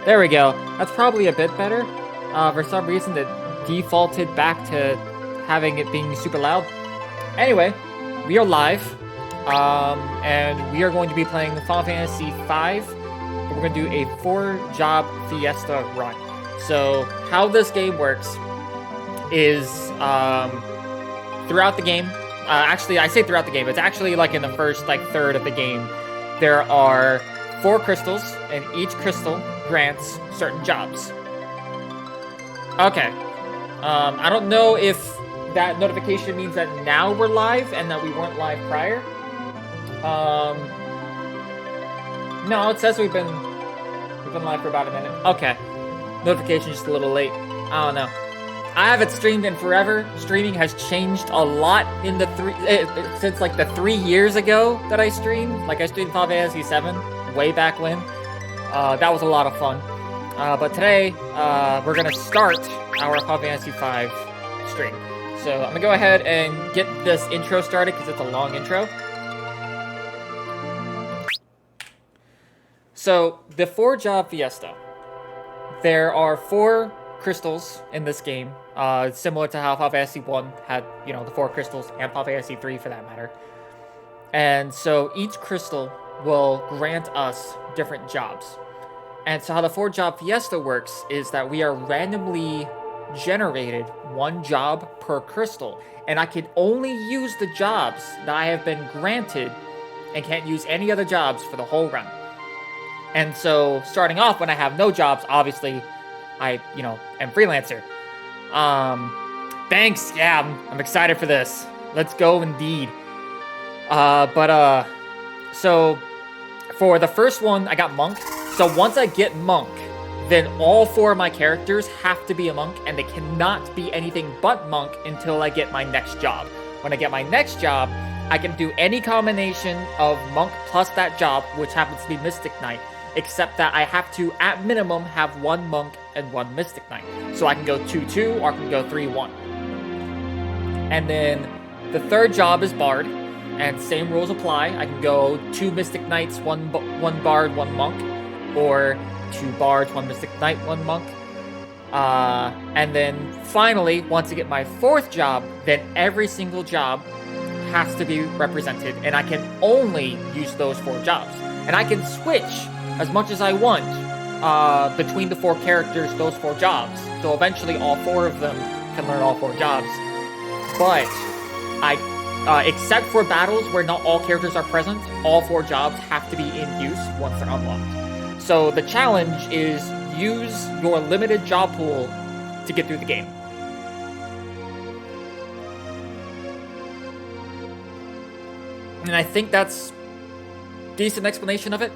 There we go. That's probably a bit better. For some reason, it defaulted back to having it being super loud. Anyway, we are live, and we are going to be playing Final Fantasy V. We're going to do a 4-job Fiesta run. So, how this game works is throughout the game. Actually, I say throughout the game. It's actually like in the first third of the game. There are 4 crystals, and each crystal grants certain jobs. Okay. I don't know if that notification means that now we're live and that we weren't live prior. No, it says we've been live for about a minute. Okay. Notification just a little late. I don't know. I haven't streamed in forever. Streaming has changed a lot in the since like the 3 years ago that I streamed. Like I streamed Final Fantasy VII way back when. That was a lot of fun. But today, we're gonna start our Final Fantasy V stream. So I'm gonna go ahead and get this intro started because it's a long intro. So the 4-job Fiesta. There are 4 crystals in this game, similar to how Final Fantasy 1 had, the 4 crystals, and Final Fantasy 3 for that matter. And so each crystal will grant us different jobs. And so how the 4-job Fiesta works is that we are randomly generated 1 job per crystal. And I can only use the jobs that I have been granted and can't use any other jobs for the whole run. And so starting off when I have no jobs, obviously I, am freelancer. Thanks. Yeah, I'm excited for this. Let's go indeed. So for the first one, I got monk. So once I get monk, then all 4 of my characters have to be a monk, and they cannot be anything but monk until I get my next job. When I get my next job, I can do any combination of monk plus that job, which happens to be Mystic Knight, except that I have to, at minimum, have 1 monk and 1 Mystic Knight. So I can go 2-2, or I can go 3-1. And then the 3rd job is Bard, and same rules apply. I can go 2 Mystic Knights, 1 Bard, 1 monk, or 2 Bards, 1 Mystic Knight, 1 monk. And then finally, once I get my 4th job, then every single job has to be represented, and I can only use those 4 jobs. And I can switch as much as I want between the 4 characters, those 4 jobs. So eventually all 4 of them can learn all 4 jobs. But except for battles where not all characters are present, all 4 jobs have to be in use once they're unlocked. So the challenge is use your limited job pool to get through the game. And I think that's a decent explanation of it.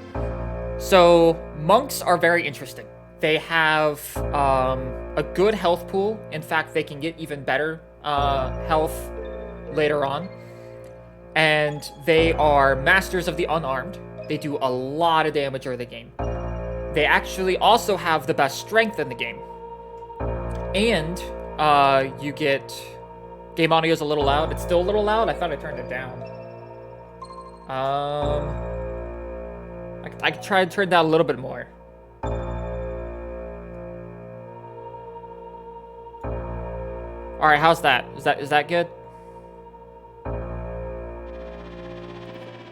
So monks are very interesting. They have a good health pool. In fact, they can get even better health later on. And they are masters of the unarmed. They do a lot of damage early game. They actually also have the best strength in the game. And you get... Game audio is a little loud. It's still a little loud. I thought I turned it down. I could try to turn it down a little bit more. Alright, how's that? Is that good?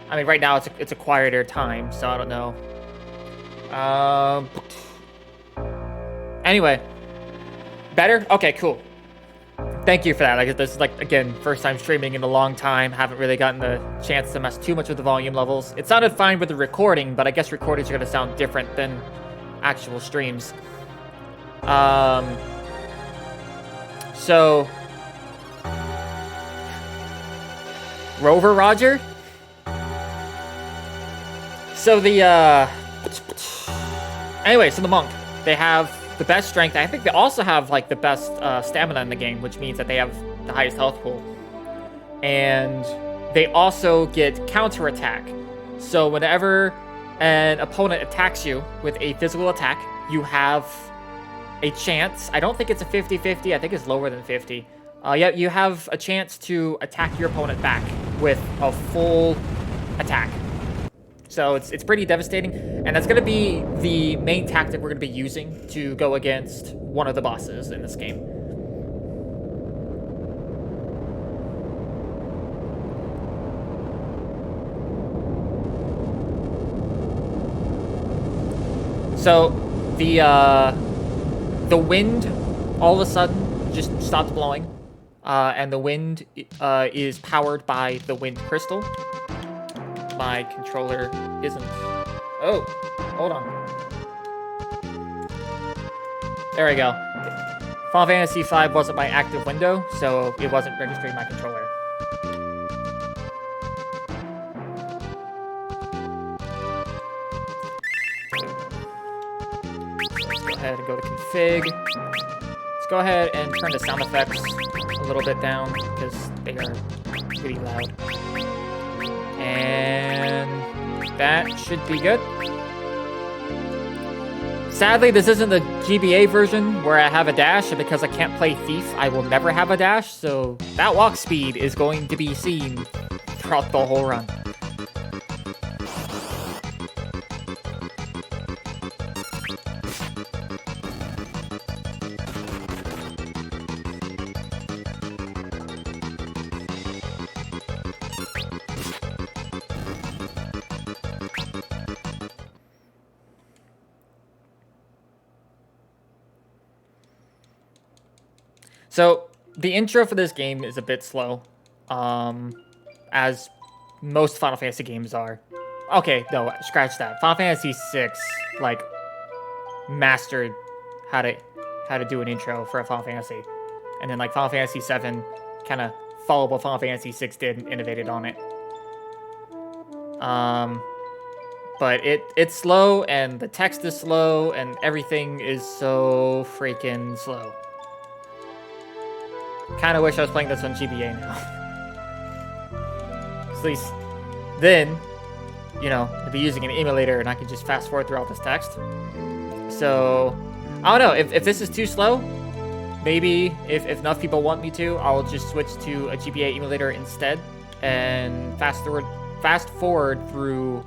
I mean, right now it's a quieter time, so I don't know. Anyway. Better? Okay, cool. Thank you for that. Like, this is, again, first time streaming in a long time. Haven't really gotten the chance to mess too much with the volume levels. It sounded fine with the recording, but I guess recordings are going to sound different than actual streams. So... Rover Roger? So Anyway, so the monk. They have the best strength. I think they also have, the best stamina in the game, which means that they have the highest health pool. And they also get counterattack. So whenever an opponent attacks you with a physical attack, you have a chance. I don't think it's a 50-50. I think it's lower than 50. Yeah, you have a chance to attack your opponent back with a full attack. So it's pretty devastating, and that's going to be the main tactic we're going to be using to go against one of the bosses in this game. So the wind all of a sudden just stopped blowing, and the wind is powered by the wind crystal. My controller isn't. Oh, hold on. There we go. Final Fantasy V wasn't my active window, so it wasn't registering my controller. Go ahead and go to config. Let's go ahead and turn the sound effects a little bit down because they are pretty loud. And that should be good. Sadly, this isn't the GBA version where I have a dash, and because I can't play Thief, I will never have a dash, so that walk speed is going to be seen throughout the whole run. So, the intro for this game is a bit slow, as most Final Fantasy games are. Okay, no, scratch that. Final Fantasy VI, like, mastered how to do an intro for a Final Fantasy. And then, like, Final Fantasy VII kind of followed what Final Fantasy VI did and innovated on it. But it's slow, and the text is slow, and everything is so freaking slow. Kind of wish I was playing this on GBA now. At least then, you know, I'd be using an emulator and I could just fast forward through all this text. So, I don't know. If this is too slow, maybe if enough people want me to, I'll just switch to a GBA emulator instead and fast forward through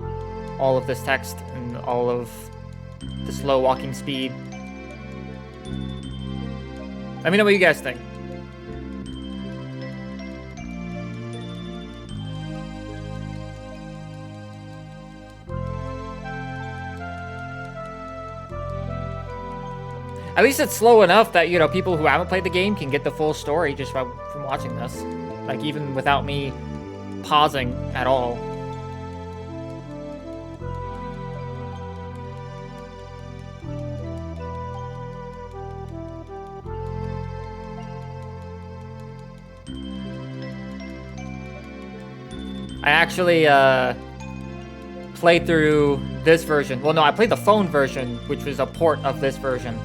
all of this text and all of the slow walking speed. Let me know what you guys think. At least it's slow enough that, you know, people who haven't played the game can get the full story just from watching this. Like, even without me pausing at all. I actually played through this version. Well, no, I played the phone version, which was a port of this version.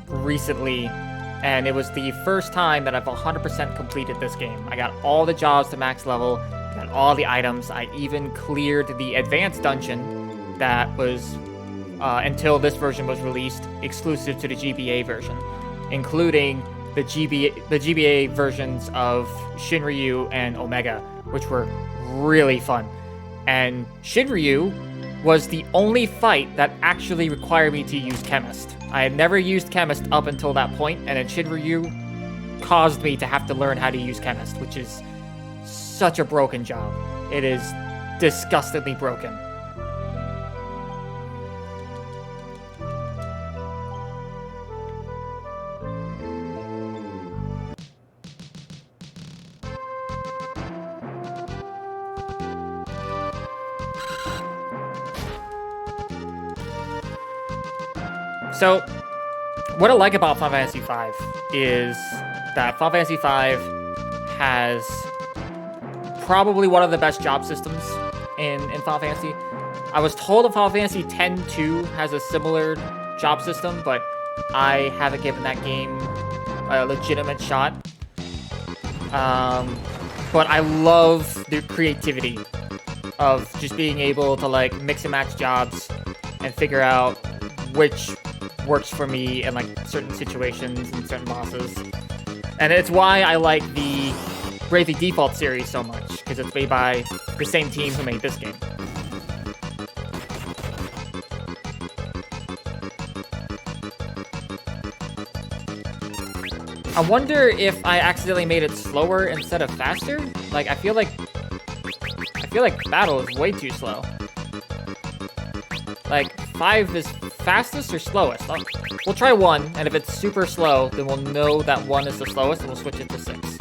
Recently, and it was the first time that I've 100% completed this game. I got all the jobs to max level, got all the items. I even cleared the advanced dungeon that was, until this version was released, exclusive to the GBA version, including the GBA versions of Shinryu and Omega, which were really fun. And Shinryu was the only fight that actually required me to use Chemist. I had never used Chemist up until that point, and then Shinryu caused me to have to learn how to use Chemist, which is such a broken job. It is disgustingly broken. So, what I like about Final Fantasy V is that Final Fantasy V has probably one of the best job systems in Final Fantasy. I was told that Final Fantasy X-2 has a similar job system, but I haven't given that game a legitimate shot. But I love the creativity of just being able to, like, mix and match jobs and figure out which works for me in, like, certain situations and certain bosses. And it's why I like the Bravely Default series so much, because it's made by the same team who made this game. I wonder if I accidentally made it slower instead of faster. Like, I feel like battle is way too slow. Like, 5 is fastest or slowest? We'll try 1, and if it's super slow, then we'll know that 1 is the slowest, and we'll switch it to 6.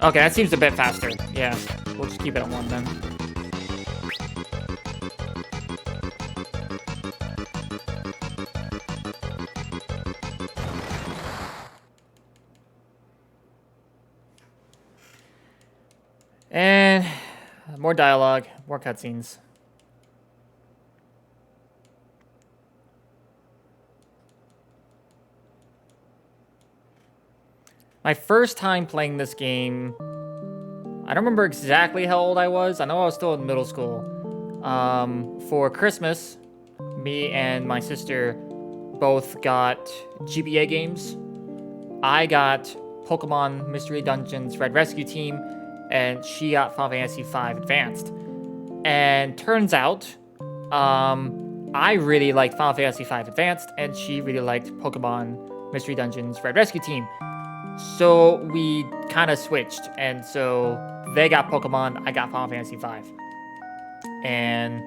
Okay, that seems a bit faster. Yeah, we'll just keep it at 1 then. And more dialogue, more cutscenes. My first time playing this game, I don't remember exactly how old I was. I know I was still in middle school. For Christmas, me and my sister both got GBA games. I got Pokemon Mystery Dungeons Red Rescue Team, and she got Final Fantasy V Advanced. And turns out, I really liked Final Fantasy V Advanced, and she really liked Pokemon Mystery Dungeons Red Rescue Team. So we kind of switched, and so they got Pokemon, I got Final Fantasy V. And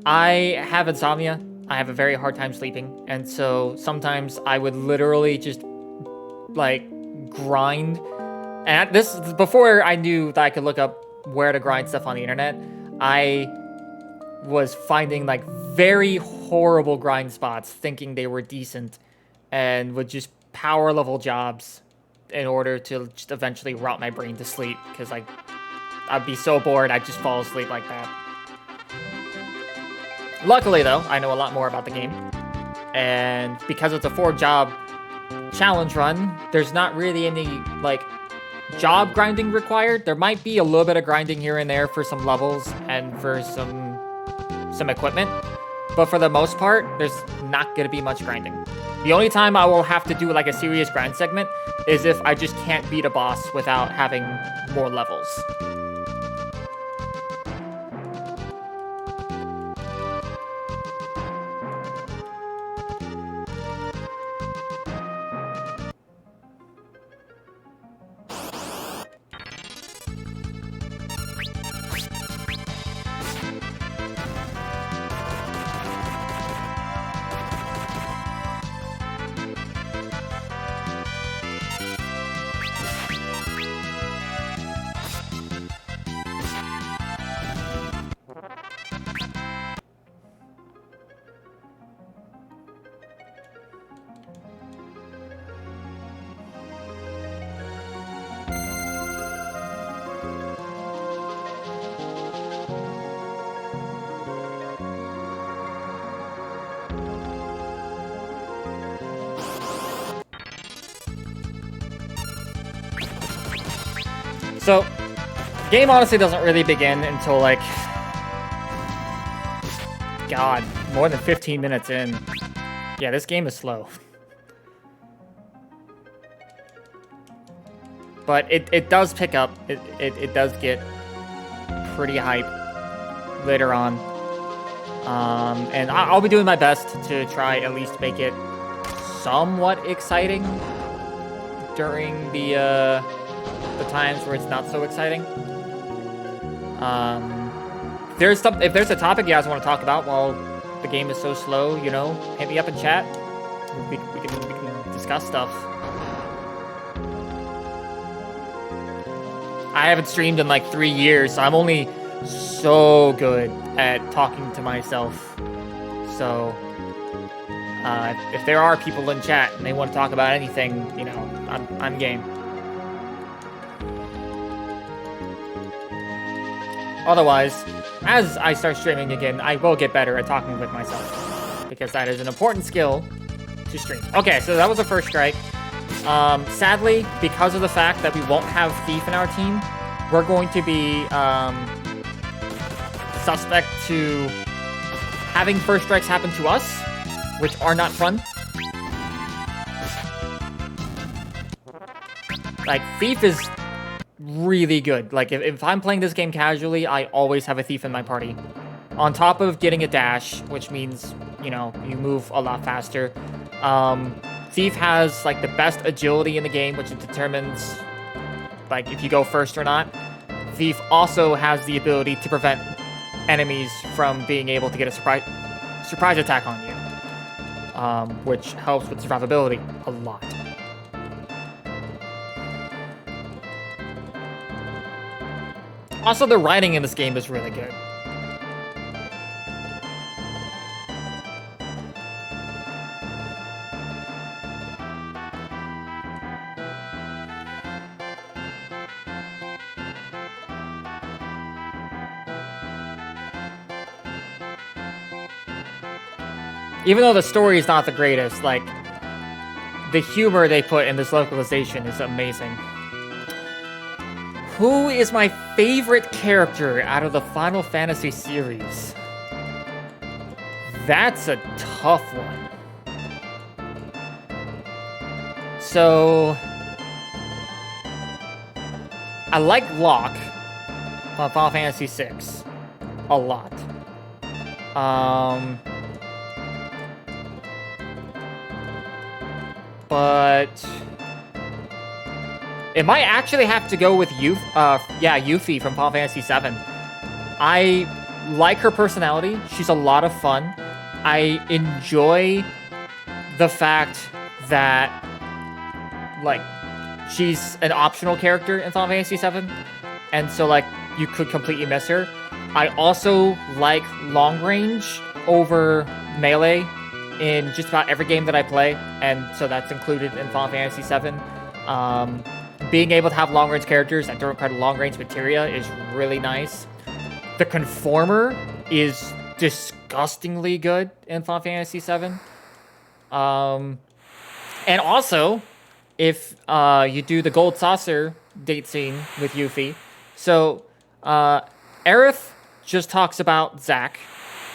I have insomnia. I have a very hard time sleeping, and so sometimes I would literally just grind. And this is before I knew that I could look up where to grind stuff on the internet. I was finding very horrible grind spots, thinking they were decent, and would just power level jobs in order to just eventually rot my brain to sleep, because I'd be so bored I'd just fall asleep like that. Luckily though, I know a lot more about the game, and because it's a 4-job challenge run, there's not really any job grinding required. There might be a little bit of grinding here and there for some levels and for some equipment, but for the most part, there's not gonna be much grinding. The only time I will have to do a serious grind segment is if I just can't beat a boss without having more levels. So, game honestly doesn't really begin until God, more than 15 minutes in. Yeah, this game is slow. But it does pick up. It does get pretty hype later on. And I'll be doing my best to try at least make it somewhat exciting during the times where it's not so exciting. If there's a topic you guys want to talk about while the game is so slow, hit me up in chat. We can discuss stuff. I haven't streamed in 3 years, so I'm only so good at talking to myself. So if there are people in chat and they want to talk about anything, I'm game. Otherwise, as I start streaming again, I will get better at talking with myself, because that is an important skill to stream. Okay, so that was the first strike. Sadly, because of the fact that we won't have Thief in our team, we're going to be suspect to having first strikes happen to us, which are not fun. Like, Thief is really good. Like, if I'm playing this game casually, I always have a Thief in my party. On top of getting a dash, which means, you know, you move a lot faster. Thief has, like, the best agility in the game, which determines, like, if you go first or not. Thief also has the ability to prevent enemies from being able to get a surprise attack on you, which helps with survivability a lot. Also, the writing in this game is really good. Even though the story is not the greatest, like, the humor they put in this localization is amazing. Who is my favorite character out of the Final Fantasy series? That's a tough one. So, I like Locke from Final Fantasy VI a lot. But it might actually have to go with Yuffie from Final Fantasy VII. I like her personality. She's a lot of fun. I enjoy the fact that, like, she's an optional character in Final Fantasy VII, and so, like, you could completely miss her. I also like long range over melee in just about every game that I play, and so that's included in Final Fantasy VII. Being able to have long-range characters that don't require long-range materia is really nice. The Conformer is disgustingly good in Final Fantasy VII. And also, if you do the Gold Saucer date scene with Yuffie, so Aerith just talks about Zack,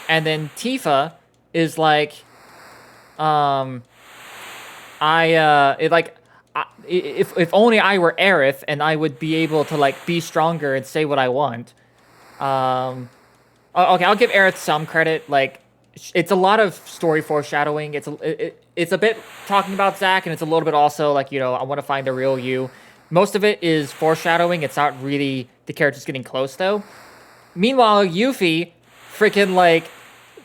and then Tifa is like, if only I were Aerith and I would be able to, like, be stronger and say what I want. Okay, I'll give Aerith some credit. Like, it's a lot of story foreshadowing. It's a bit talking about Zack, and it's a little bit also like, you know, I want to find a real you. Most of it is foreshadowing. It's not really the characters getting close, though. Meanwhile, Yuffie freaking, like,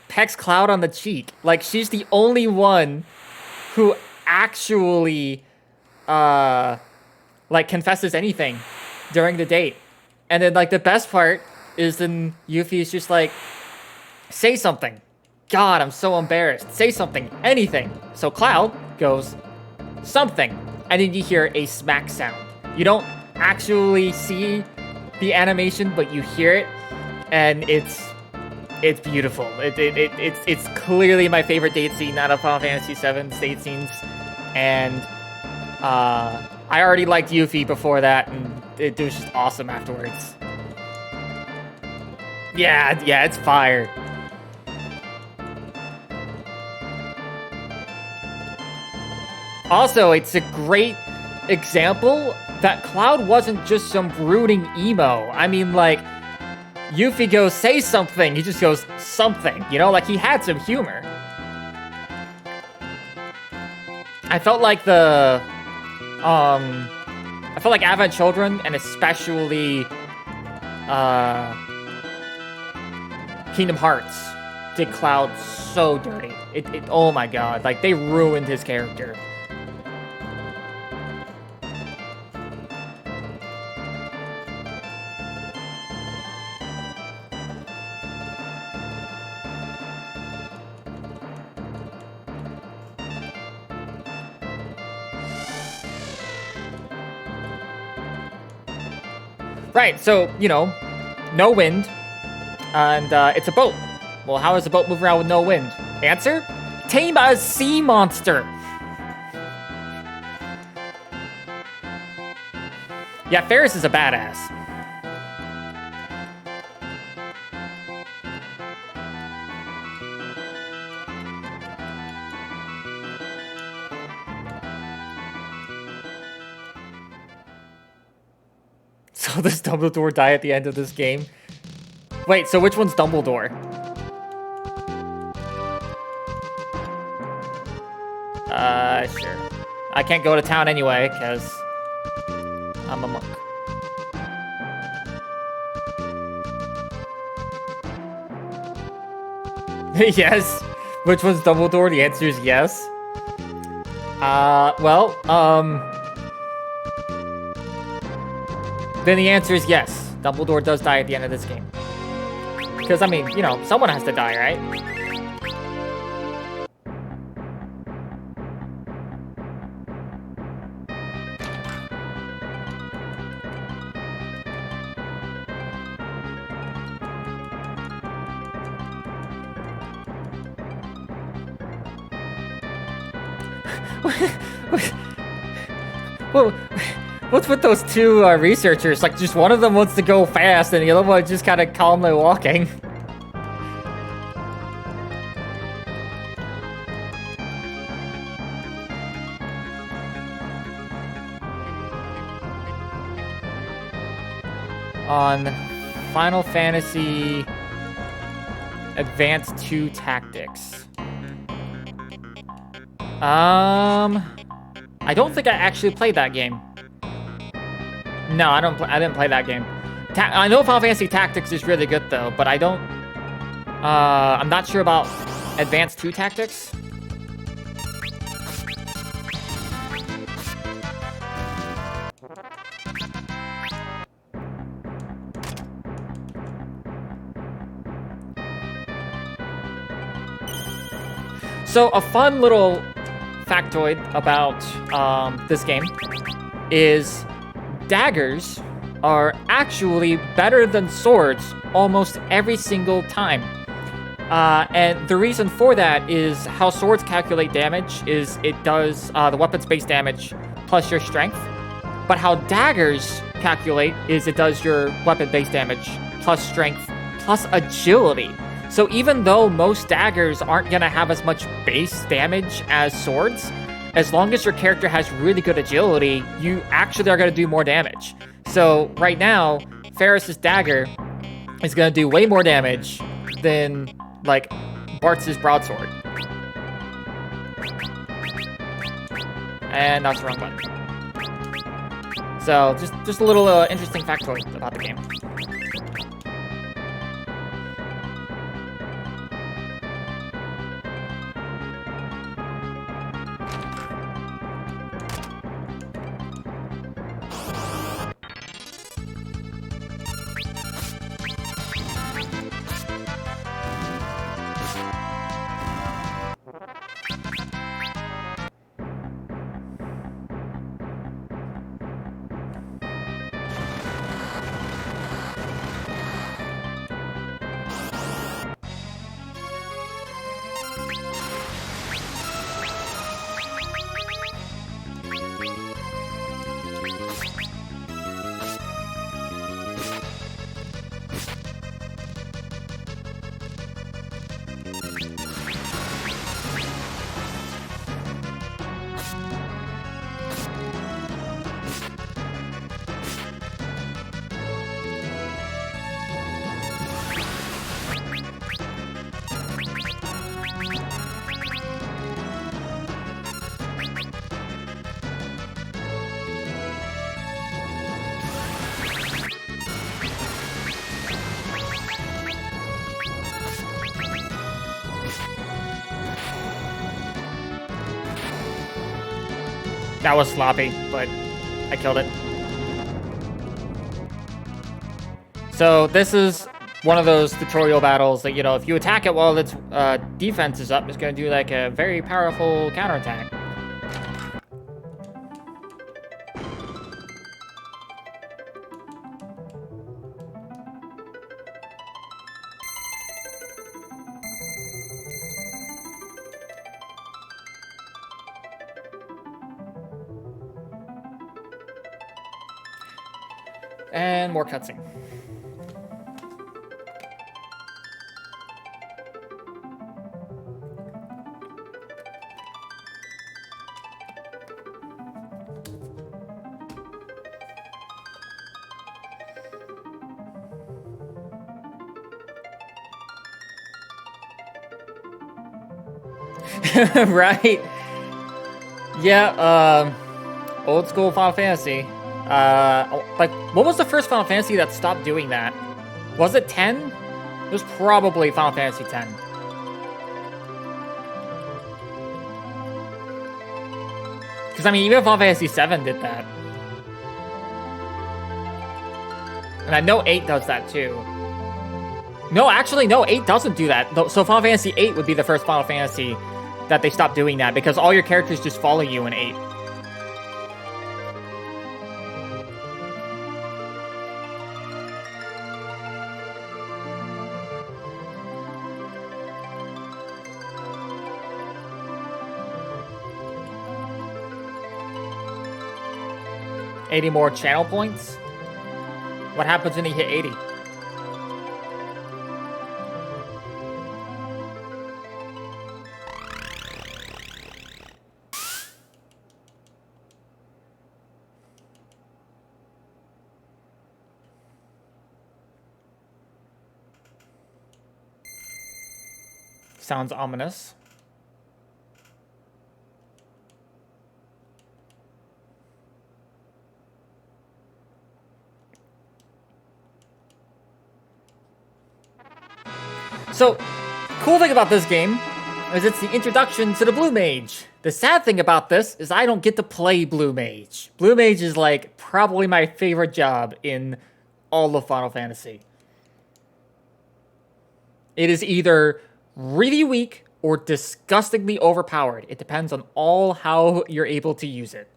pecks Cloud on the cheek. Like, she's the only one who actually, like, confesses anything during the date. And then, like, the best part is then Yuffie's just like, say something. God, I'm so embarrassed. Say something. Anything. So Cloud goes, something. And then you hear a smack sound. You don't actually see the animation, but you hear it. And it's beautiful. It's clearly my favorite date scene out of Final Fantasy VII's date scenes. And I already liked Yuffie before that, and it was just awesome afterwards. Yeah, it's fire. Also, it's a great example that Cloud wasn't just some brooding emo. I mean, like, Yuffie goes, say something. He just goes, something. You know, like, he had some humor. I felt like Advent Children, and especially, Kingdom Hearts did Cloud so dirty. Oh my god, like, they ruined his character. Right, so, you know, no wind, and it's a boat. Well, how does a boat move around with no wind? Answer? Tame a sea monster! Yeah, Ferris is a badass. So does Dumbledore die at the end of this game? Wait, so which one's Dumbledore? Sure. I can't go to town anyway, because I'm a monk. Yes. Which one's Dumbledore? The answer is yes. Then the answer is yes. Dumbledore does die at the end of this game. Because, I mean, you know, someone has to die, right? Well, what's with those two researchers? Like, just one of them wants to go fast, and the other one just kind of calmly walking. On Final Fantasy Advanced 2 Tactics. I don't think I actually played that game. No, I didn't play that game. I know Final Fantasy Tactics is really good though, but I don't. I'm not sure about Advanced 2 Tactics. So a fun little factoid about this game is daggers are actually better than swords almost every single time. And the reason for that is how swords calculate damage is it does the weapon's base damage plus your strength. But how daggers calculate is it does your weapon base damage plus strength plus agility. So even though most daggers aren't going to have as much base damage as swords, as long as your character has really good agility, you actually are going to do more damage. So right now, Ferris's dagger is going to do way more damage than, like, Bartz's broadsword. And that's the wrong button. So just a little interesting factoid about the game. That was sloppy, but I killed it. So this is one of those tutorial battles that, you know, if you attack it while its defense is up, it's going to do like a very powerful counterattack. And more cutscene. Right? Yeah, old school Final Fantasy. Like, what was the first Final Fantasy that stopped doing that? Was it 10? It was probably Final Fantasy 10. Because, I mean, even Final Fantasy 7 did that. And I know 8 does that, too. No, actually, no, 8 doesn't do that. So Final Fantasy 8 would be the first Final Fantasy that they stopped doing that, because all your characters just follow you in 8. $80 more channel points? What happens when you hit 80? Sounds ominous. So, cool thing about this game is it's the introduction to the Blue Mage. The sad thing about this is I don't get to play Blue Mage. Blue Mage is like probably my favorite job in all of Final Fantasy. It is either really weak or disgustingly overpowered. It depends on how you're able to use it.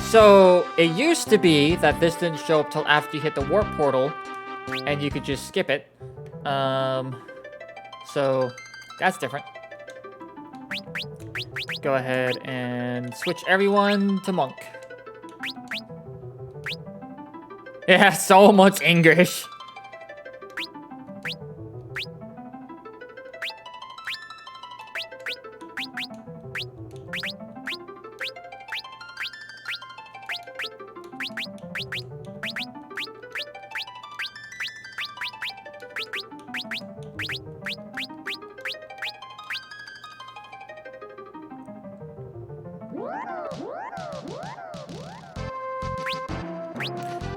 So, it used to be that this didn't show up till after you hit the warp portal, and you could just skip it. So, that's different. Go ahead and switch everyone to Monk. Yeah, so much English.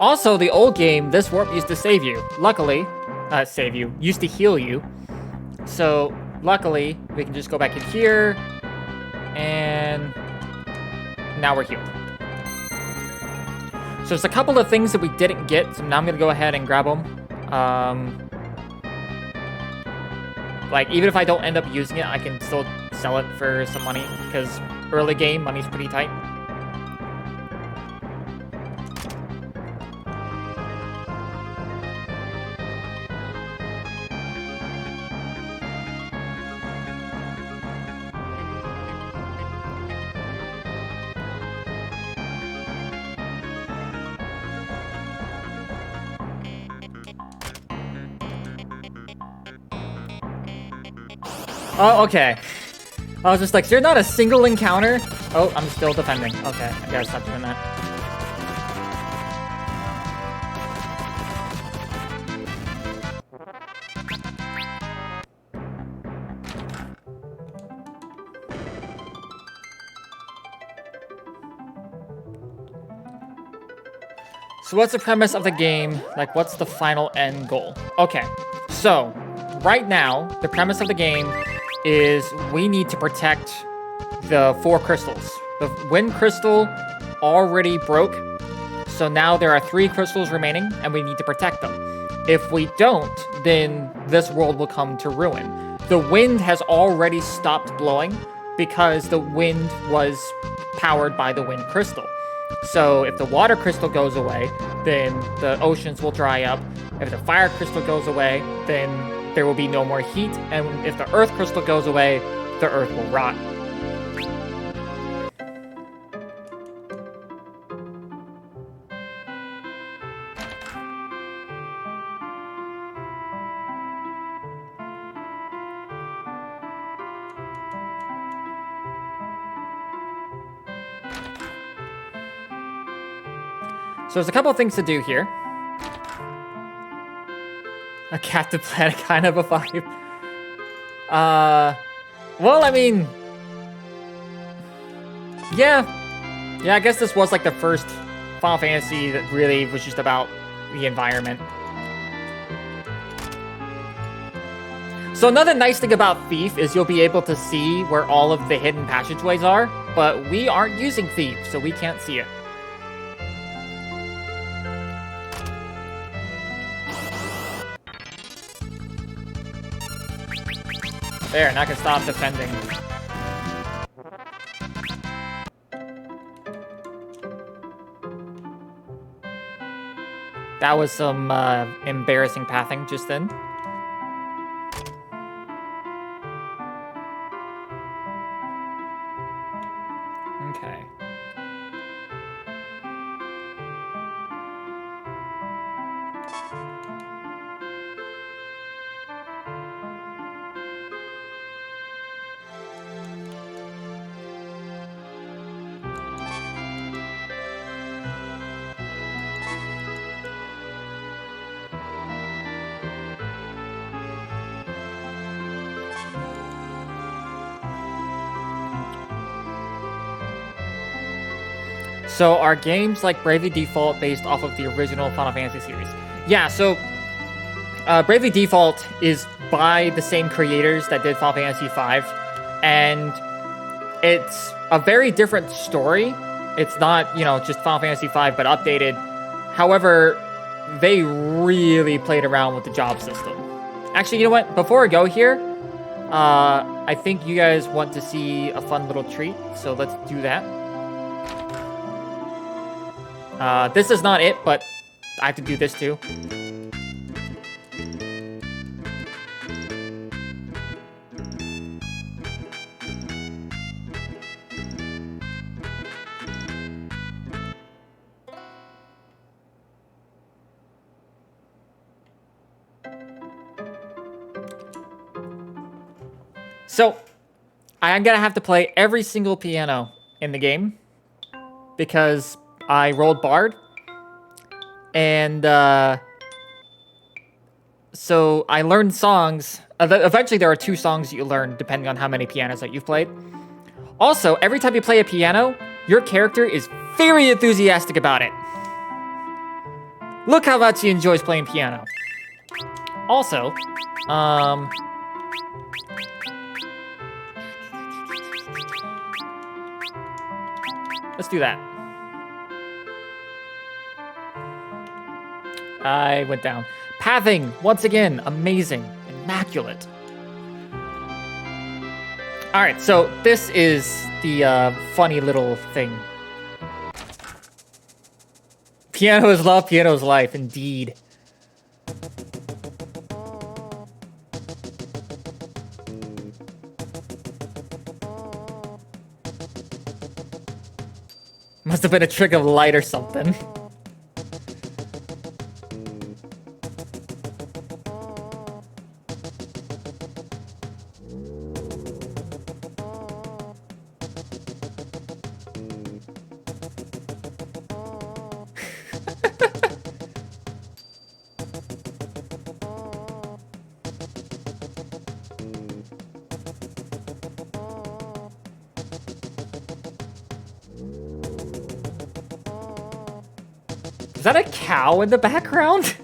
Also, the old game, this warp used to save you. Luckily, used to heal you. So, luckily, we can just go back in here, and now we're healed. So there's a couple of things that we didn't get, so now I'm gonna go ahead and grab them. Like, even if I don't end up using it, I can still sell it for some money, because early game, money's pretty tight. Oh, okay. I was just like, is there not a single encounter? Oh, I'm still defending. Okay, I gotta stop doing that. So what's the premise of the game? Like, what's the final end goal? Okay, so right now, the premise of the game is we need to protect the 4 crystals. The wind crystal already broke, so now there are 3 crystals remaining, and we need to protect them. If we don't, then this world will come to ruin. The wind has already stopped blowing because the wind was powered by the wind crystal. So if the water crystal goes away, then the oceans will dry up. If the fire crystal goes away, then there will be no more heat. And if the earth crystal goes away, the earth will rot. So there's a couple of things to do here. A cat to planet, kind of a vibe. Well, I mean... Yeah, I guess this was like the first Final Fantasy that really was just about the environment. So another nice thing about Thief is you'll be able to see where all of the hidden passageways are, but we aren't using Thief, so we can't see it. There, now I can stop defending. That was some embarrassing pathing just then. Okay. So are games like Bravely Default based off of the original Final Fantasy series? Yeah, so Bravely Default is by the same creators that did Final Fantasy V, and it's a very different story. It's not, you know, just Final Fantasy V, but updated. However, they really played around with the job system. Actually, you know what? Before I go here, I think you guys want to see a fun little treat, so let's do that. This is not it, but I have to do this too. So, I'm gonna have to play every single piano in the game because I rolled Bard, and so I learned songs. Eventually, there are 2 songs you learn depending on how many pianos that you've played. Also, every time you play a piano, your character is very enthusiastic about it. Look how much he enjoys playing piano. Also, let's do that. I went down. Pathing, once again, amazing, immaculate. All right, so this is the funny little thing. Piano is love, piano is life, indeed. Must have been a trick of light or something. Is that a cow in the background?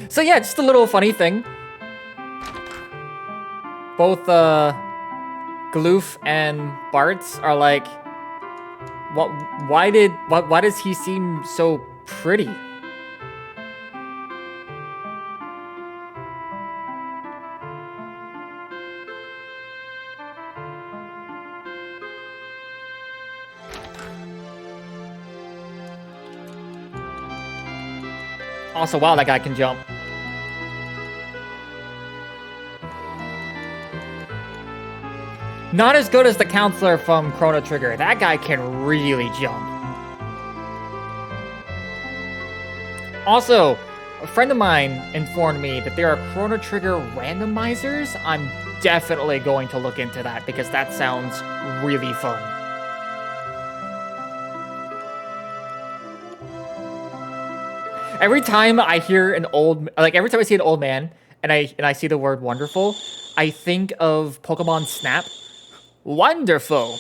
So yeah, just a little funny thing. Both Gloof and Bartz are like, what? Why does he seem so pretty? Also, wow, that guy can jump. Not as good as the counselor from Chrono Trigger. That guy can really jump. Also, a friend of mine informed me that there are Chrono Trigger randomizers. I'm definitely going to look into that because that sounds really fun. Every time I hear every time I see an old man and I see the word wonderful, I think of Pokemon Snap. Wonderful.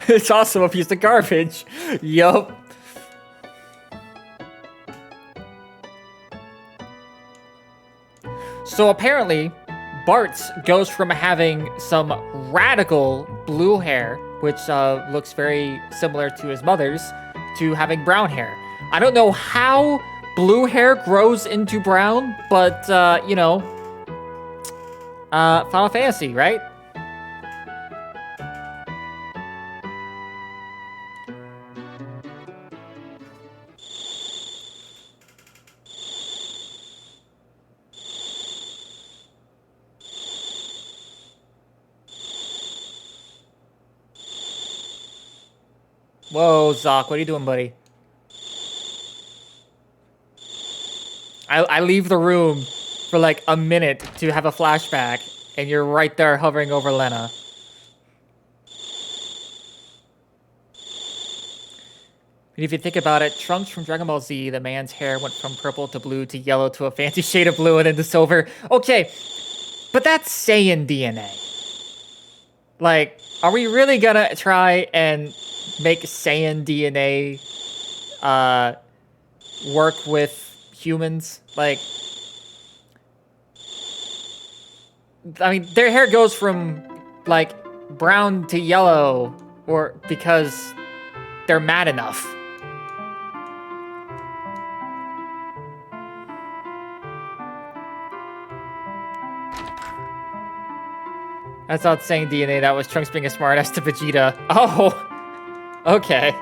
It's also a piece of garbage. Yup. So apparently, Bart's goes from having some radical blue hair, which looks very similar to his mother's, to having brown hair. I don't know how blue hair grows into brown, but, you know, Final Fantasy, right? Whoa, Zoc, what are you doing, buddy? I leave the room for like a minute to have a flashback, and you're right there hovering over Lena. And if you think about it, Trunks from Dragon Ball Z, the man's hair went from purple to blue to yellow to a fancy shade of blue and then to silver. Okay, but that's Saiyan DNA. Like, are we really gonna try and make Saiyan DNA work with humans? Like, I mean, their hair goes from like brown to yellow, or because they're mad enough. That's not saying DNA, that was Trunks being a smartass to Vegeta. Oh, okay.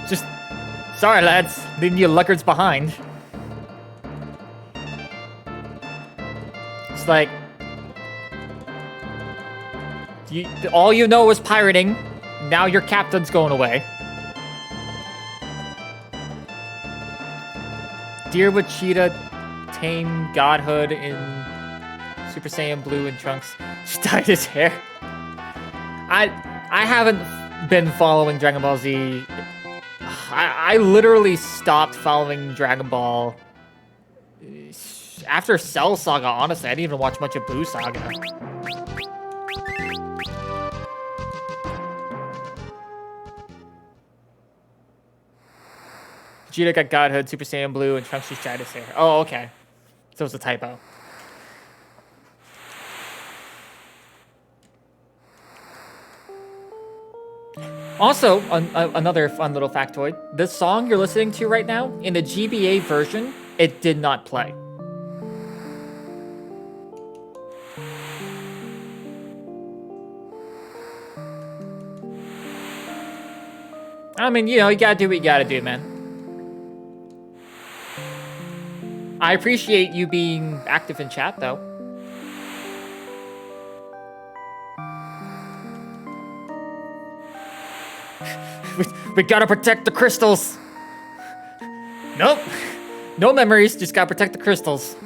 Just, sorry lads, leaving you luggards behind. It's like, all you know is pirating, now your captain's going away. Dear Vegeta, tame godhood in Super Saiyan Blue and Trunks just dyed his hair. I haven't been following Dragon Ball Z. I literally stopped following Dragon Ball after Cell Saga, honestly. I didn't even watch much of Buu Saga. Vegeta got Godhood, Super Saiyan Blue, and Trunks just dyed his hair. Oh, okay. So it's a typo. Also, another fun little factoid. This song you're listening to right now, in the GBA version, it did not play. I mean, you know, you gotta do what you gotta do, man. I appreciate you being active in chat, though. We gotta protect the crystals. Nope. No memories, just gotta protect the crystals.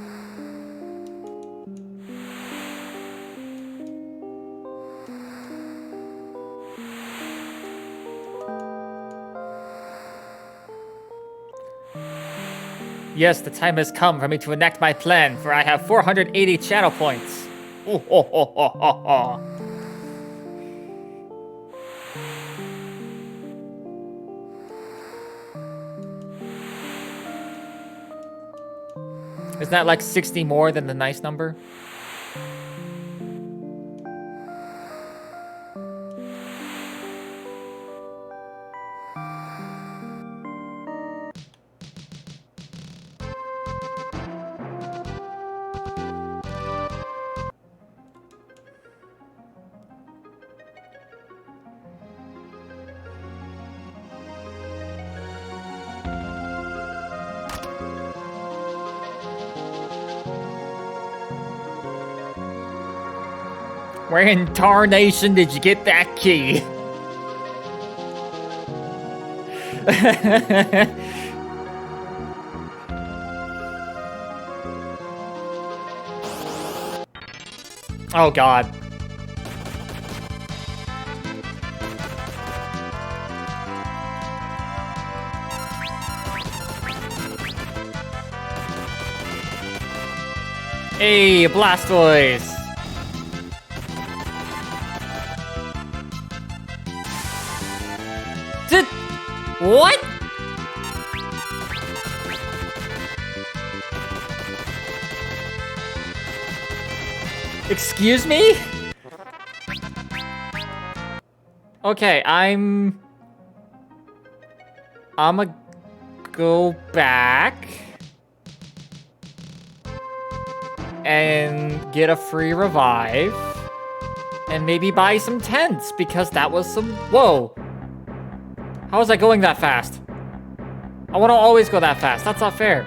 Yes, the time has come for me to enact my plan, for I have 480 channel points. Ooh, ho, ho, ho, ho, ho. Isn't that like 60 more than the nice number? Where in tarnation did you get that key? Oh god. Hey, Blastoise! What? Excuse me? Okay, I'ma go back and get a free revive and maybe buy some tents because that was some... Whoa. How was I going that fast? I want to always go that fast. That's not fair.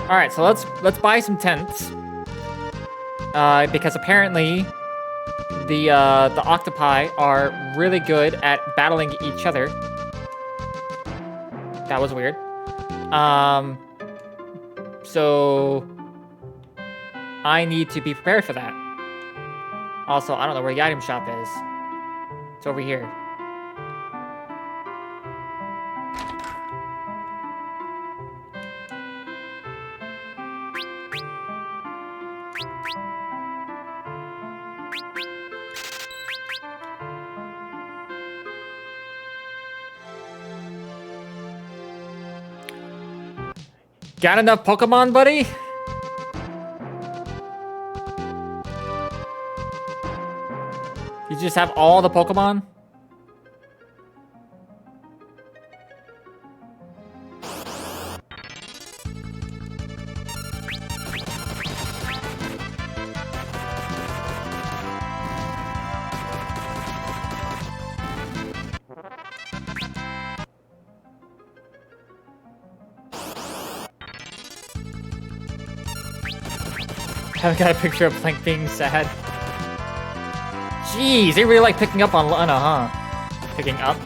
All right, so let's buy some tents. Because apparently the octopi are really good at battling each other. That was weird. So I need to be prepared for that. Also, I don't know where the item shop is. It's over here. Got enough Pokemon, buddy? You just have all the Pokemon? I've got a picture of Plank being sad. Jeez, they really like picking up on Lena, huh?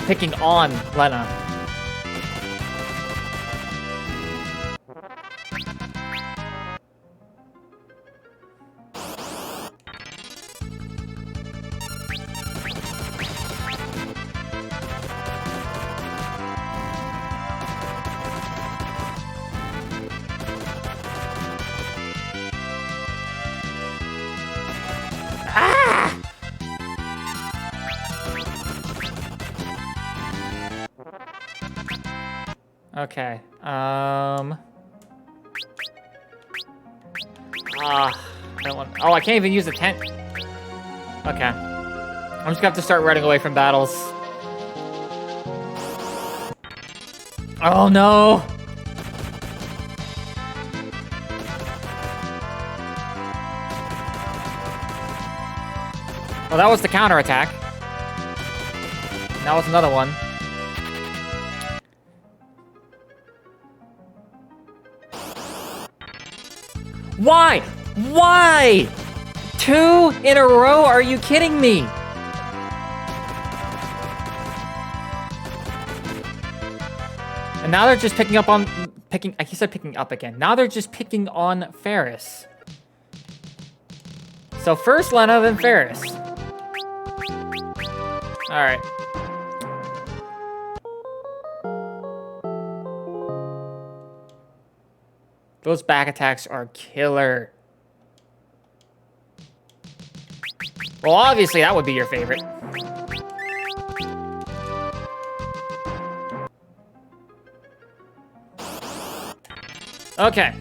Picking on Lena. Okay, I don't want... Oh, I can't even use the tent. Okay. I'm just gonna have to start running away from battles. Oh, no! Well, that was the counterattack. That was another one. Why? Why? 2 in a row? Are you kidding me? And now they're just picking up on... I said picking up again. Now they're just picking on Ferris. So first Lena, then Ferris. Alright. Those back attacks are killer. Well, obviously that would be your favorite. Okay.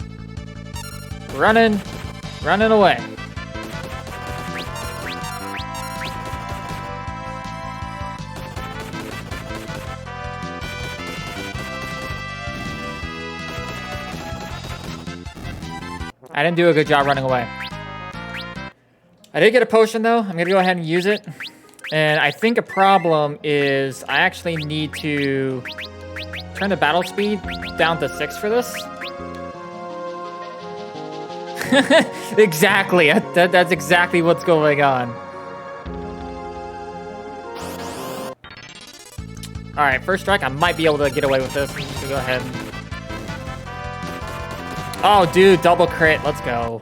Running away. I didn't do a good job running away. I did get a potion though. I'm gonna go ahead and use it. And I think a problem is I actually need to turn the battle speed down to 6 for this. Exactly. That's exactly what's going on. All right, first strike. I might be able to get away with this. So go ahead. Oh, dude, double crit. Let's go.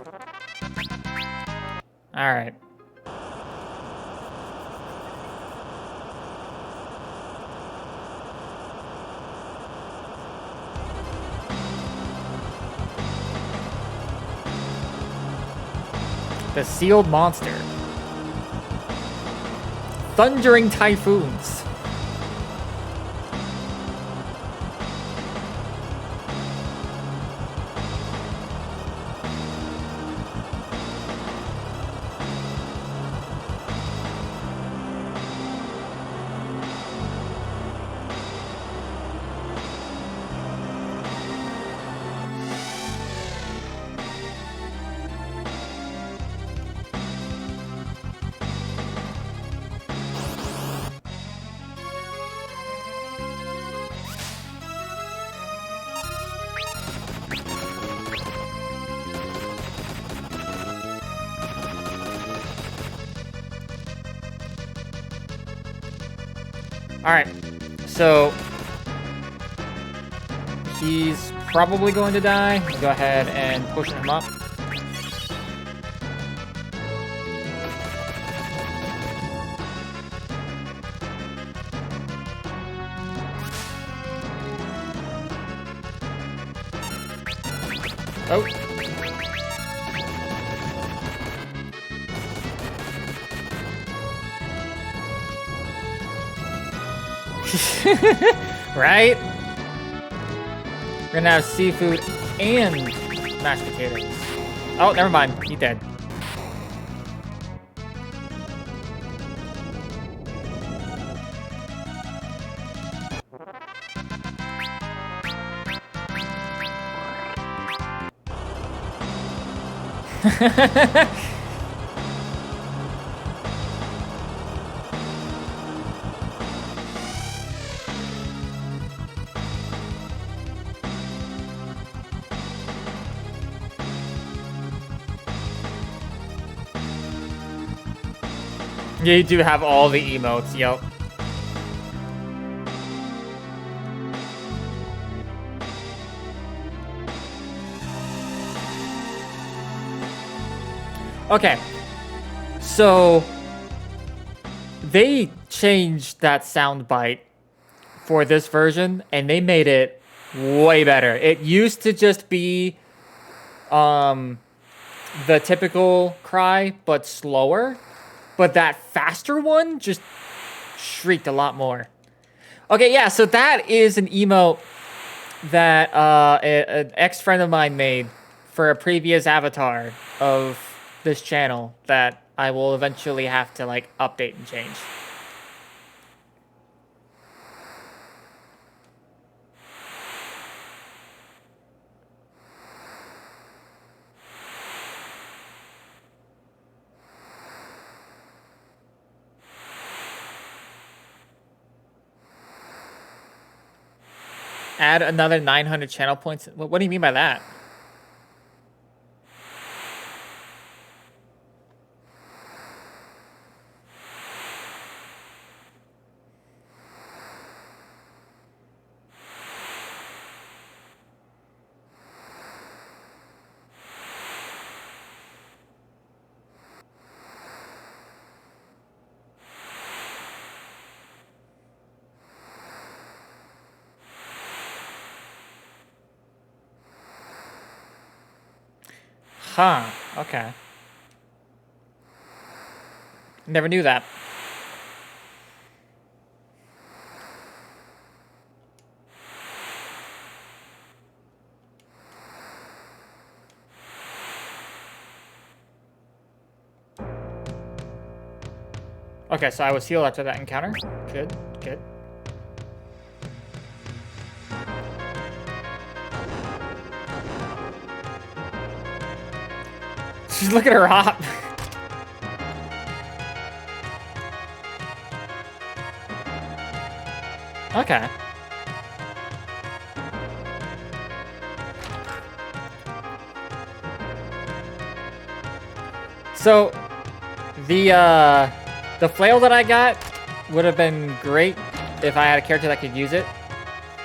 All right. The sealed monster. Thundering typhoons. All right, so he's probably going to die. Go ahead and push him up. Oh. Right? We're gonna have seafood and mashed potatoes. Oh, never mind. He's dead. Yeah, you do have all the emotes, yep. Okay, so they changed that soundbite for this version, and they made it way better. It used to just be the typical cry, but slower. But that faster one just shrieked a lot more. Okay, yeah, so that is an emote that an ex-friend of mine made for a previous avatar of this channel that I will eventually have to, like, update and change. Add another 900 channel points. What do you mean by that? Huh. Okay. Never knew that. Okay, so I was healed after that encounter. Good, good. She's looking at her hop. Okay. So, the flail that I got would have been great if I had a character that could use it.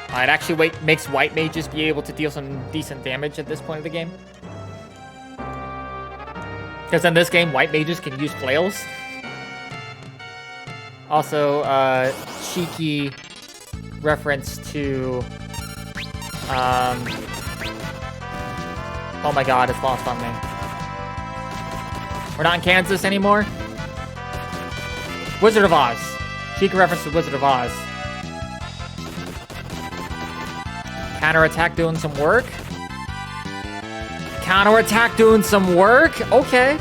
It actually makes white mages be able to deal some decent damage at this point of the game. Because in this game, white mages can use flails. Also, cheeky reference to... oh my god, it's lost on me. We're not in Kansas anymore? Wizard of Oz. Cheeky reference to Wizard of Oz. Counterattack doing some work. Counterattack doing some work? Okay.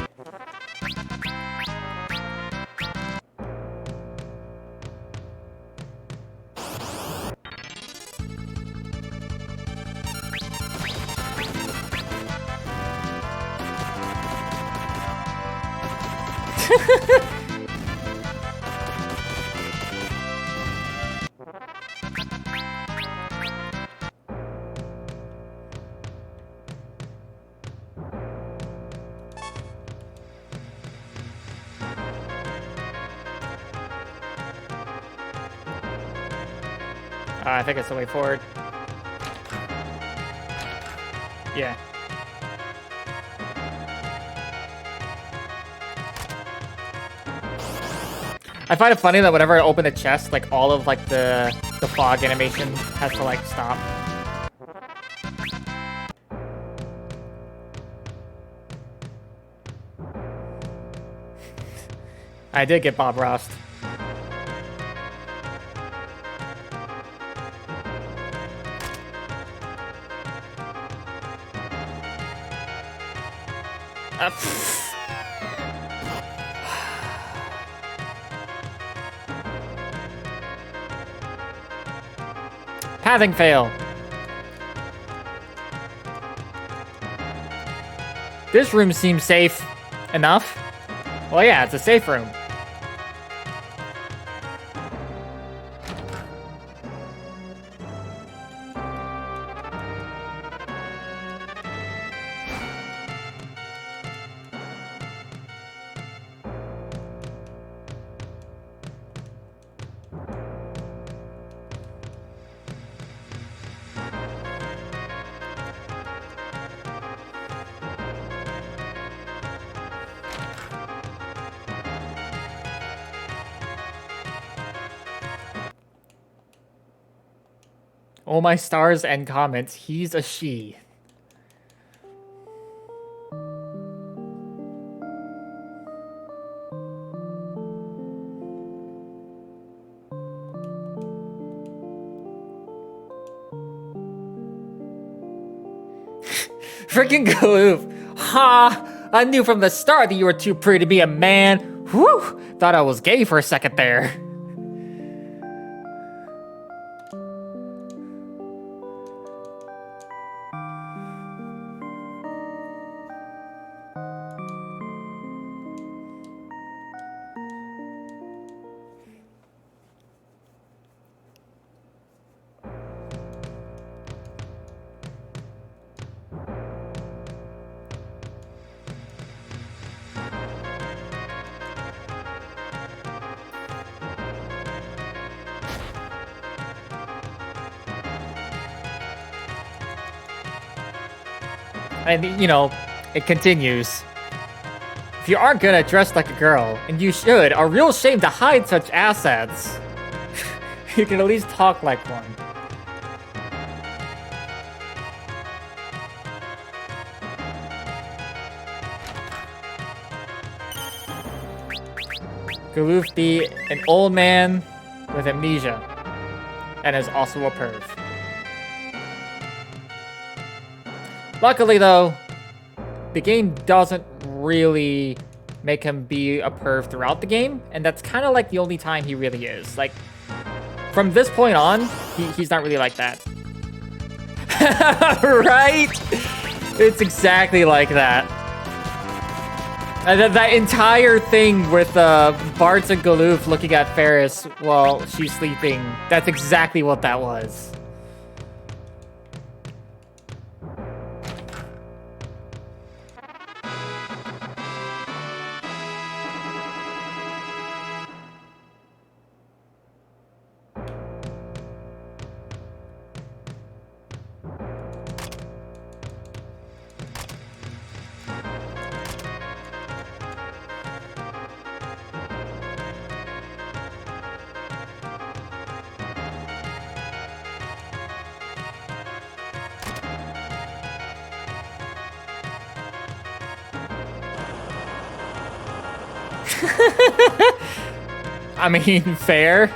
I think it's the way forward. Yeah. I find it funny that whenever I open the chest, like all of like the fog animation has to like stop. I did get Bob Ross. Pathing fail. This room seems safe enough. Well, yeah, it's a safe room. Oh my stars and comments, he's a she. Freaking Galoof. Ha! I knew from the start that you were too pretty to be a man. Whew! Thought I was gay for a second there. And, you know, it continues. If you aren't gonna dress like a girl, and you should, a real shame to hide such assets. You can at least talk like one. Galoof be an old man with amnesia and is also a perv. Luckily, though, the game doesn't really make him be a perv throughout the game, and that's kind of like the only time he really is. Like, from this point on, he's not really like that. Right? It's exactly like that. And that entire thing with Bartz and Galoof looking at Ferris while she's sleeping, that's exactly what that was. I mean, fair.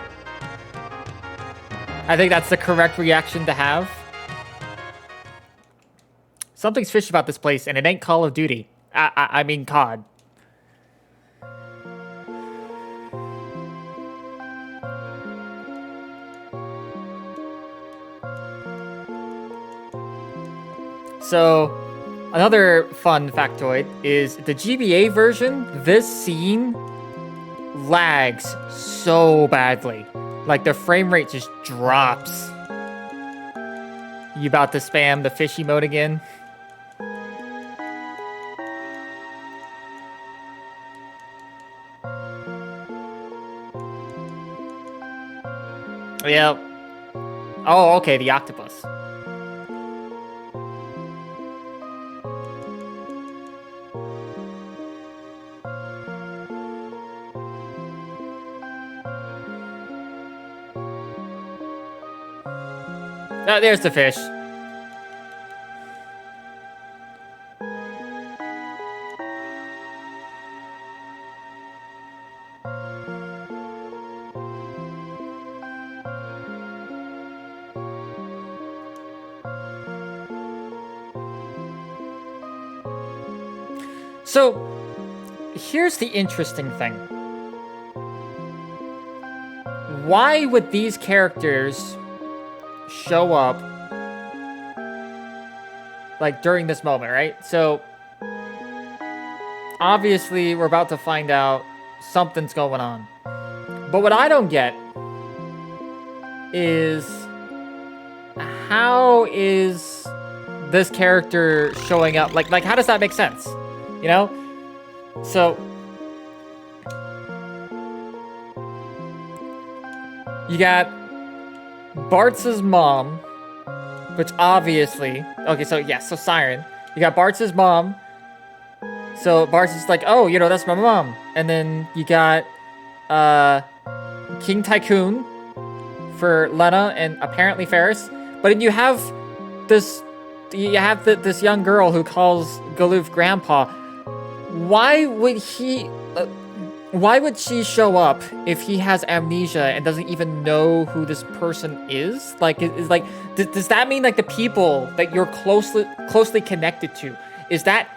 I think that's the correct reaction to have. Something's fishy about this place, and it ain't Call of Duty. I mean COD. So, another fun factoid is the GBA version, this scene lags so badly. Like, the frame rate just drops. You about to spam the fishy mode again? Yep. Oh, okay, the octopus. Oh, there's the fish. So, here's the interesting thing. Why would these characters show up like during this moment, right? So obviously we're about to find out something's going on. But what I don't get is how is this character showing up? Like how does that make sense? You know? So you got Bartz's mom, which obviously... Okay, so yeah, so Siren. You got Bartz's mom. So Bartz is like, oh, you know, that's my mom. And then you got King Tycoon for Lena and apparently Ferris. But then you have this... this young girl who calls Galoof grandpa. Why would he... why would she show up if he has amnesia and doesn't even know who this person is? Like, does that mean like the people that you're closely connected to, is that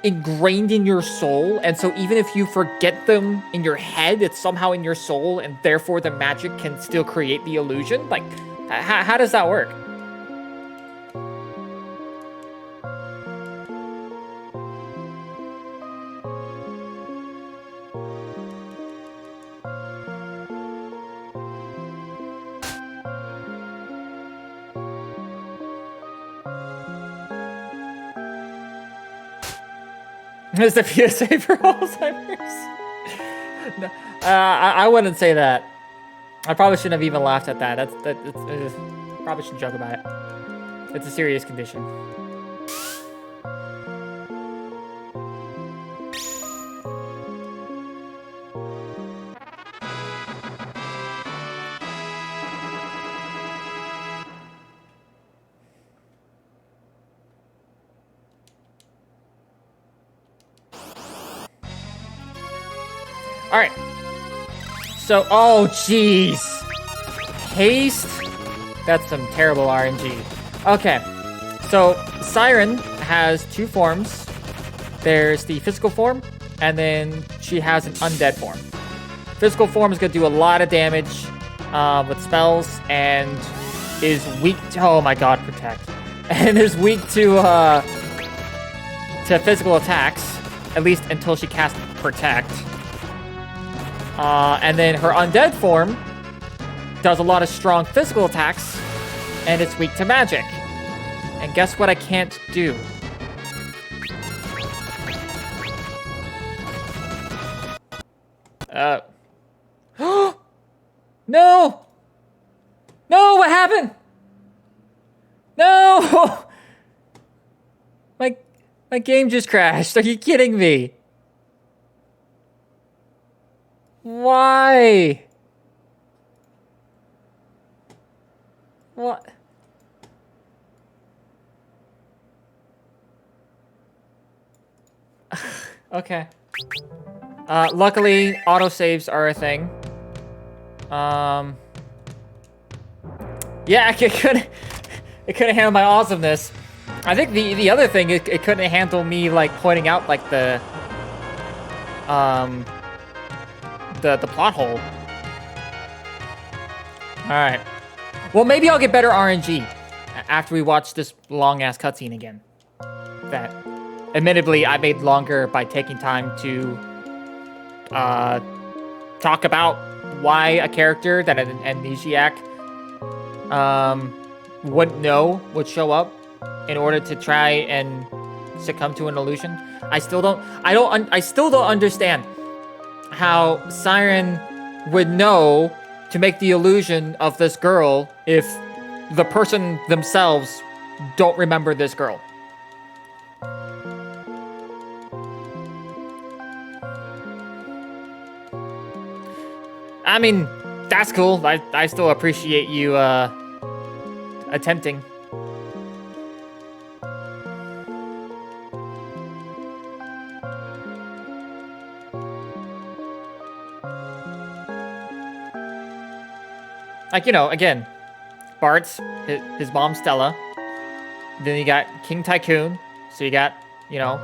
ingrained in your soul? And so even if you forget them in your head, it's somehow in your soul, and therefore the magic can still create the illusion? Like, how does that work? Is the PSA for Alzheimer's? No, I wouldn't say that. I probably shouldn't have even laughed at that. Probably shouldn't joke about it. It's a serious condition. All right. So, oh, jeez. Haste? That's some terrible RNG. Okay, so Siren has 2 forms. There's the physical form, and then she has an undead form. Physical form is going to do a lot of damage with spells, and is weak to, oh my god, protect. And is weak to physical attacks, at least until she casts protect. And then her undead form does a lot of strong physical attacks, and it's weak to magic. And guess what I can't do? No! No, what happened? No! My game just crashed. Are you kidding me? Why? What? Okay. Luckily, autosaves are a thing. Yeah, it couldn't handle my awesomeness. I think the other thing, it couldn't handle me, like, pointing out, like, the plot hole. Alright. Well, maybe I'll get better RNG after we watch this long-ass cutscene again. That, admittedly, I made longer by taking time to talk about why a character that an amnesiac wouldn't know would show up in order to try and succumb to an illusion. I still don't understand how Siren would know to make the illusion of this girl if the person themselves don't remember this girl. I mean, that's cool. I still appreciate you attempting. Like, you know, again, Bart's, his mom, Stella. Then you got King Tycoon. So you got, you know,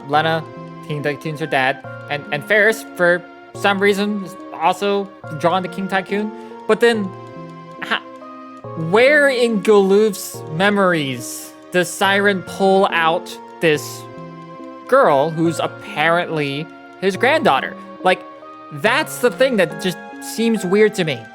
Lena, King Tycoon's her dad. And Ferris, for some reason, is also drawn to King Tycoon. But then, where in Galoof's memories does Siren pull out this girl who's apparently his granddaughter? Like, that's the thing that just seems weird to me.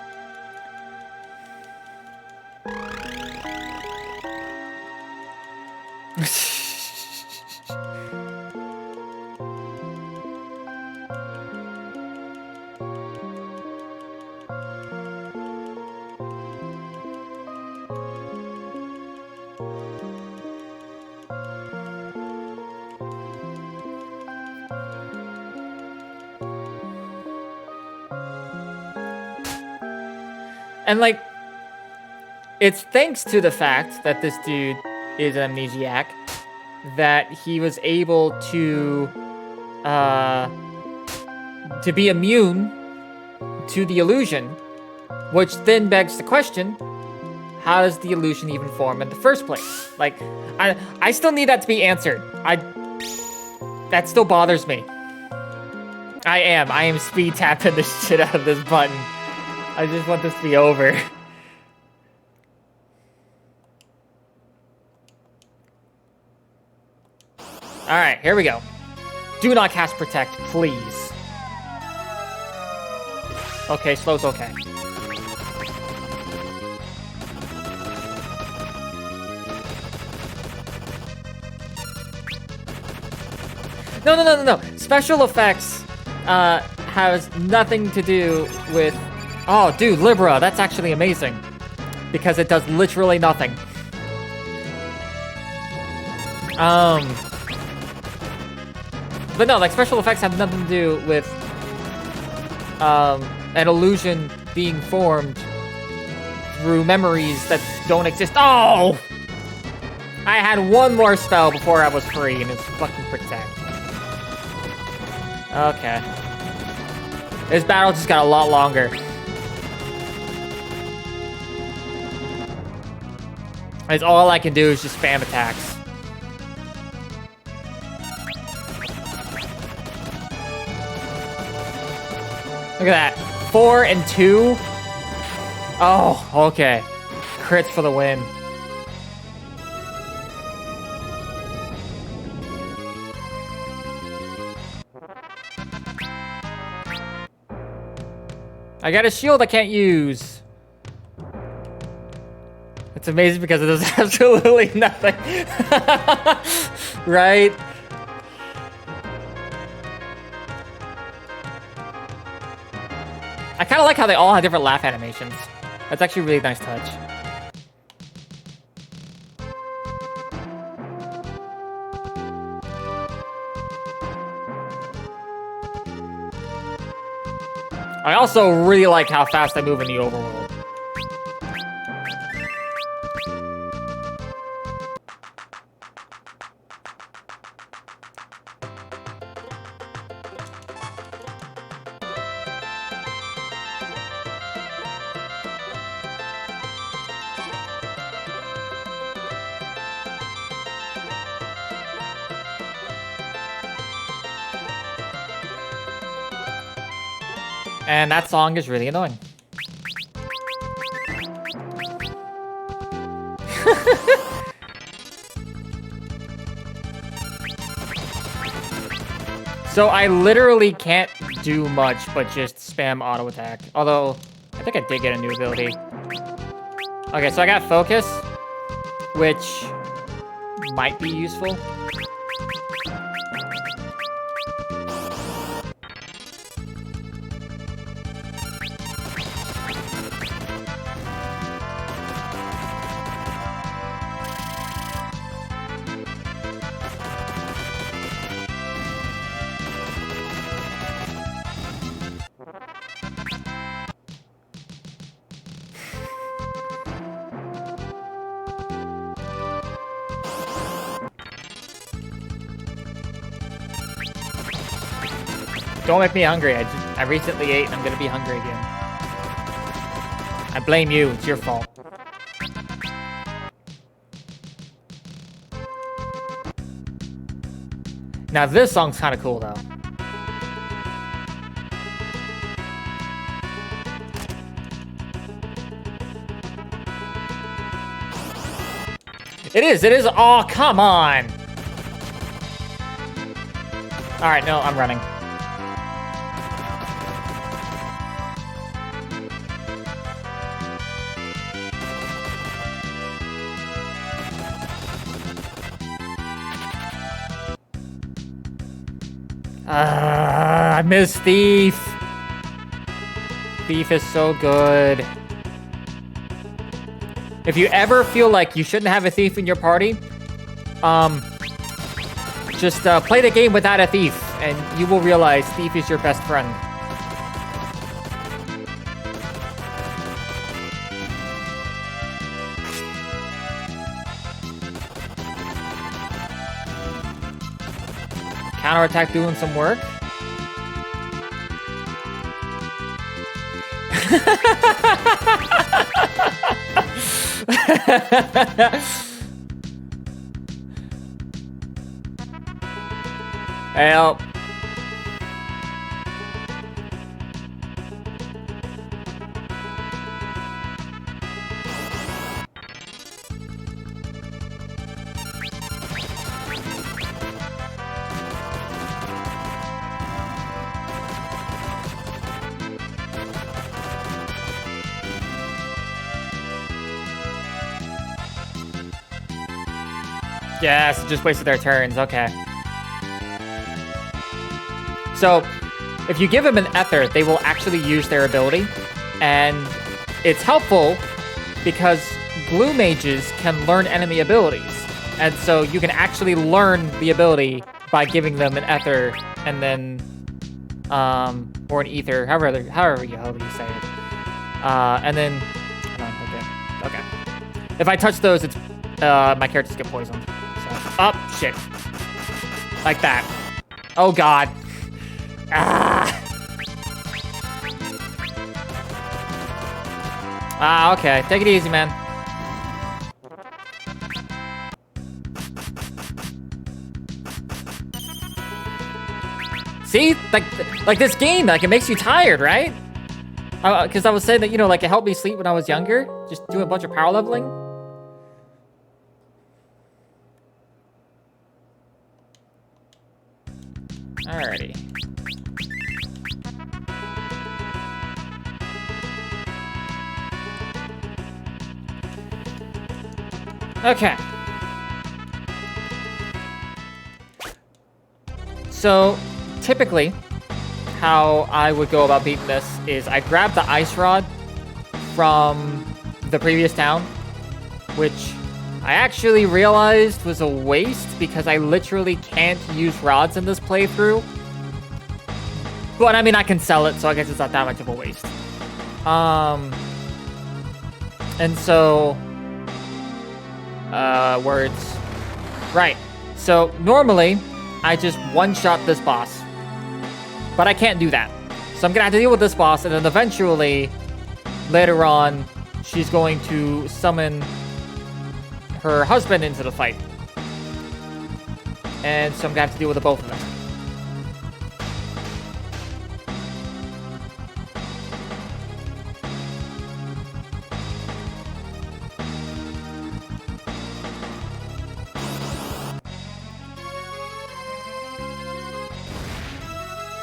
And, like, it's thanks to the fact that this dude is an amnesiac that he was able to be immune to the illusion, which then begs the question, how does the illusion even form in the first place? Like, I still need that to be answered. That still bothers me. I am speed tapping the shit out of this button. I just want this to be over. Alright, here we go. Do not cast Protect, please. Okay, slow's okay. No. Special effects has nothing to do with... Oh, dude, Libra, that's actually amazing. Because it does literally nothing. But no, like, special effects have nothing to do with an illusion being formed through memories that don't exist. Oh! I had one more spell before I was free, and it's fucking Protect. Okay. This battle just got a lot longer. It's all I can do is just spam attacks. Look at that. 4 and 2. Oh, okay. Crits for the win. I got a shield I can't use. It's amazing because it does absolutely nothing. Right? I kind of like how they all have different laugh animations. That's actually a really nice touch. I also really like how fast I move in the overworld. And that song is really annoying. So I literally can't do much but just spam auto attack. Although, I think I did get a new ability. Okay, so I got focus, which might be useful. Don't make me hungry. I recently ate and I'm gonna be hungry again. I blame you. It's your fault. Now this song's kind of cool though. It is. Oh, come on. All right, no, I'm running. I miss Thief. Thief is so good. If you ever feel like you shouldn't have a thief in your party, just play the game without a thief, and you will realize Thief is your best friend. Counterattack doing some work. Help. Yes, just wasted their turns. Okay. So, if you give them an ether, they will actually use their ability. And it's helpful because glue mages can learn enemy abilities. And so you can actually learn the ability by giving them an ether and then, or an ether, however you say it. And then, hold on, okay. If I touch those, it's, my characters get poisoned. Oh, shit. Like that. Oh, God. Ah. Ah, okay. Take it easy, man. See? Like this game, like, it makes you tired, right? Because I was saying that, you know, like, it helped me sleep when I was younger. Just doing a bunch of power leveling. Alrighty. Okay. So, typically, how I would go about beating this is I grab the ice rod from the previous town, which I actually realized was a waste because I literally can't use rods in this playthrough. But I mean, I can sell it, so I guess it's not that much of a waste. And so, words. Right. So normally, I just one-shot this boss. But I can't do that. So I'm gonna have to deal with this boss, and then eventually, later on, she's going to summon her husband into the fight. And so I'm gonna have to deal with the both of them.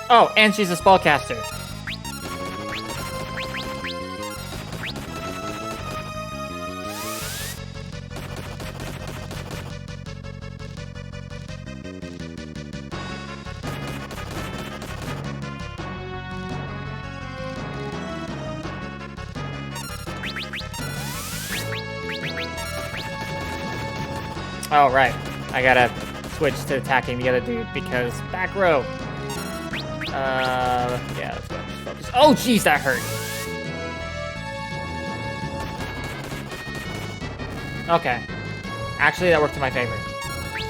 Oh, and she's a spellcaster. Oh, right. I gotta switch to attacking the other dude because back row. Yeah, let's go. Just focus. Oh, jeez, that hurt. Okay. Actually, that worked in my favor.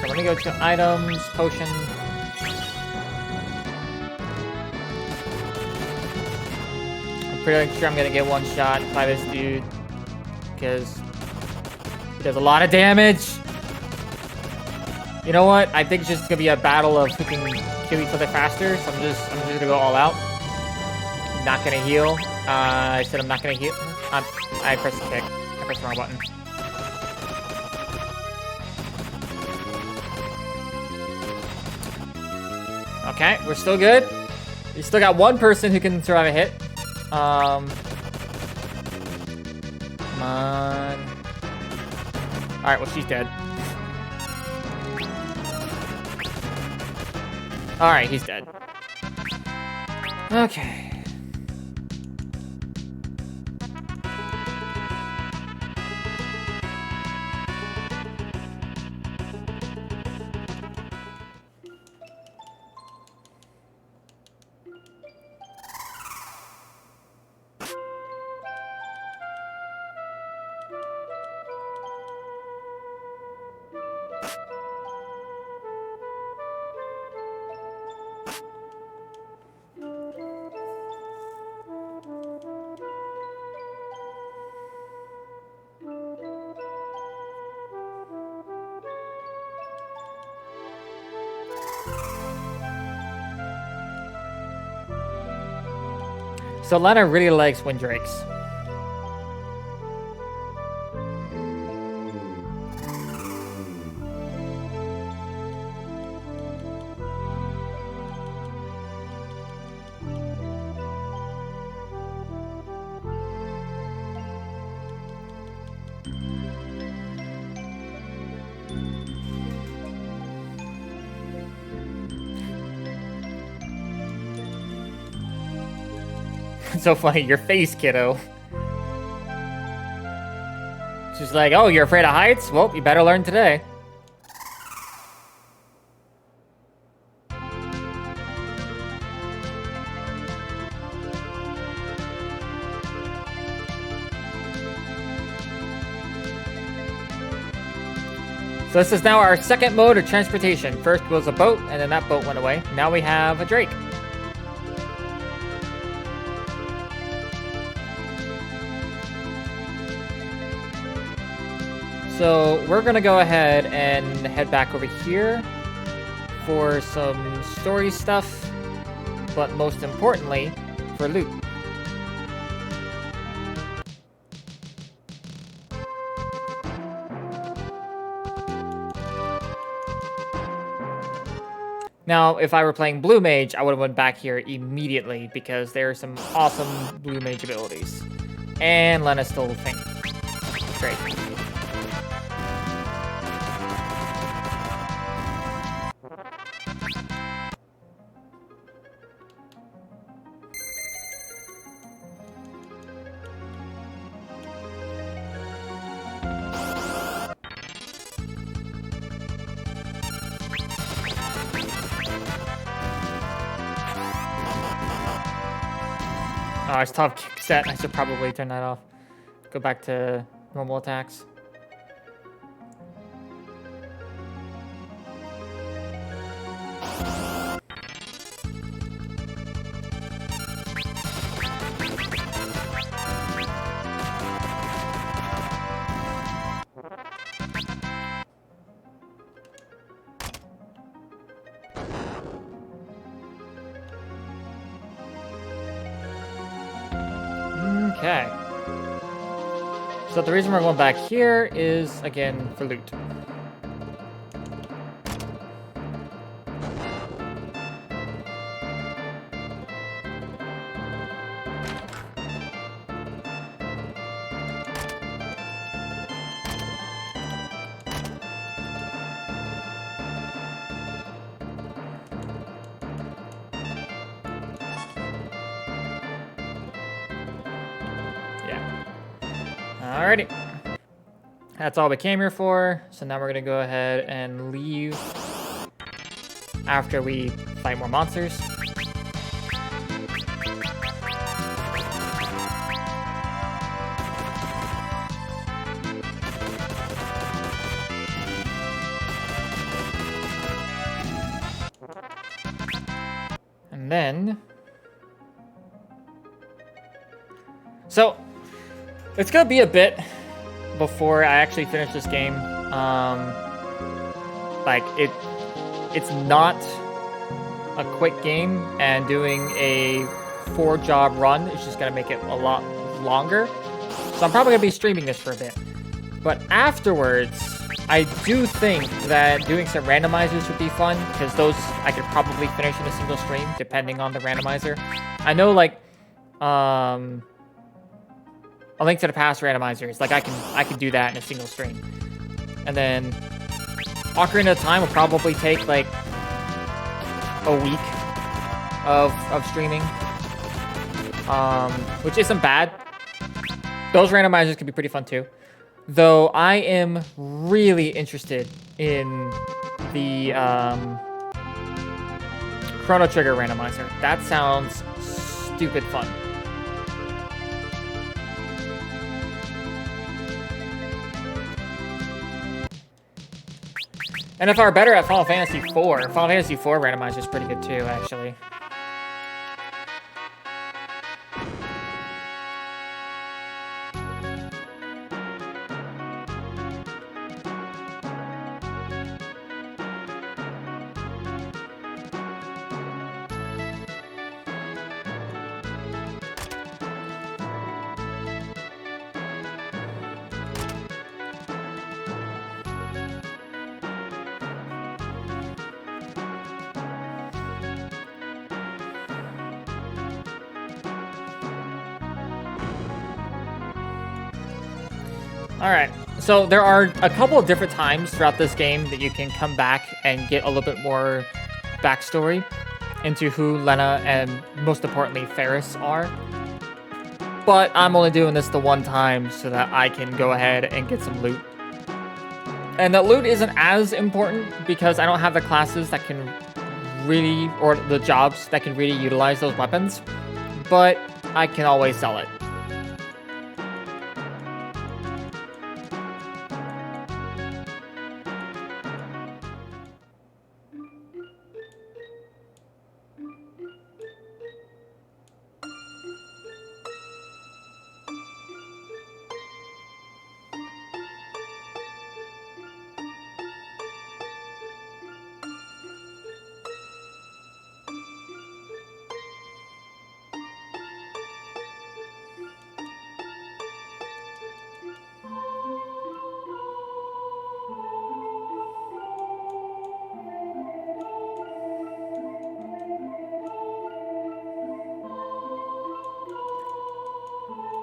So let me go to items, potion. I'm pretty sure I'm gonna get one shot by this dude because he does a lot of damage. You know what? I think it's just gonna be a battle of who can kill each other faster, so I'm just gonna go all out. Not gonna heal. I said I'm not gonna heal. I pressed the kick. I pressed the wrong button. Okay, we're still good. We still got one person who can survive a hit. Come on. Alright, well, she's dead. Alright, he's dead. Okay. So Lana really likes windrakes. So funny, your face, kiddo. She's like, oh, you're afraid of heights? Well, you better learn today. So this is now our second mode of transportation. First was a boat, and then that boat went away. Now we have a drake. So we're gonna go ahead and head back over here for some story stuff, but most importantly, for loot. Now, if I were playing Blue Mage, I would have went back here immediately because there are some awesome Blue Mage abilities. And Lena's still faint. Great. Oh, it's tough kick set. I should probably turn that off. Go back to normal attacks. Okay. So the reason we're going back here is, again, for loot. Alrighty. That's all we came here for. So now we're gonna go ahead and leave after we fight more monsters. And then... So, it's gonna be a bit before I actually finish this game. Like, it's not a quick game, and doing a 4-job run is just gonna make it a lot longer. So I'm probably gonna be streaming this for a bit. But afterwards, I do think that doing some randomizers would be fun, because those I could probably finish in a single stream, depending on the randomizer. I know, like, A Link to the Past randomizers, like I can do that in a single stream. And then Ocarina of Time will probably take like a week of streaming, which isn't bad. Those randomizers can be pretty fun too. Though I am really interested in the Chrono Trigger randomizer. That sounds stupid fun. And if I were better at Final Fantasy IV randomizer is pretty good too, actually. Alright, so there are a couple of different times throughout this game that you can come back and get a little bit more backstory into who Lena and, most importantly, Ferris are. But I'm only doing this the one time so that I can go ahead and get some loot. And the loot isn't as important because I don't have the classes that can really, or the jobs that can really utilize those weapons. But I can always sell it.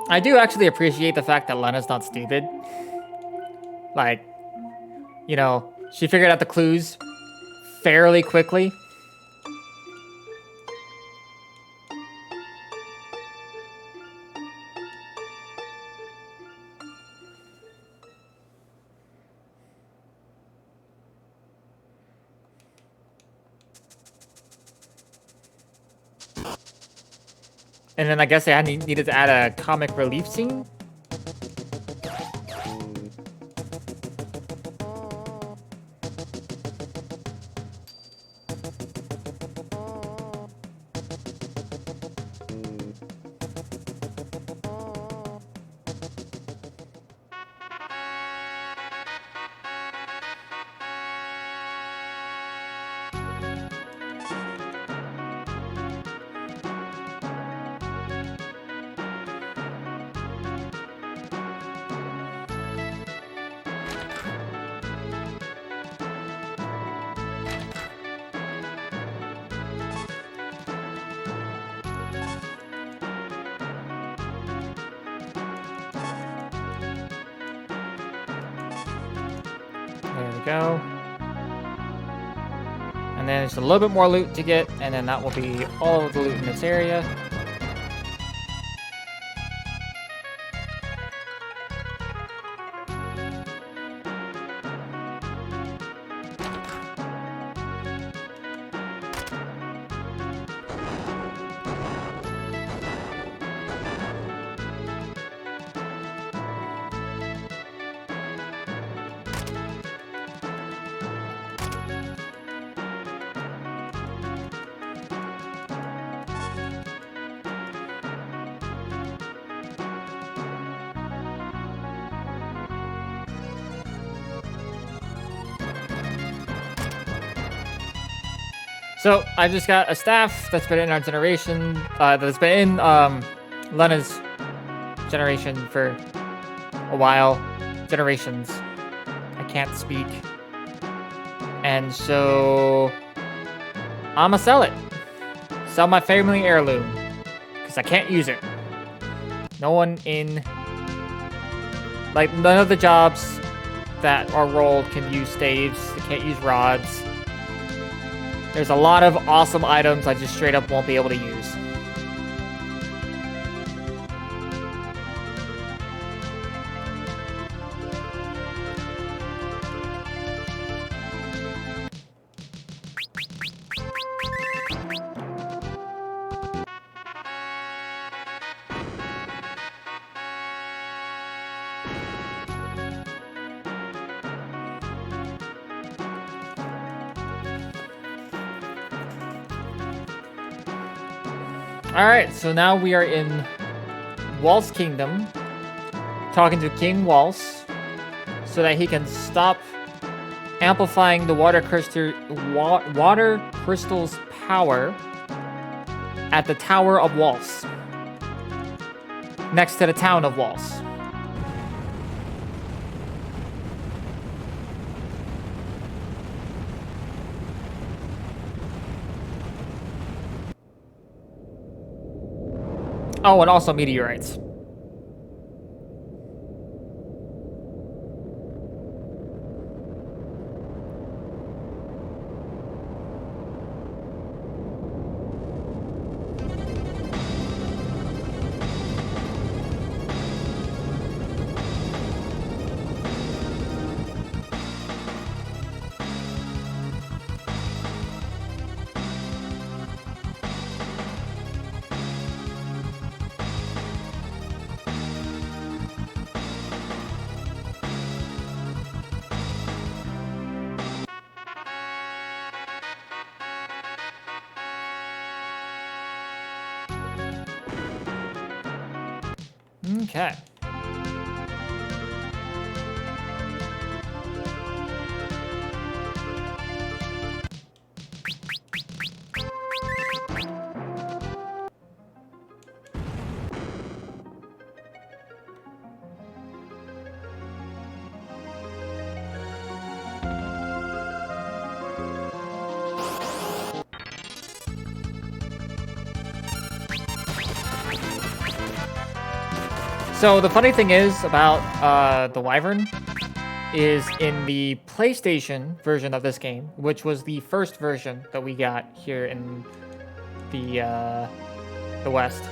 I do actually appreciate the fact that Lena's not stupid. Like, you know, she figured out the clues fairly quickly. And then I guess I needed to add a comic relief scene. There we go. And then there's a little bit more loot to get, and then that will be all of the loot in this area. So I just got a staff that's been in our generation, that's been in Lena's generation for a while. Generations. I can't speak. And so I'ma sell it. Sell my family heirloom. Because I can't use it. No one in... Like, none of the jobs that are rolled can use staves. They can't use rods. There's a lot of awesome items I just straight up won't be able to use. Alright, so now we are in Walt's Kingdom, talking to King Waltz, so that he can stop amplifying the water crystal's power at the Tower of Waltz, next to the town of Waltz. Oh, and also meteorites. Okay. So the funny thing is about the Wyvern is in the PlayStation version of this game, which was the first version that we got here in the West.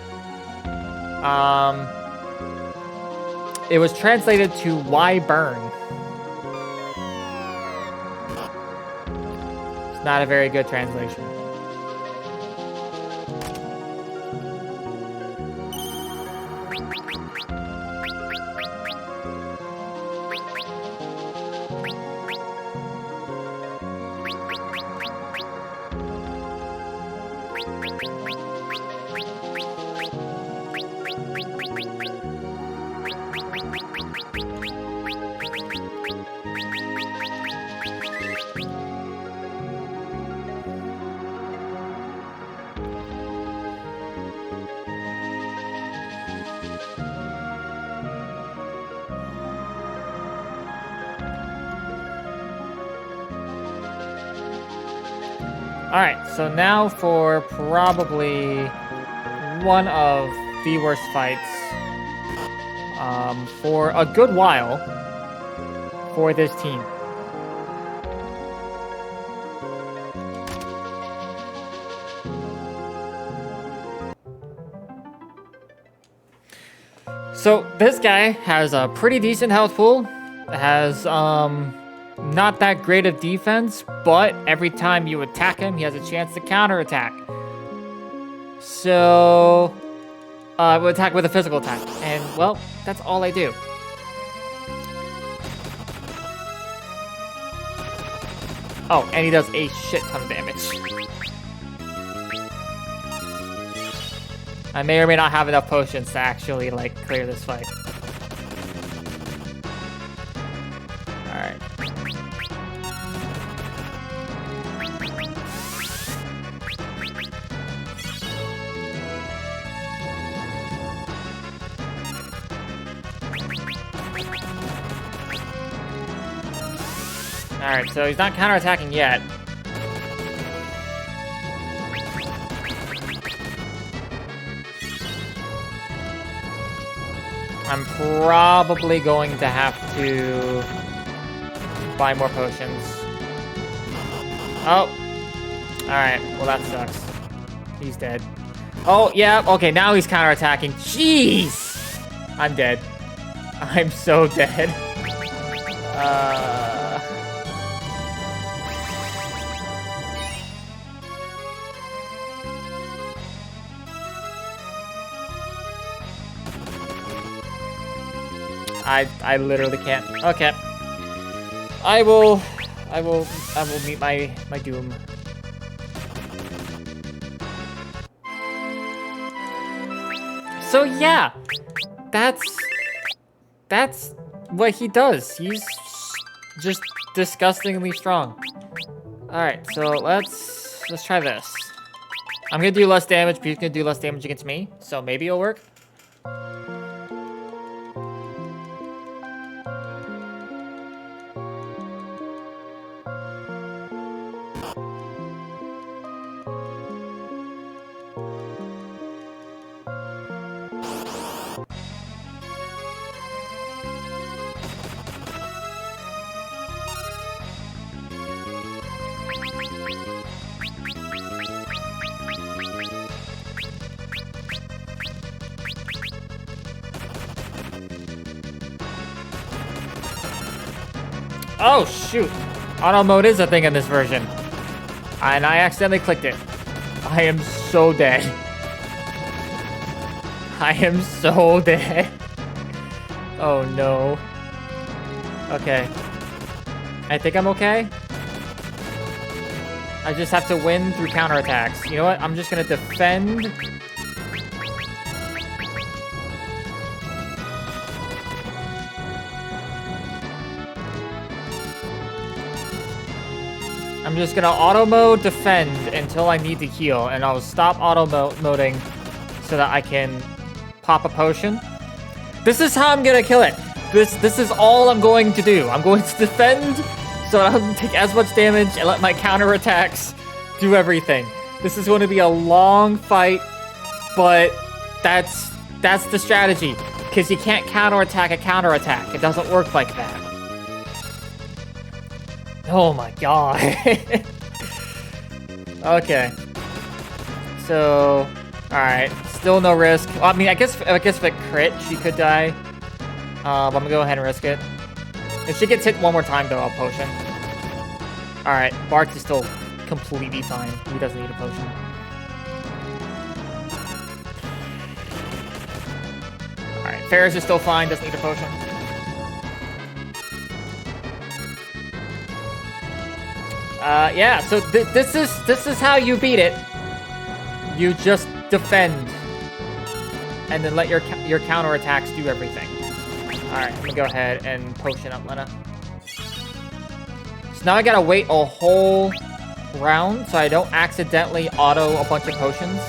It was translated to Wyburn. It's not a very good translation. Alright, so now for probably one of the worst fights for a good while for this team. So this guy has a pretty decent health pool, has not that great of defense, but every time you attack him, he has a chance to counterattack. So, we'll attack with a physical attack. And, well, that's all I do. Oh, and he does a shit ton of damage. I may or may not have enough potions to actually, like, clear this fight. Alright. Alright, so he's not counterattacking yet. I'm probably going to have to buy more potions. Oh. Alright, well that sucks. He's dead. Oh, yeah, okay, now he's counterattacking. Jeez! I'm dead. I'm so dead. I literally can't. Okay. I will meet my doom. So yeah, that's what he does. He's just disgustingly strong. All right, so let's try this. I'm gonna do less damage, but he's gonna do less damage against me, so maybe it'll work. Oh, shoot. Auto mode is a thing in this version. And I accidentally clicked it. I am so dead. I am so dead. Oh, no. Okay. I think I'm okay. I just have to win through counterattacks. You know what? I'm just gonna defend. I'm just gonna auto mode defend until I need to heal, and I'll stop auto moding so that I can pop a potion. This is how I'm gonna kill it. This is all I'm going to do. I'm going to defend so I don't take as much damage and let my counterattacks do everything. This is going to be a long fight, but that's the strategy. because you can't counterattack a counterattack. It doesn't work like that. Oh my god. Okay. So, alright. Still no risk. Well, I mean, I guess if it crit, she could die. I'm gonna go ahead and risk it. If she gets hit one more time, though, I'll potion. Alright, Bart is still completely fine. He doesn't need a potion. Alright, Ferris is still fine, doesn't need a potion. Yeah, so this is how you beat it. You just defend. And then let your counterattacks do everything. Alright, I'm gonna go ahead and potion up Lena. So now I gotta wait a whole round so I don't accidentally auto a bunch of potions.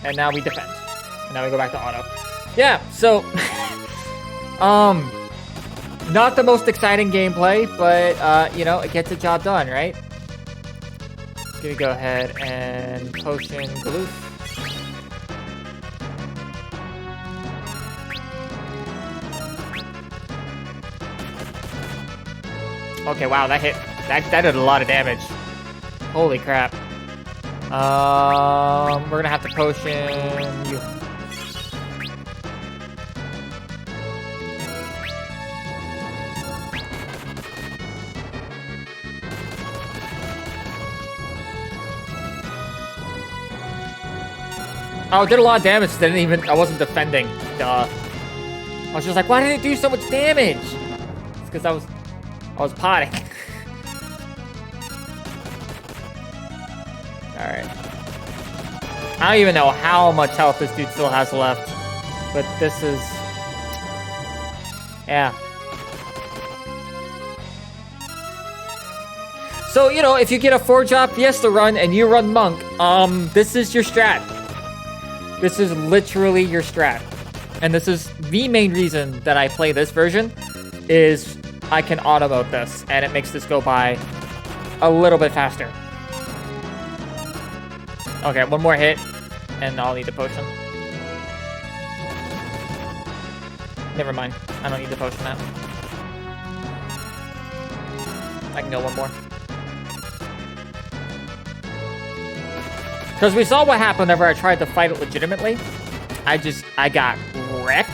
And now we defend. And now we go back to auto. Yeah, so not the most exciting gameplay, but you know, it gets the job done, right? Gonna go ahead and potion Galoof. Okay, wow, that hit. That did a lot of damage. Holy crap. We're gonna have to potion you. Oh, it did a lot of damage. I wasn't defending. Duh. I was just like, why did it do so much damage? It's because I was potting. Alright. I don't even know how much health this dude still has left. But this is... yeah. So, you know, if you get a 4-Job Fiesta run and you run Monk, this is your strat. This is literally your strat. And this is the main reason that I play this version, is I can auto-mode this, and it makes this go by a little bit faster. Okay, one more hit, and I'll need the potion. Never mind, I don't need the potion now. I can go one more. Because we saw what happened whenever I tried to fight it legitimately. I got wrecked.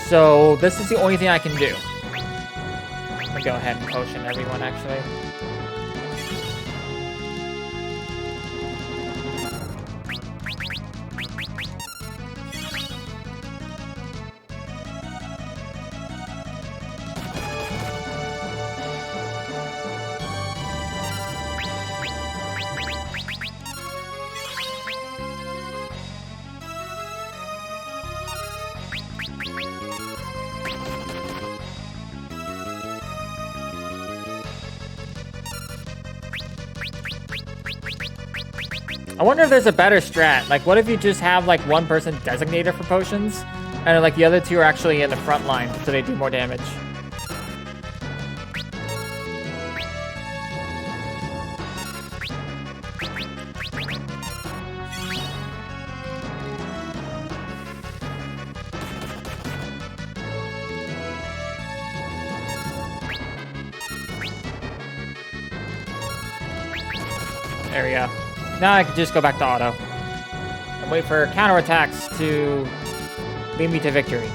So this is the only thing I can do. I'm gonna go ahead and potion everyone, actually. I wonder if there's a better strat. Like, what if you just have, like, one person designated for potions, and, like, the other two are actually in the front line, so they do more damage? There we go. Now I can just go back to auto. And wait for counterattacks to lead me to victory.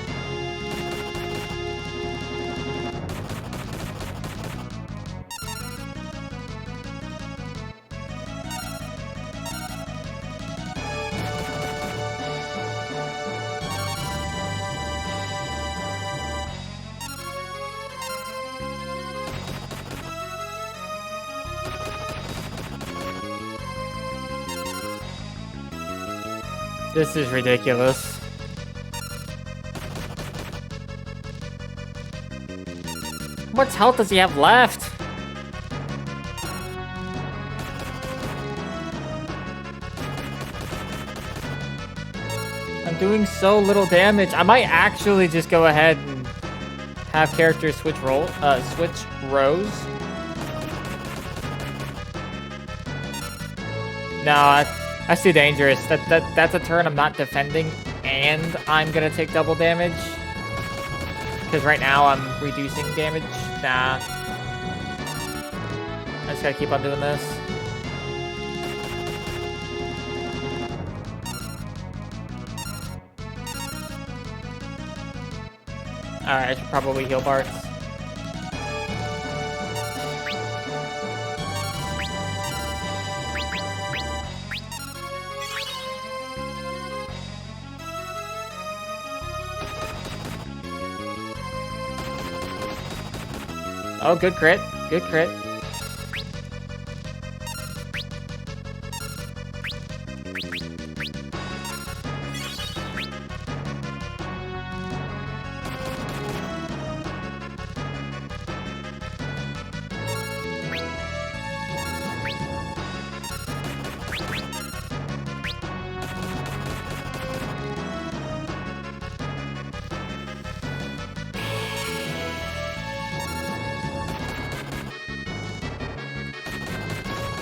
This is ridiculous. How much health does he have left? I'm doing so little damage. I might actually just go ahead and have characters switch rows. No, that's too dangerous. That's a turn I'm not defending, and I'm gonna take double damage. Because right now I'm reducing damage. Nah. I just gotta keep on doing this. Alright, I should probably heal Bart's. Oh, good crit. Good crit.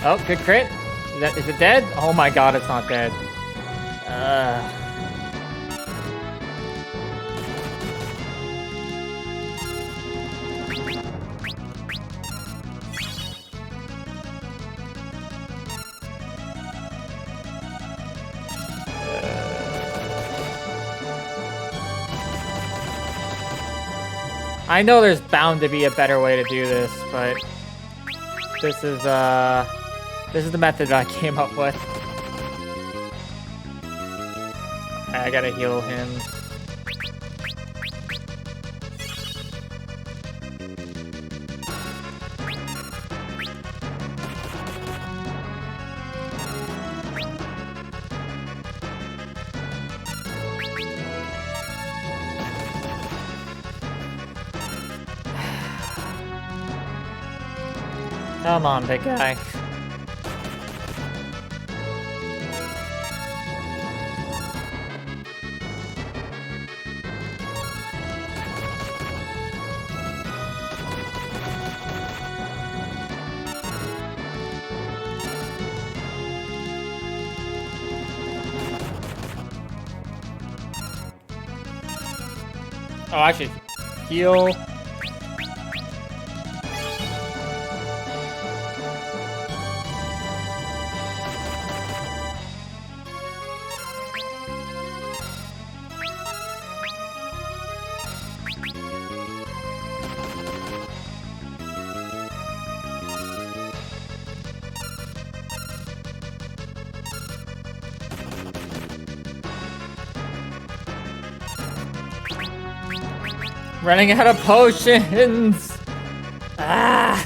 Oh, good crit. Is it dead? Oh my god, it's not dead. I know there's bound to be a better way to do this, but this is the method I came up with. I gotta heal him. Come on, big guy. Oh, I should heal. Running out of potions! Ah!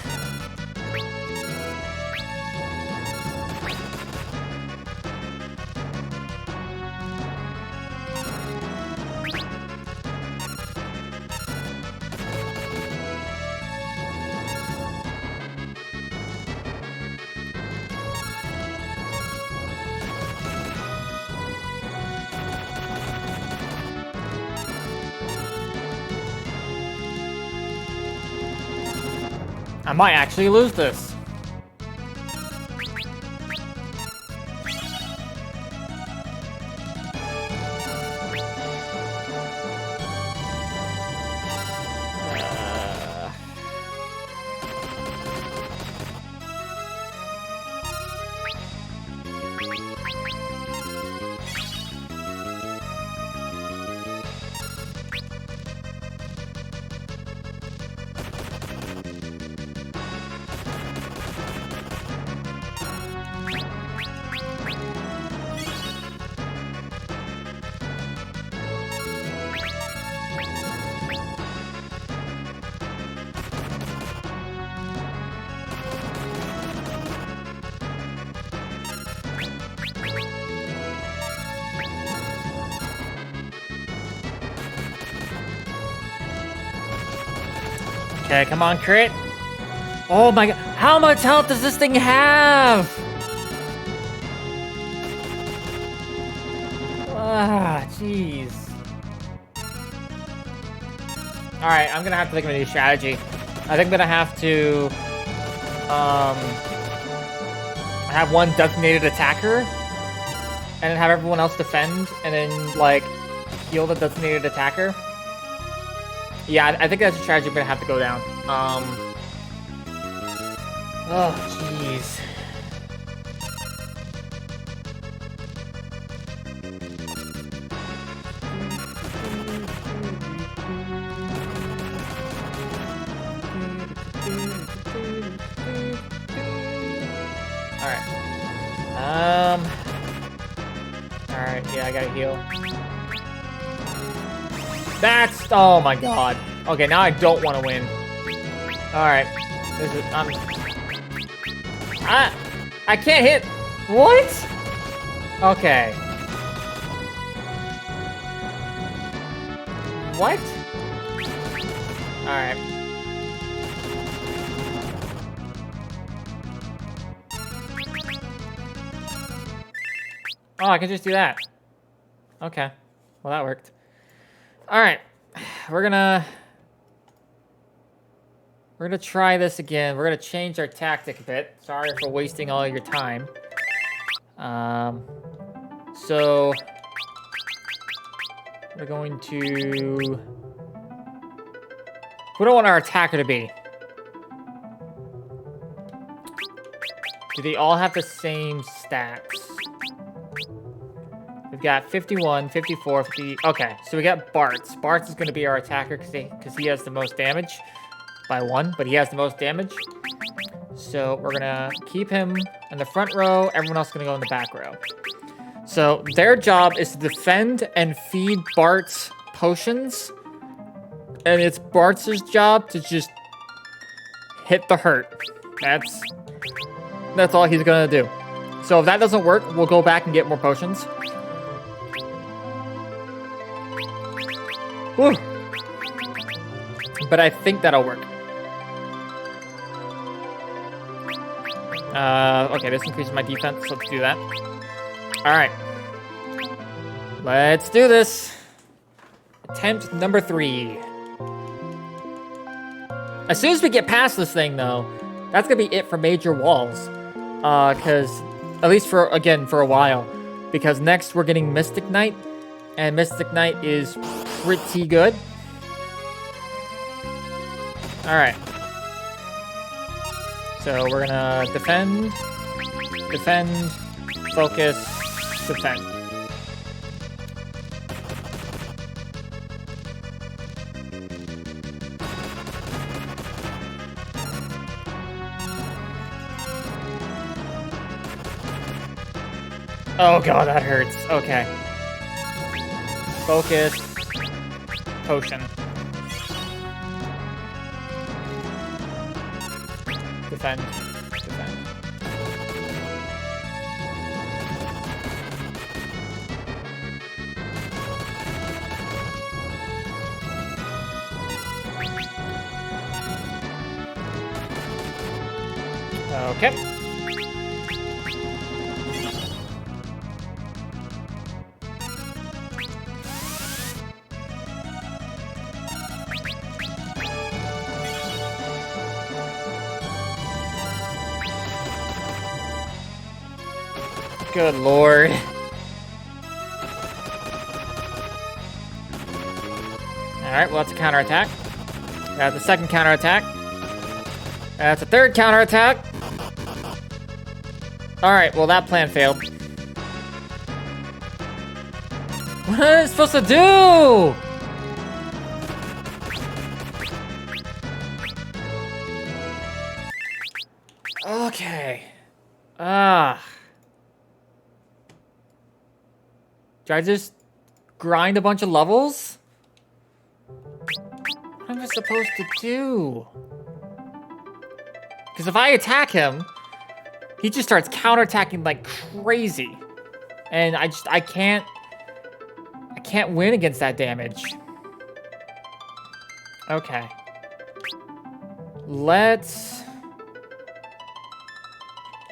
I might actually lose this. Okay, come on, crit. Oh my god, how much health does this thing have? Ah, jeez. Alright, I'm gonna have to think of a new strategy. I think I'm gonna have to, I have one designated attacker, and then have everyone else defend, and then, like, heal the designated attacker. Yeah, I think that's a strategy I'm gonna have to go down. Oh, jeez. Alright, yeah, I gotta heal. That's, oh my god. Okay, now I don't want to win. Alright. This is, I can't hit. What? Okay. What? Alright. Oh, I can just do that. Okay. Well, that worked. Alright. We're gonna try this again. We're gonna change our tactic a bit. Sorry for wasting all your time. So we're going to... Who do I want our attacker to be? Do they all have the same stats? We've got 51, 54, 50... Okay, so we got Bart's. Bart's is going to be our attacker because he has the most damage by 1, but he has the most damage. So we're going to keep him in the front row. Everyone else is going to go in the back row. So their job is to defend and feed Bart's potions. And it's Bart's job to just hit the hurt. That's all he's going to do. So if that doesn't work, we'll go back and get more potions. Whew. But I think that'll work. Okay, this increases my defense. So let's do that. All right. Let's do this. Attempt number 3. As soon as we get past this thing, though, that's gonna be it for major walls. Because at least for a while. Because next we're getting Mystic Knight, and Mystic Knight is pretty good. All right. So we're gonna defend, focus, defend. Oh god, that hurts. Okay. Focus. Potion. Defend. Defend. Okay. Good lord. Alright, well that's a counterattack. That's a second counterattack. That's a third counterattack. Alright, well that plan failed. What am I supposed to do? Okay. Do I just grind a bunch of levels? What am I supposed to do? Because if I attack him, he just starts counterattacking like crazy. And I can't win against that damage. Okay. Let's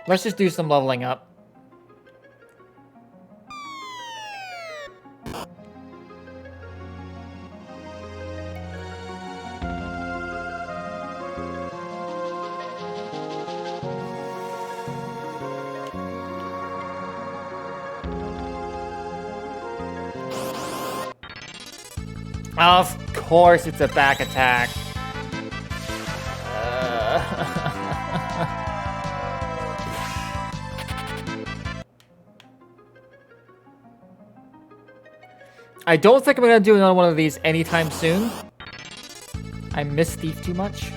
just do some leveling up. Of course it's a back attack. I don't think I'm gonna do another one of these anytime soon. I miss Thief too much.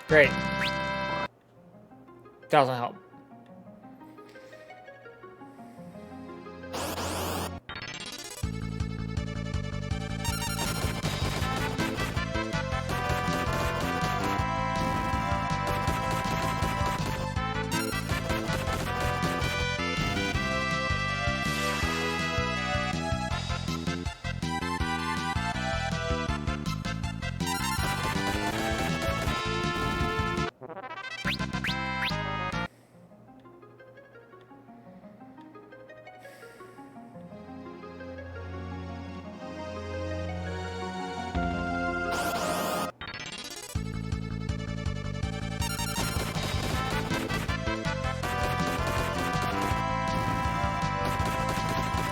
Great. Doesn't help.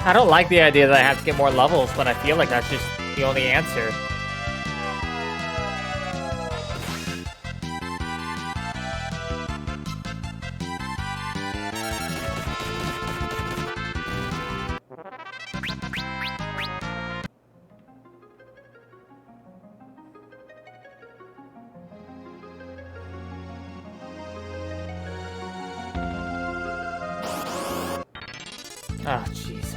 I don't like the idea that I have to get more levels, but I feel like that's just the only answer. Oh, Jesus.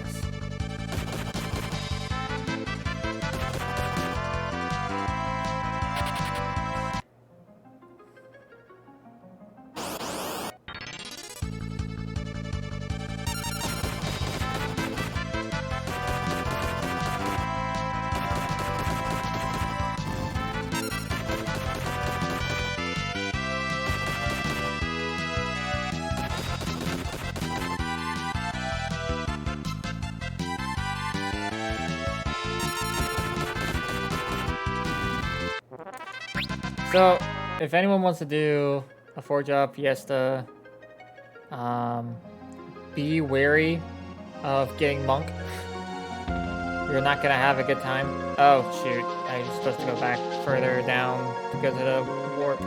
So, if anyone wants to do a 4-job Fiesta, be wary of getting Monk. You're not gonna have a good time. Oh, shoot. I was supposed to go back further down to go to the warp.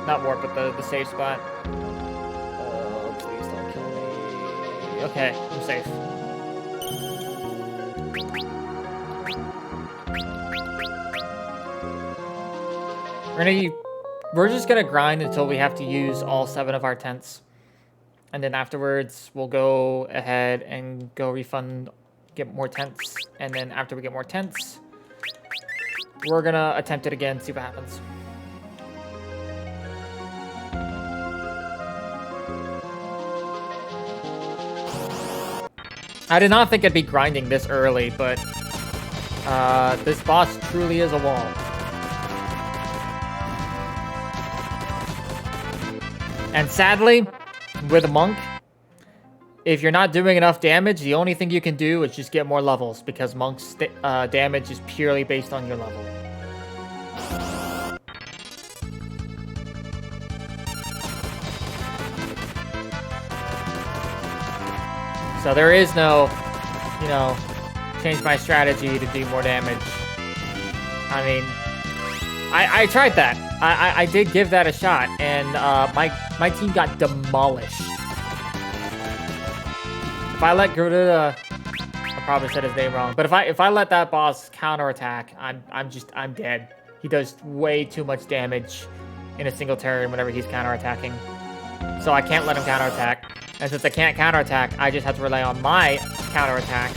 Not warp, but the safe spot. Oh, please don't kill me. Okay, I'm safe. We're just gonna grind until we have to use all 7 of our tents. And then afterwards, we'll go ahead and go refund, get more tents. And then after we get more tents, we're gonna attempt it again, see what happens. I did not think I'd be grinding this early, but this boss truly is a wall. And sadly, with a monk, if you're not doing enough damage, the only thing you can do is just get more levels, because monk's damage is purely based on your level. So there is no, you know, change my strategy to do more damage. I mean, I tried that. I did give that a shot, and my team got demolished. If I let Garuda, I probably said his name wrong, but if I let that boss counterattack, I'm dead. He does way too much damage in a single turn whenever he's counterattacking. So I can't let him counterattack. And since I can't counterattack, I just have to rely on my counterattacks,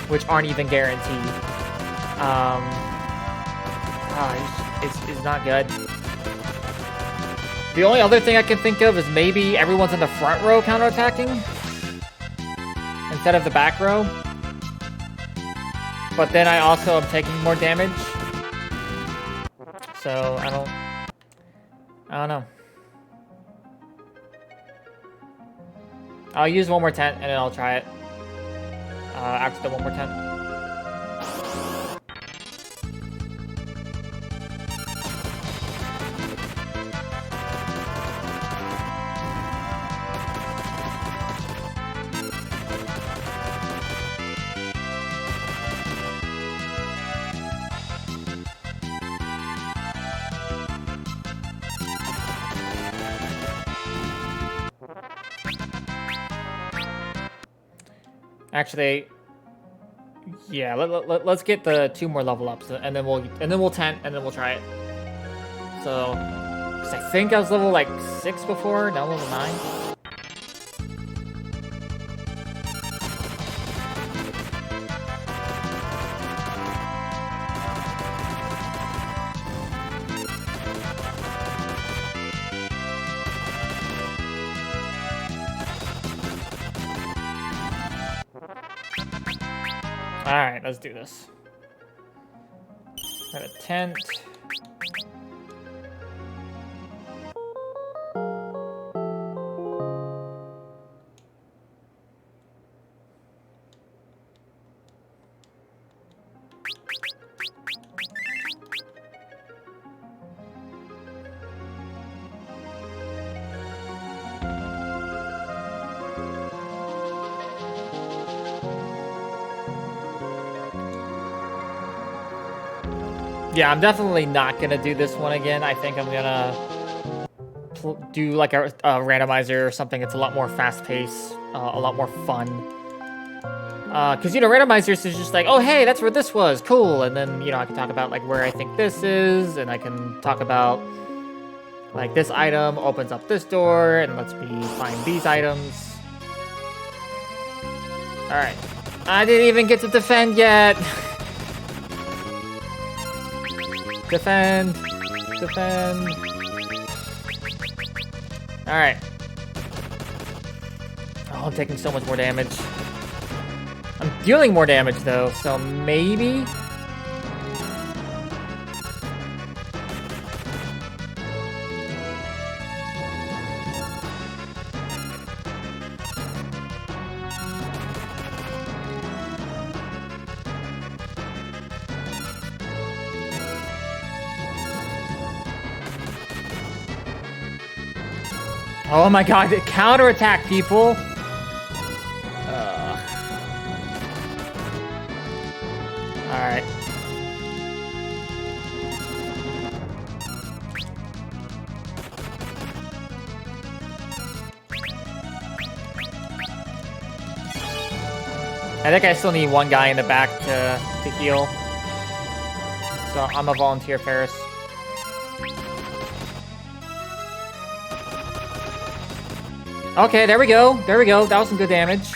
which aren't even guaranteed. It's not good. The only other thing I can think of is maybe everyone's in the front row counterattacking instead of the back row. But then I also am taking more damage. So I don't know. I'll use one more tent and then I'll try it. After the one more tent. Actually, yeah. Let's get the 2 more level ups, and then we'll tent, and then we'll try it. So, 'cause I think I was level like 6 before. Now level 9. Alright, let's do this. Got a tent. Yeah, I'm definitely not gonna do this one again. I think I'm gonna do like a randomizer or something. It's a lot more fast-paced, a lot more fun. Because, you know, randomizers is just like, oh, hey, that's where this was, cool. And then, you know, I can talk about, like, where I think this is, and I can talk about, like, this item opens up this door, and lets me find these items. Alright. I didn't even get to defend yet! Defend! Defend! Alright. Oh, I'm taking so much more damage. I'm dealing more damage, though, so maybe... Oh my god, counterattack, people! Alright. I think I still need one guy in the back to heal. So I'm a volunteer, Ferris. Okay, there we go. There we go. That was some good damage.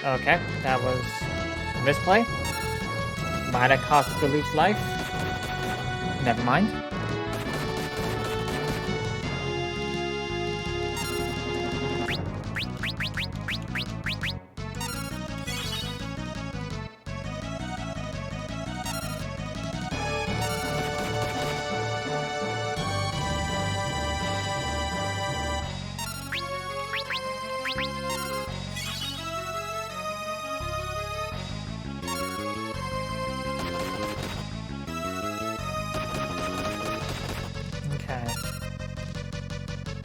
Okay, that was a misplay. Might have cost Galute's life. Never mind.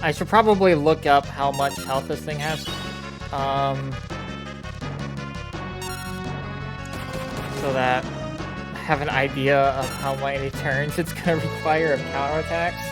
I should probably look up how much health this thing has. So that I have an idea of how many turns it's gonna require of counterattacks.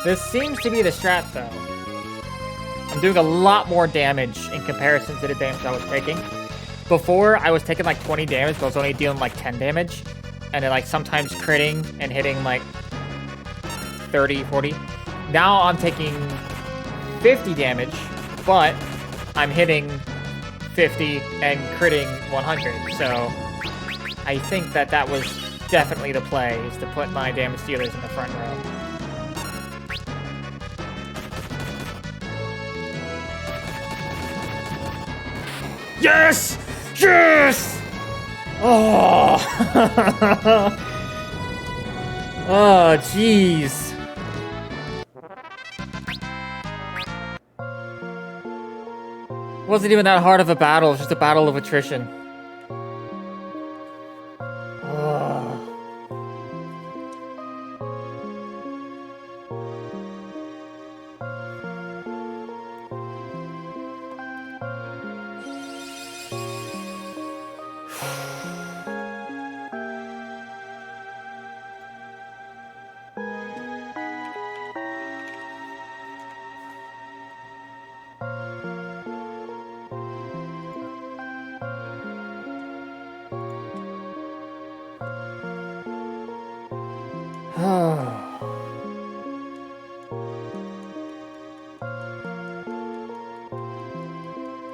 This seems to be the strat, though. I'm doing a lot more damage in comparison to the damage I was taking. Before, I was taking like 20 damage, but I was only dealing like 10 damage. And then like sometimes critting and hitting like 30, 40. Now I'm taking 50 damage, but I'm hitting 50 and critting 100. So I think that that was definitely the play, is to put my damage dealers in the front row. Yes! Yes! Oh! Oh, jeez. Wasn't even that hard of a battle, it was just a battle of attrition.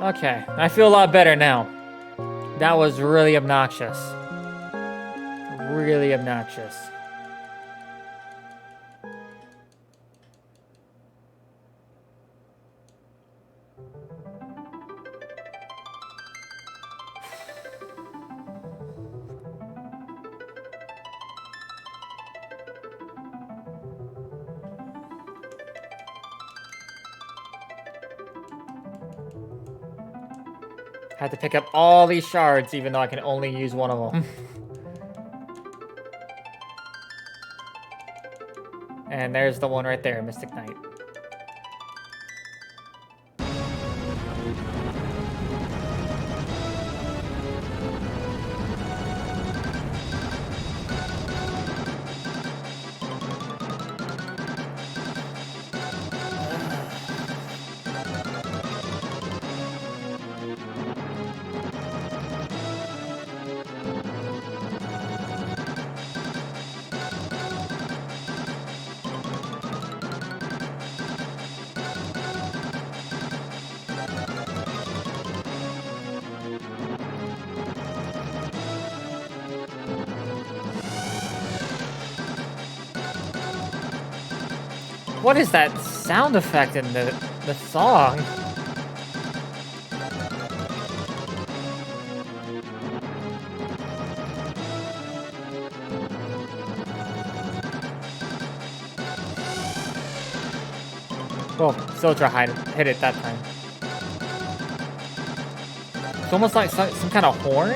Okay, I feel a lot better now. That was really obnoxious. Really obnoxious. Had to pick up all these shards, even though I can only use one of them. And there's the one right there, Mystic Knight. What is that sound effect in the song? Well, Soldier hit it that time. It's almost like some kind of horn?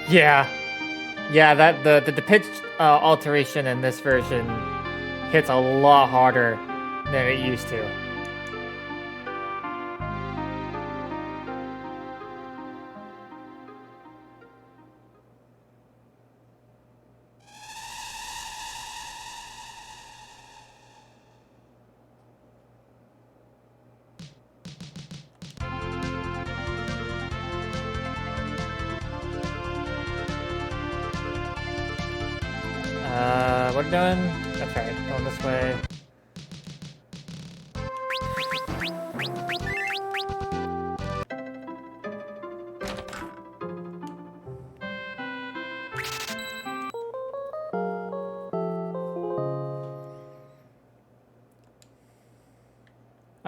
Yeah. Yeah, that the pitch alteration in this version hits a lot harder than it used to. What are we doing? Okay, going this way.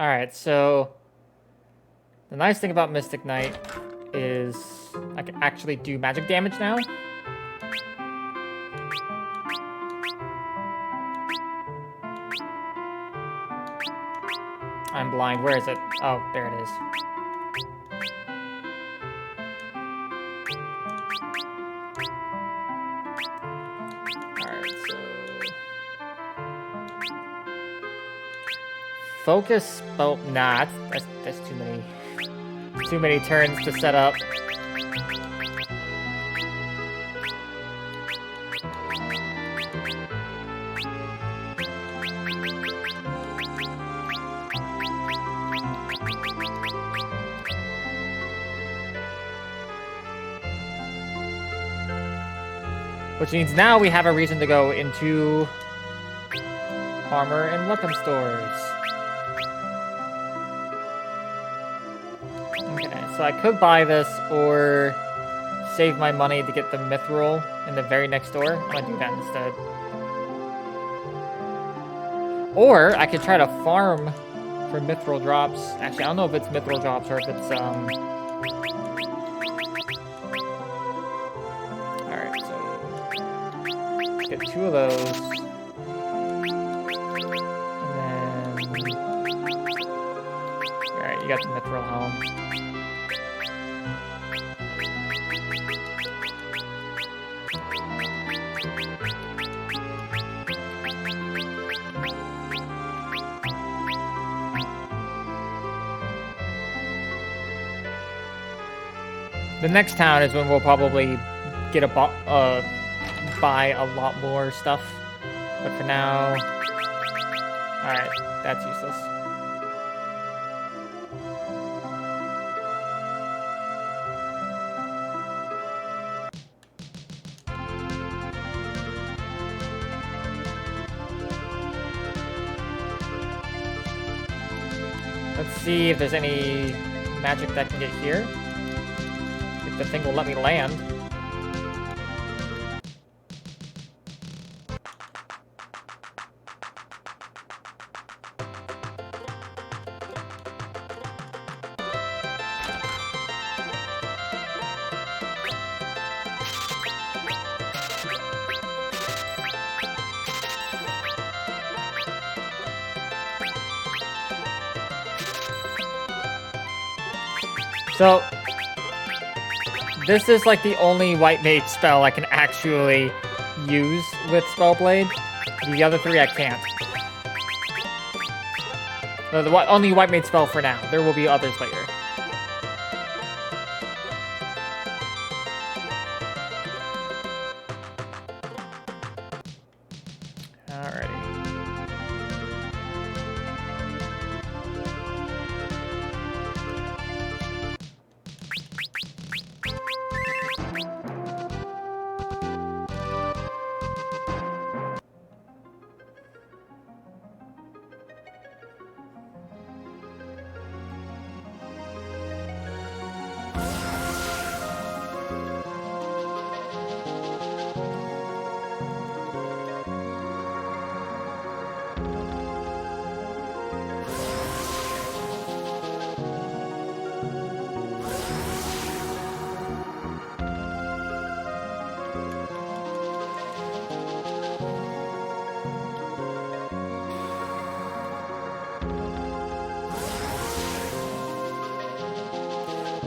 Alright, so the nice thing about Mystic Knight is I can actually do magic damage now. I'm blind. Where is it? Oh, there it is. Alright, so... Focus spell... Nah, that's too many turns to set up. Which means now we have a reason to go into armor and weapon stores. Okay, so I could buy this or save my money to get the mithril in the very next store. I'm gonna do that instead. Or I could try to farm for mithril drops. Actually, I don't know if it's mithril drops or if it's Alright, so get 2 of those. And then alright, you got the mithril helm. The next town is when we'll probably get buy a lot more stuff. But for now... Alright, that's useless. Let's see if there's any magic that I can get here. If the thing will let me land. So, this is like the only white mage spell I can actually use with Spellblade. The other 3 I can't. No, the only white mage spell for now. There will be others later. Alrighty.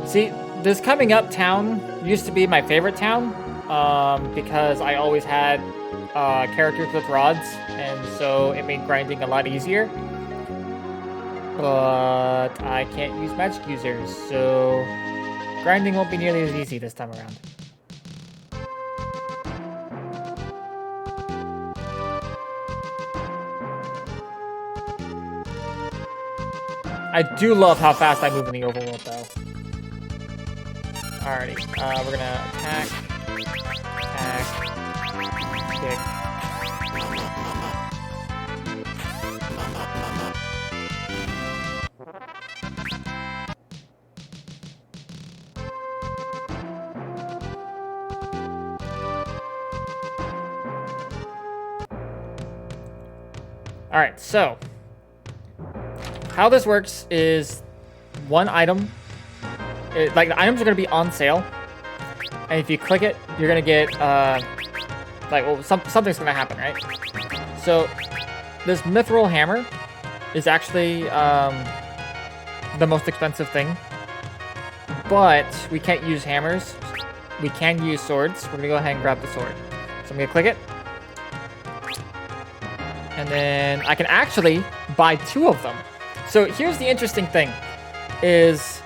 See, this coming up town used to be my favorite town, because I always had characters with rods, and so it made grinding a lot easier. But I can't use magic users, so grinding won't be nearly as easy this time around. I do love how fast I move in the overworld, though. Alrighty, we're gonna attack, kick. Alright, so how this works is one item, like the items are gonna be on sale, and if you click it, you're gonna get like, well, something's gonna happen, right? So this mithril hammer is actually the most expensive thing, but we can't use hammers. We can use swords. We're gonna go ahead and grab the sword. So I'm gonna click it, and then I can actually buy 2 of them. So here's the interesting thing: is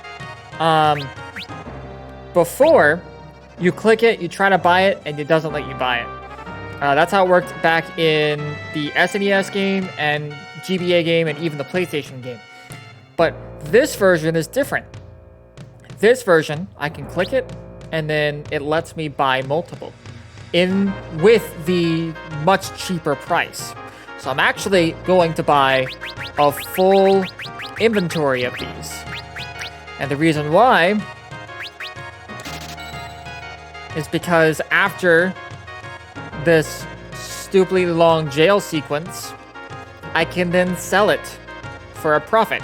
before you click it, you try to buy it, and it doesn't let you buy it. That's how it worked back in the SNES game and GBA game and even the PlayStation game. But this version is different. This version, I can click it, and then it lets me buy multiple in with the much cheaper price. So I'm actually going to buy a full inventory of these. And the reason why is because after this stupidly long jail sequence, I can then sell it for a profit.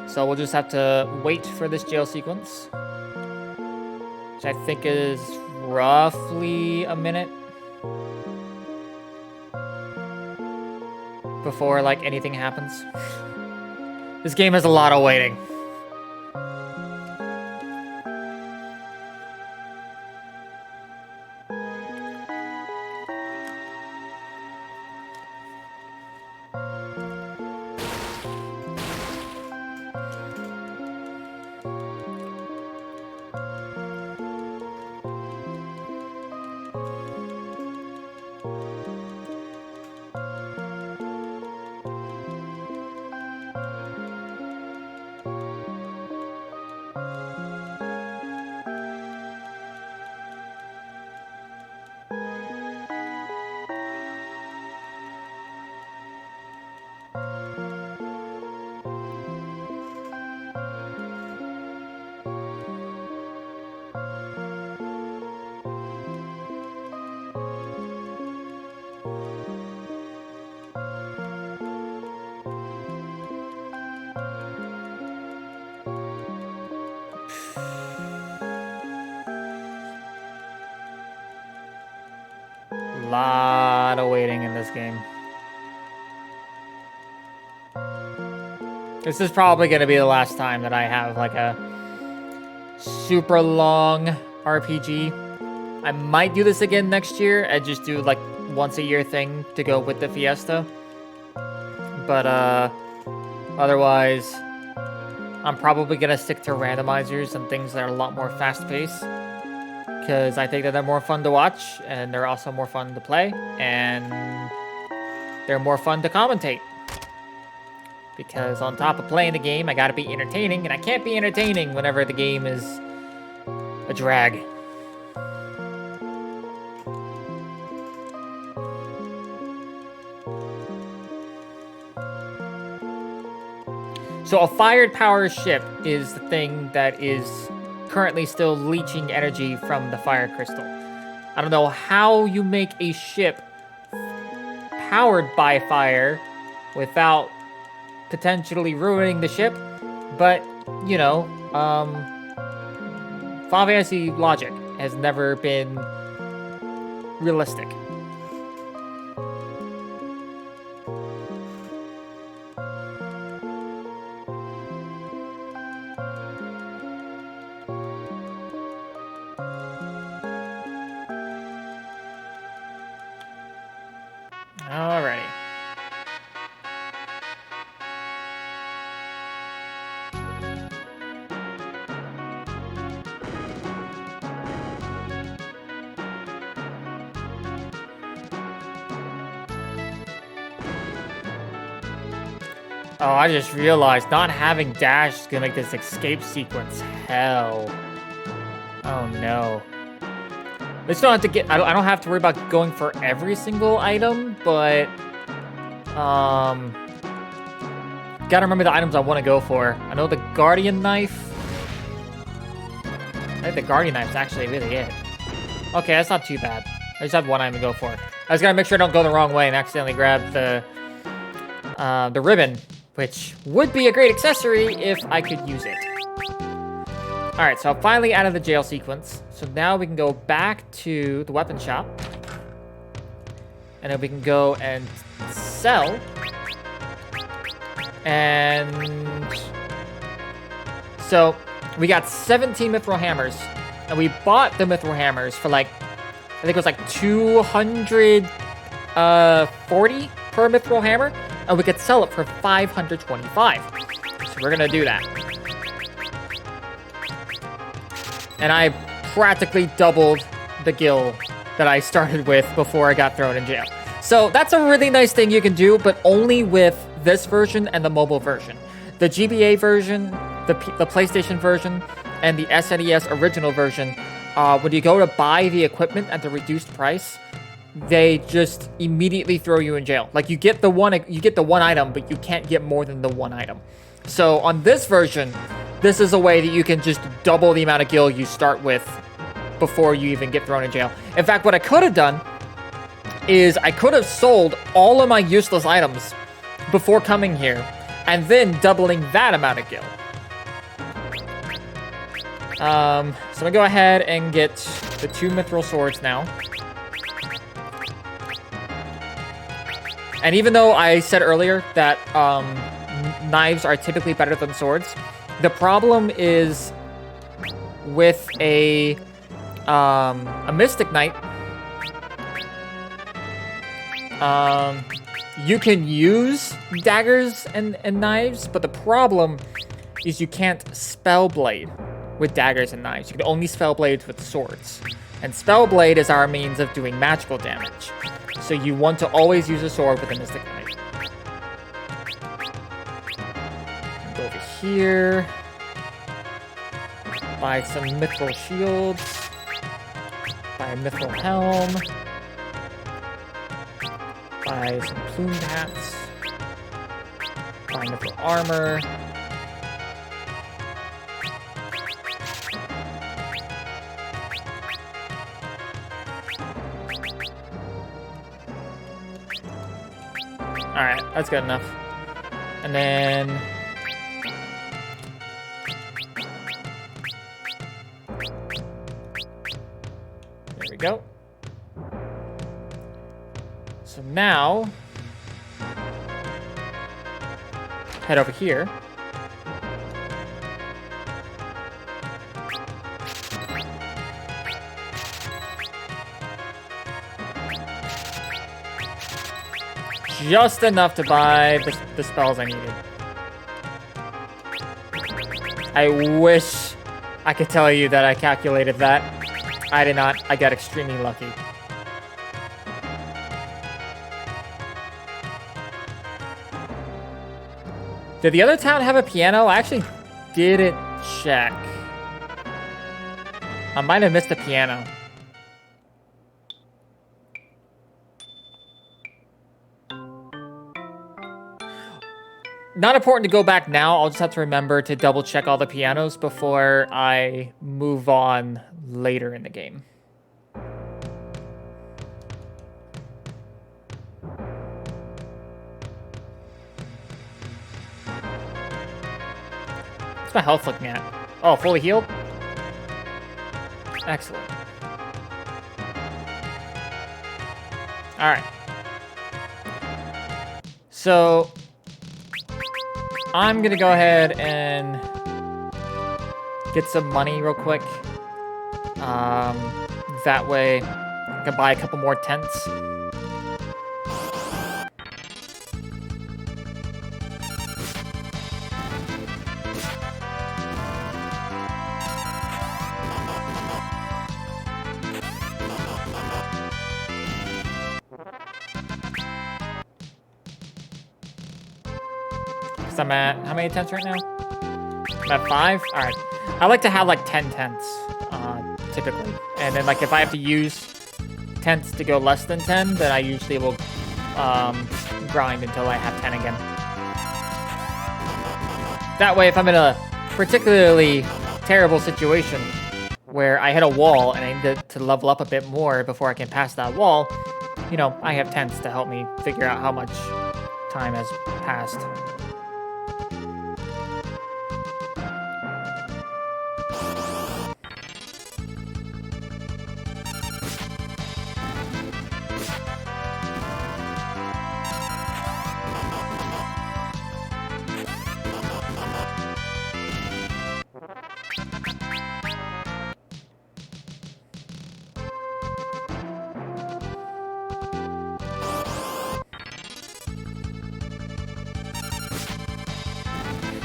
So we'll just have to wait for this jail sequence, which I think is roughly a minute before like anything happens. This game has a lot of waiting. Lot of waiting in this game. This is probably going to be the last time that I have like a super long RPG. I might do this again next year and just do like once a year thing to go with the Fiesta. But otherwise, I'm probably going to stick to randomizers and things that are a lot more fast-paced, because I think that they're more fun to watch, and they're also more fun to play, and they're more fun to commentate. Because on top of playing the game, I gotta be entertaining, and I can't be entertaining whenever the game is a drag. So a fired power ship is the thing that is currently still leeching energy from the fire crystal. I don't know how you make a ship powered by fire without potentially ruining the ship, but, you know, Final Fantasy logic has never been realistic. Alrighty. Oh, I just realized not having dash is gonna make this escape sequence hell. Oh no. I just don't have to get, I don't have to worry about going for every single item, but gotta remember the items I want to go for. I know the Guardian Knife think the Guardian Knife's actually really it. Okay, that's not too bad. I just have one item to go for. I just gotta make sure I don't go the wrong way and accidentally grab the ribbon, which would be a great accessory if I could use it. Alright, so I'm finally out of the jail sequence. So now we can go back to the weapon shop. And then we can go and sell. And so we got 17 mithril hammers. And we bought the mithril hammers for like, I think it was like 240 per mithril hammer. And we could sell it for 525. So we're gonna do that. And I practically doubled the gil that I started with before I got thrown in jail. So that's a really nice thing you can do, but only with this version and the mobile version. The GBA version, the PlayStation version, and the SNES original version, when you go to buy the equipment at the reduced price, they just immediately throw you in jail. Like you get the one item, but you can't get more than the one item. So on this version, this is a way that you can just double the amount of gil you start with before you even get thrown in jail. In fact, what I could have done is I could have sold all of my useless items before coming here and then doubling that amount of gil. So I'm gonna go ahead and get the 2 mithril swords now. And even though I said earlier that knives are typically better than swords, the problem is with a Mystic Knight, you can use daggers and knives, but the problem is you can't Spellblade with daggers and knives. You can only Spellblade with swords. And Spellblade is our means of doing magical damage. So you want to always use a sword with a Mystic Knight. Go over here. Buy some mithril shields. Buy a mithril helm. Buy some plumed hats. Buy mithril armor. Alright, that's good enough. And then... there we go. So now... head over here. Just enough to buy the spells I needed. I wish I could tell you that I calculated that. I did not. I got extremely lucky. Did the other town have a piano? I actually didn't check. I might have missed the piano. Not important to go back now. I'll just have to remember to double check all the pianos before I move on later in the game. What's my health looking at? Oh, fully healed? Excellent. Alright. So... I'm gonna go ahead and get some money real quick. That way I can buy a couple more tents. I'm at, how many tents right now? I'm at 5? Alright. I like to have like 10 tents, typically. And then like if I have to use tents to go less than 10, then I usually will grind until I have 10 again. That way if I'm in a particularly terrible situation, where I hit a wall and I need to level up a bit more before I can pass that wall, you know, I have tents to help me figure out how much time has passed.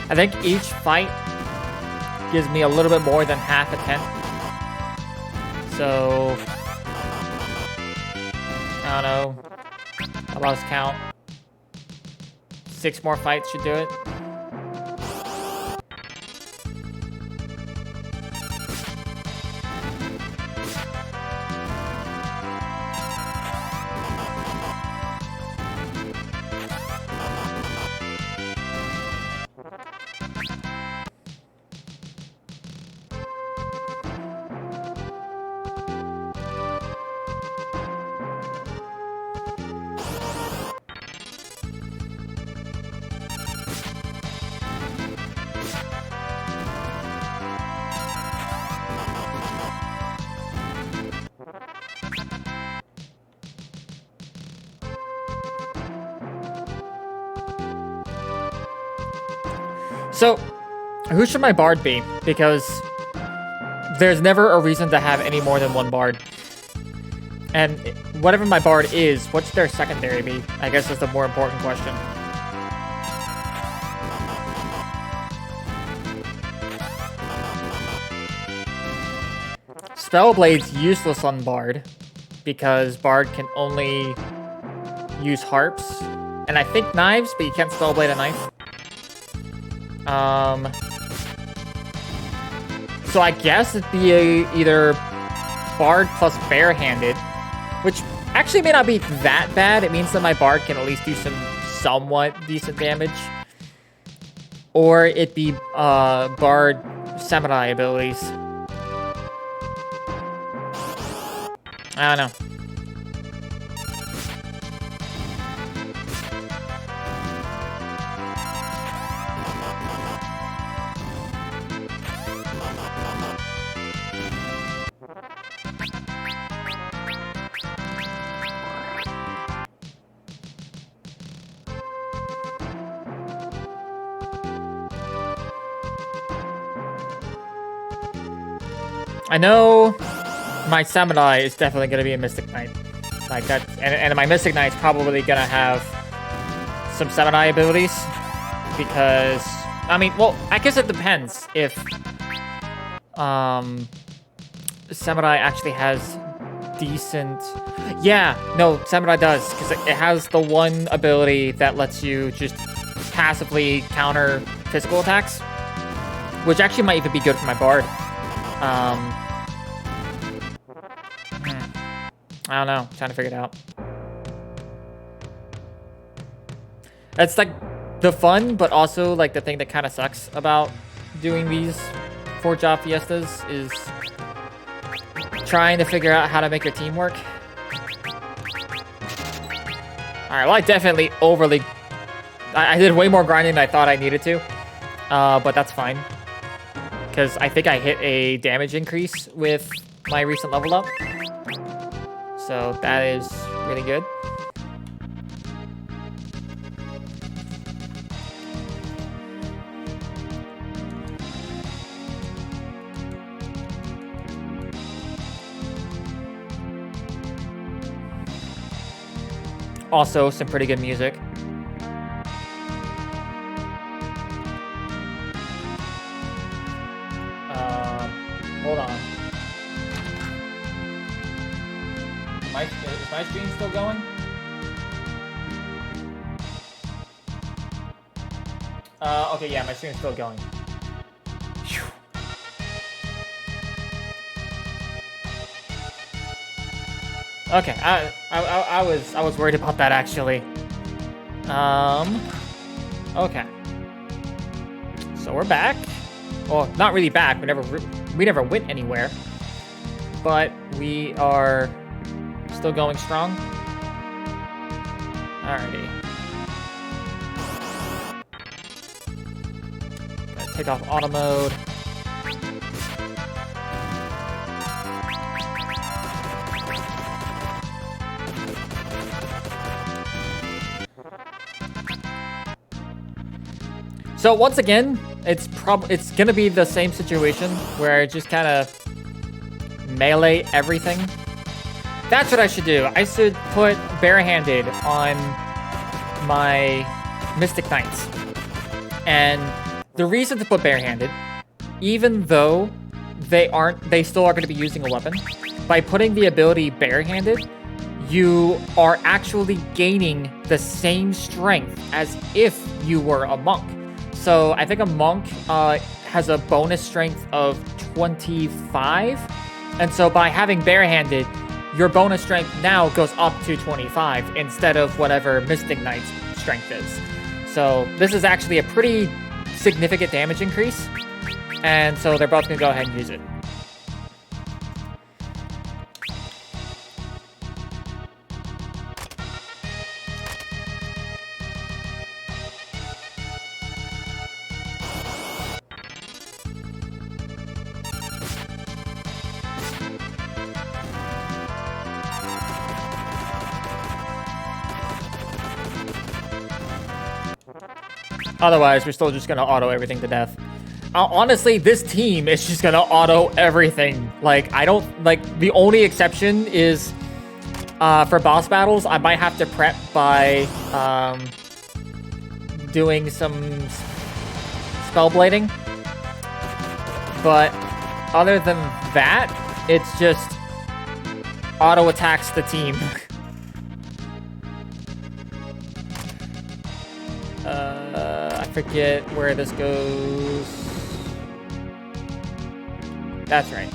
I think each fight gives me a little bit more than half a tent. So, I don't know. I lost count. 6 more fights should do it. So, who should my bard be? Because there's never a reason to have any more than one bard. And whatever my bard is, what's their secondary be? I guess is the more important question. Spellblade's useless on bard, because bard can only use harps. And I think knives, but you can't spellblade a knife. So I guess it'd be either bard plus barehanded, which actually may not be that bad. It means that my bard can at least do some somewhat decent damage. Or it'd be bard samurai abilities. I don't know. I know my samurai is definitely going to be a Mystic Knight. Like that, and my Mystic Knight's probably going to have some samurai abilities. Because, I mean, well, I guess it depends if samurai actually has decent... Yeah, no, samurai does, because it has the one ability that lets you just passively counter physical attacks, which actually might even be good for my bard. I don't know. I'm trying to figure it out. It's like the fun, but also like the thing that kind of sucks about doing these 4 Job Fiestas is trying to figure out how to make your team work. Alright, well I definitely overly... I did way more grinding than I thought I needed to. But that's fine. Because I think I hit a damage increase with my recent level up. So that is really good. Also, some pretty good music. Hold on. Is my stream still going? Okay, yeah, my stream's still going. Whew. Okay, I was worried about that actually. Okay. So we're back. Well, not really back. We never went anywhere. but we are still going strong. Alrighty. Gonna take off auto mode. So once again, it's gonna be the same situation where I just kind of melee everything. That's what I should do. I should put barehanded on my Mystic Knights. And the reason to put barehanded, even though they still are going to be using a weapon, by putting the ability barehanded, you are actually gaining the same strength as if you were a monk. So I think a monk has a bonus strength of 25. And so by having barehanded, your bonus strength now goes up to 25 instead of whatever Mystic Knight's strength is. So this is actually a pretty significant damage increase. And so they're both going to go ahead and use it. Otherwise, we're still just gonna auto everything to death. Honestly, this team is just gonna auto everything. Like, the only exception is, for boss battles, I might have to prep by, doing some spell blading. But other than that, it's just auto attacks the team. I forget where this goes. That's right.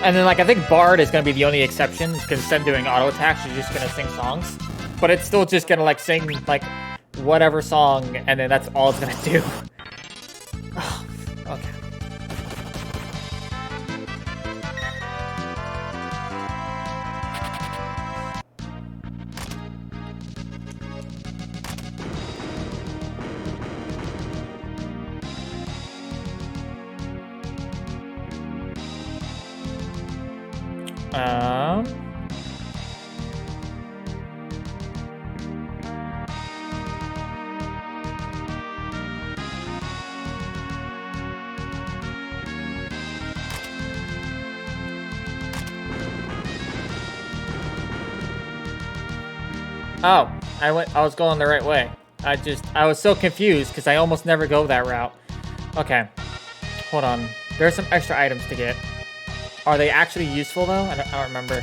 And then, like, I think Bard is going to be the only exception, because instead of doing auto attacks, you're just going to sing songs. But it's still just going to, like, sing, like, whatever song, and then that's all it's going to do. Oh, okay. Oh, I was going the right way. I was so confused because I almost never go that route. Okay, hold on. There's some extra items to get. Are they actually useful though? I don't remember.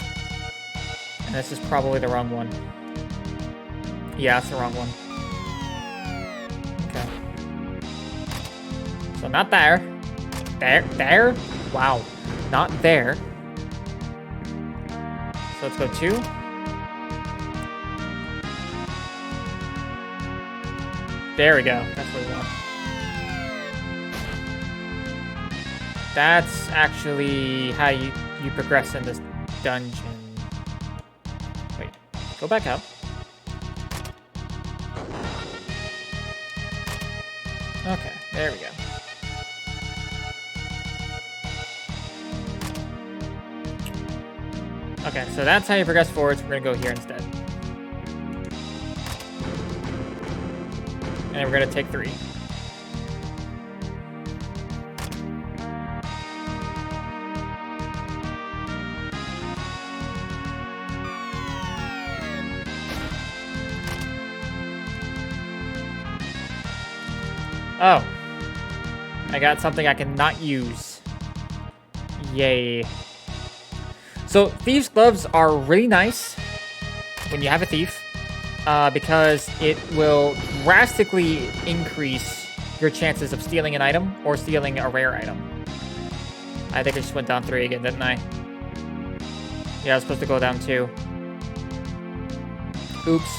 And this is probably the wrong one. Yeah, it's the wrong one. Okay. So not there. There? Wow. Not there. So let's go 2. There we go. That's what we want. That's actually how you progress in this dungeon. Wait, go back up. Okay, there we go. Okay, so that's how you progress forward, so we're gonna go here instead. And we're gonna take 3. Oh. I got something I cannot use. Yay. So, Thieves' Gloves are really nice when you have a thief. Because it will drastically increase your chances of stealing an item or stealing a rare item. I think I just went down 3 again, didn't I? Yeah, I was supposed to go down 2. Oops.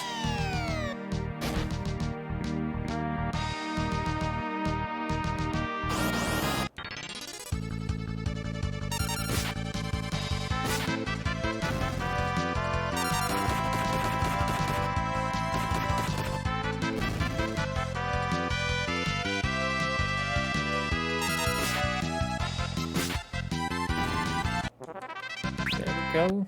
There we go.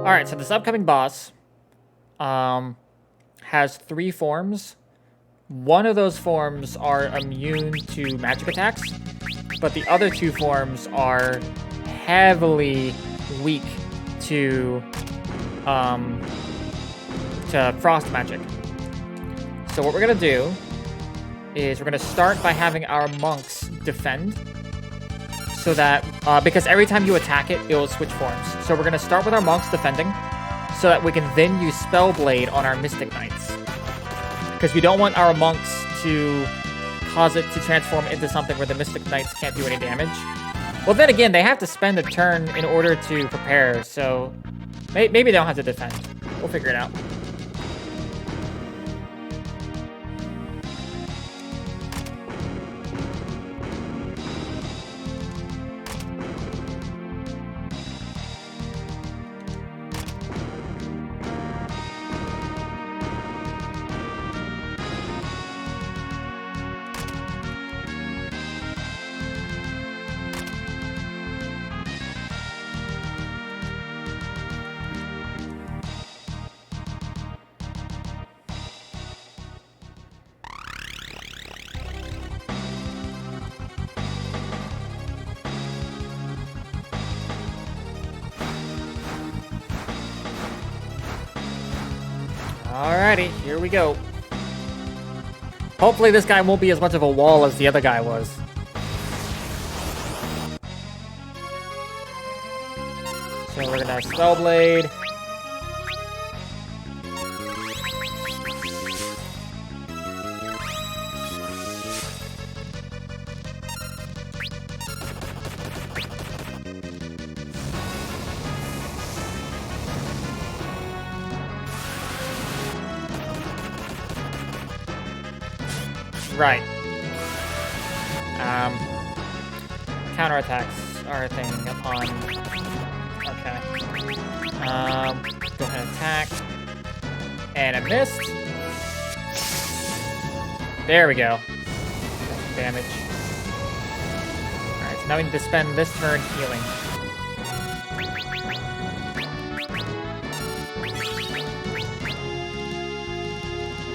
Alright, so this upcoming boss has 3 forms. One of those forms are immune to magic attacks, but the other 2 forms are heavily weak to frost magic. So what we're gonna do is we're gonna start by having our monks defend, so that, because every time you attack it, it will switch forms. So we're going to start with our monks defending, so that we can then use Spellblade on our Mystic Knights. Because we don't want our monks to cause it to transform into something where the Mystic Knights can't do any damage. Well, then again, they have to spend a turn in order to prepare, so maybe they don't have to defend. We'll figure it out. Alrighty, here we go. Hopefully this guy won't be as much of a wall as the other guy was. So we're gonna Spellblade. Right. Counterattacks are a thing upon... Okay. Go ahead and attack. And I missed. There we go. Damage. Alright, so now we need to spend this turn healing.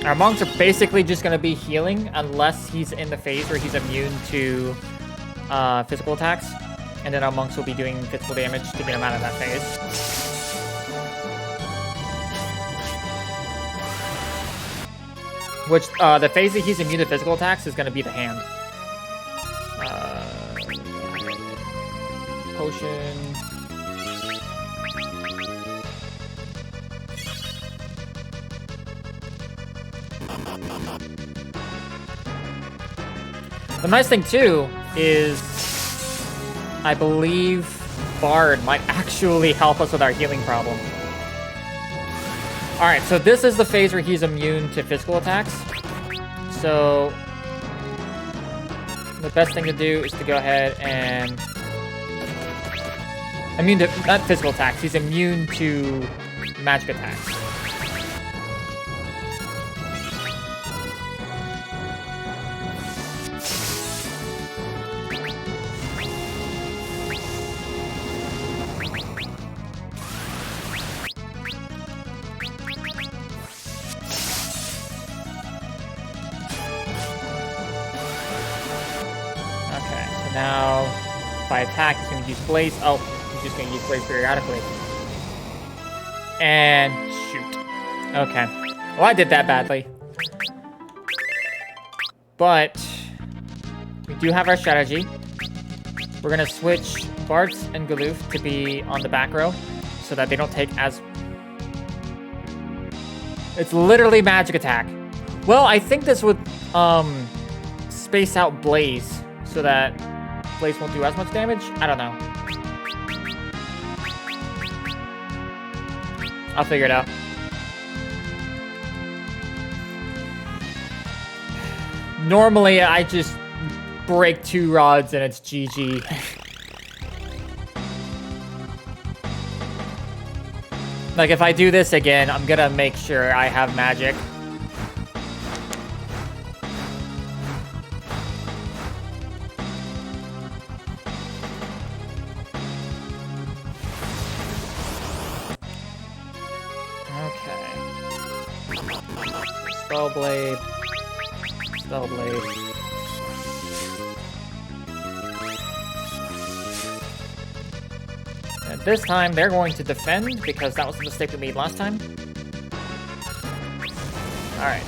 Our monks are basically just going to be healing unless he's in the phase where he's immune to physical attacks. And then our monks will be doing physical damage to get him out of that phase. Which, the phase that he's immune to physical attacks is going to be the hand. Potion. The nice thing, too, is I believe Bard might actually help us with our healing problem. Alright, so this is the phase where he's immune to physical attacks. So the best thing to do is to go ahead and... Immune to... not physical attacks, he's immune to magic attacks. Now, if I attack, he's going to use Blaze. Oh, he's just going to use Blaze periodically. And shoot. Okay. Well, I did that badly. But we do have our strategy. We're going to switch Bartz and Galoof to be on the back row so that they don't take as... It's literally magic attack. Well, I think this would space out Blaze so that Blaze won't do as much damage. I don't know. I'll figure it out. Normally, I just break 2 rods and it's GG. Like, if I do this again, I'm gonna make sure I have magic. Okay. Spellblade. Spellblade. And this time, they're going to defend, because that was the mistake we made last time. Alright.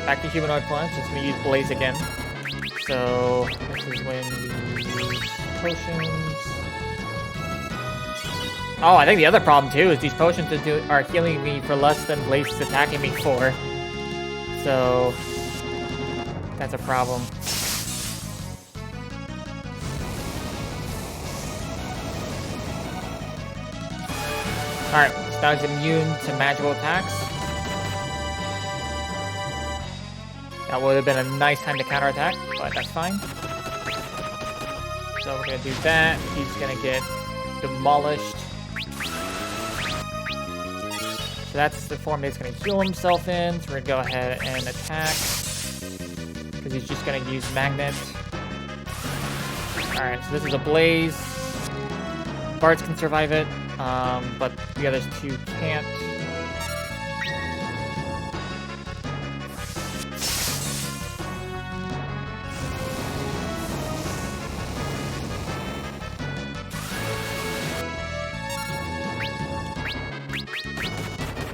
Back to humanoid punch. It's going to use Blaze again. So, this is when we use potions. Oh, I think the other problem too is these potions are healing me for less than Blaze is attacking me for. So, that's a problem. Alright, so now he's immune to magical attacks. That would have been a nice time to counterattack, but that's fine. So we're gonna do that. He's gonna get demolished. So that's the form that he's gonna heal himself in. So we're gonna go ahead and attack. Because he's just gonna use Magnet. Alright, so this is a Blaze. Bartz can survive it, but the others 2 can't.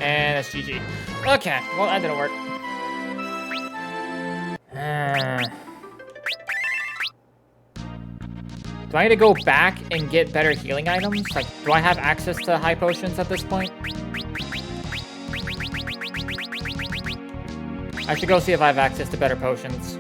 And that's GG. Okay, well, that didn't work. Do I need to go back and get better healing items? Like, do I have access to high potions at this point? I should go see if I have access to better potions.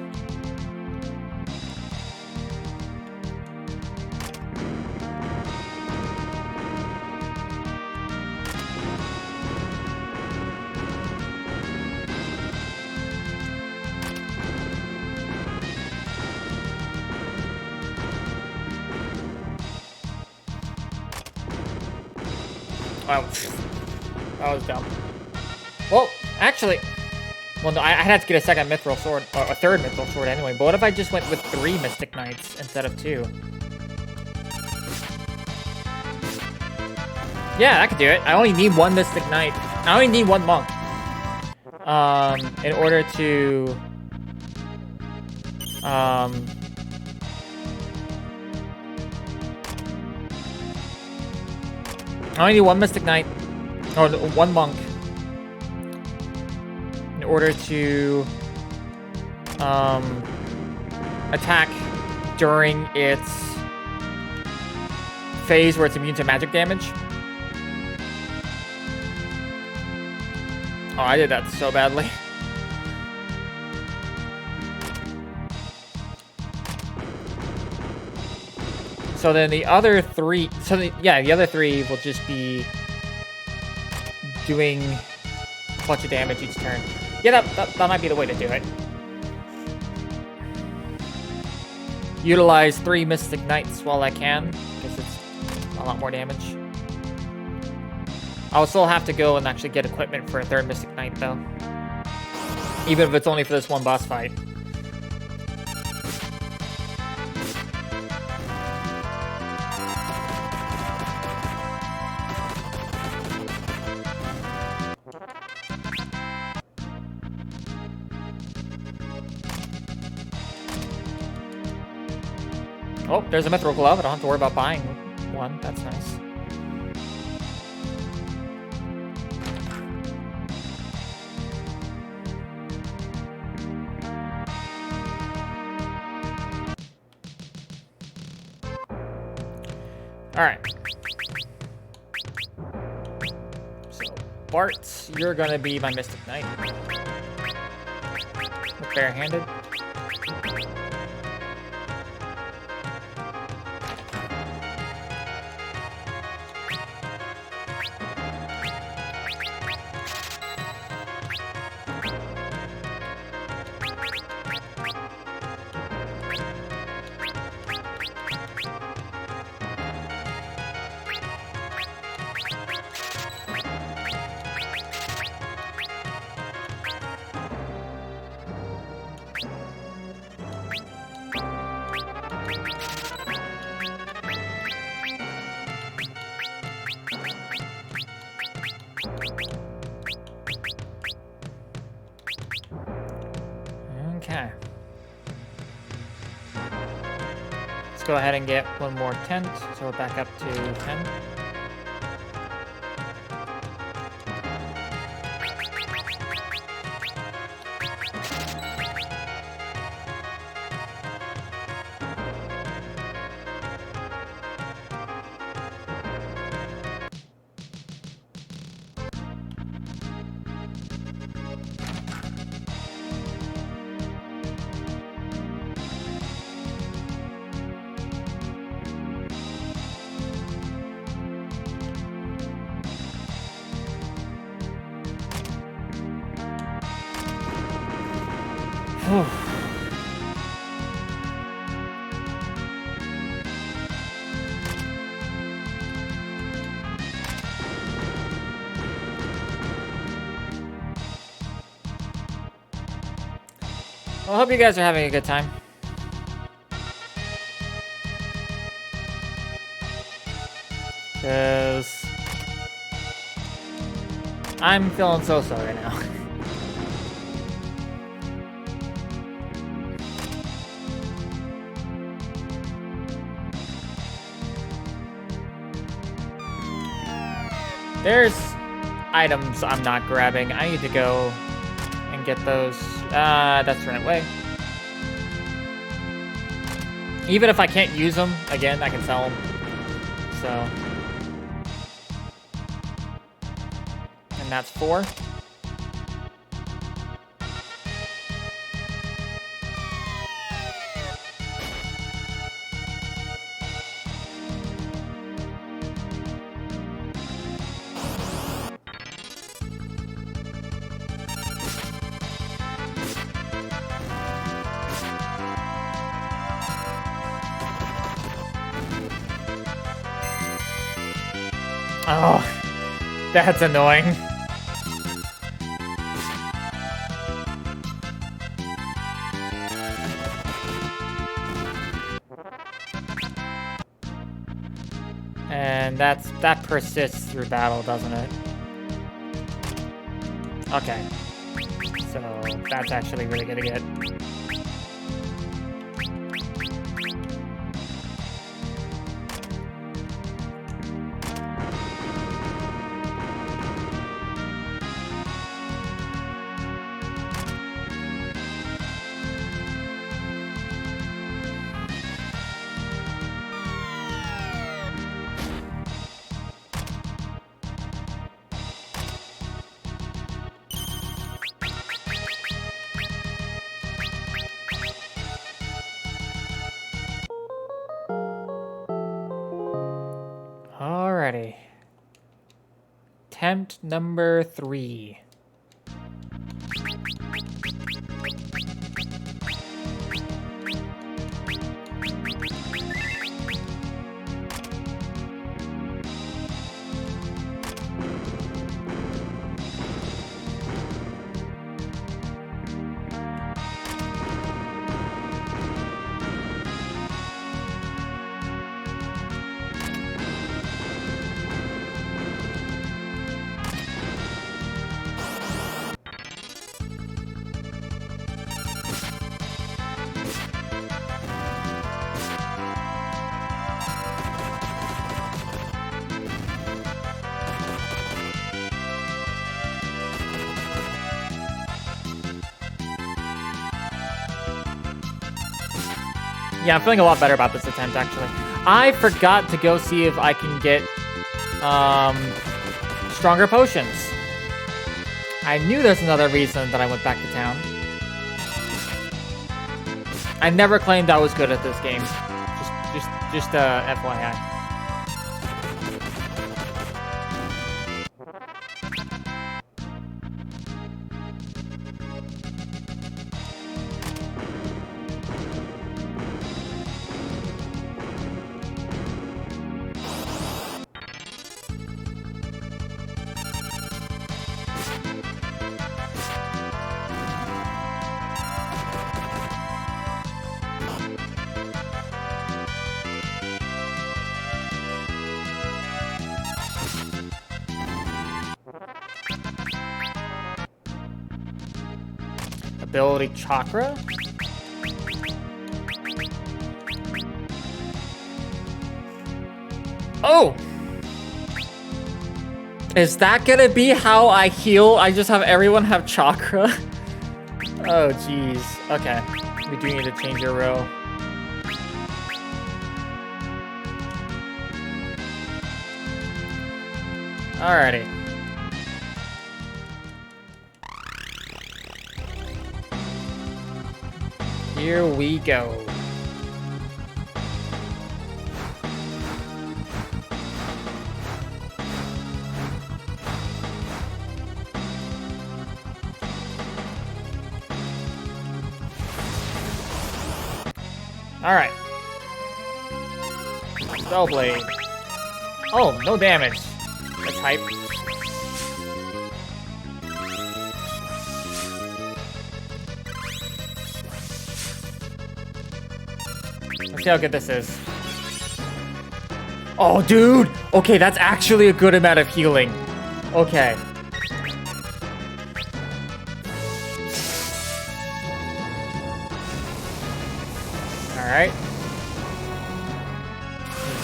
Wow, that was dumb. Well, actually, well, no, I had to get a second mithril sword, or a third mithril sword anyway, but what if I just went with 3 Mystic Knights instead of 2? Yeah, I could do it. I only need 1 Mystic Knight. I only need 1 monk. In order to... I only need 1 Mystic Knight, or 1 Monk, in order to attack during its phase where it's immune to magic damage. Oh, I did that so badly. So then the other 3, the other 3 will just be doing a bunch of damage each turn. Yeah, that might be the way to do it. Utilize 3 Mystic Knights while I can, because it's a lot more damage. I'll still have to go and actually get equipment for a 3rd Mystic Knight, though. Even if it's only for this 1 boss fight. Oh, there's a mithril glove. I don't have to worry about buying one. That's nice. Alright. So, Bart, you're gonna be my Mystic Knight. With barehanded. Okay. Let's go ahead and get one more tent, so we're back up to 10. Well, I hope you guys are having a good time. Because I'm feeling so-so right now. There's items I'm not grabbing. I need to go and get those. That's the right way. Even if I can't use them, again, I can sell them. So. And that's 4. Oh, that's annoying. And that persists through battle, doesn't it? Okay. So that's actually really gonna get. Alrighty. Attempt number 3. Yeah, I'm feeling a lot better about this attempt, actually. I forgot to go see if I can get stronger potions. I knew there's another reason that I went back to town. I never claimed I was good at this game. Just FYI. Ability chakra? Oh! Is that gonna be how I heal? I just have everyone have chakra? Oh, jeez. Okay. We do need to change your row. Alrighty. Here we go. All right. Spell blade. Oh, no damage. That's hype. Let's see how good this is. Oh, dude! Okay, that's actually a good amount of healing. Okay. Alright.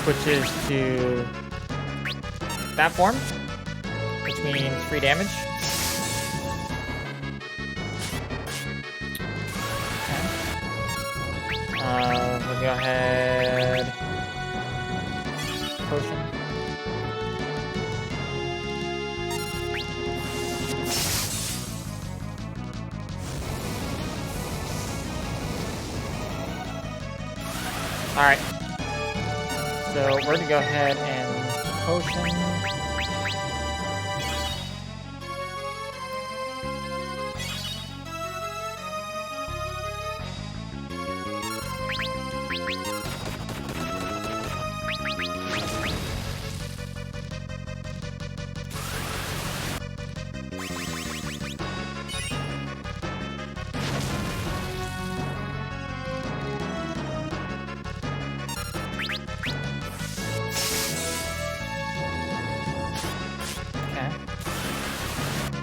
Switches to that form, which means free damage. We'll go ahead. Potion. All right. So we're gonna go ahead and potion.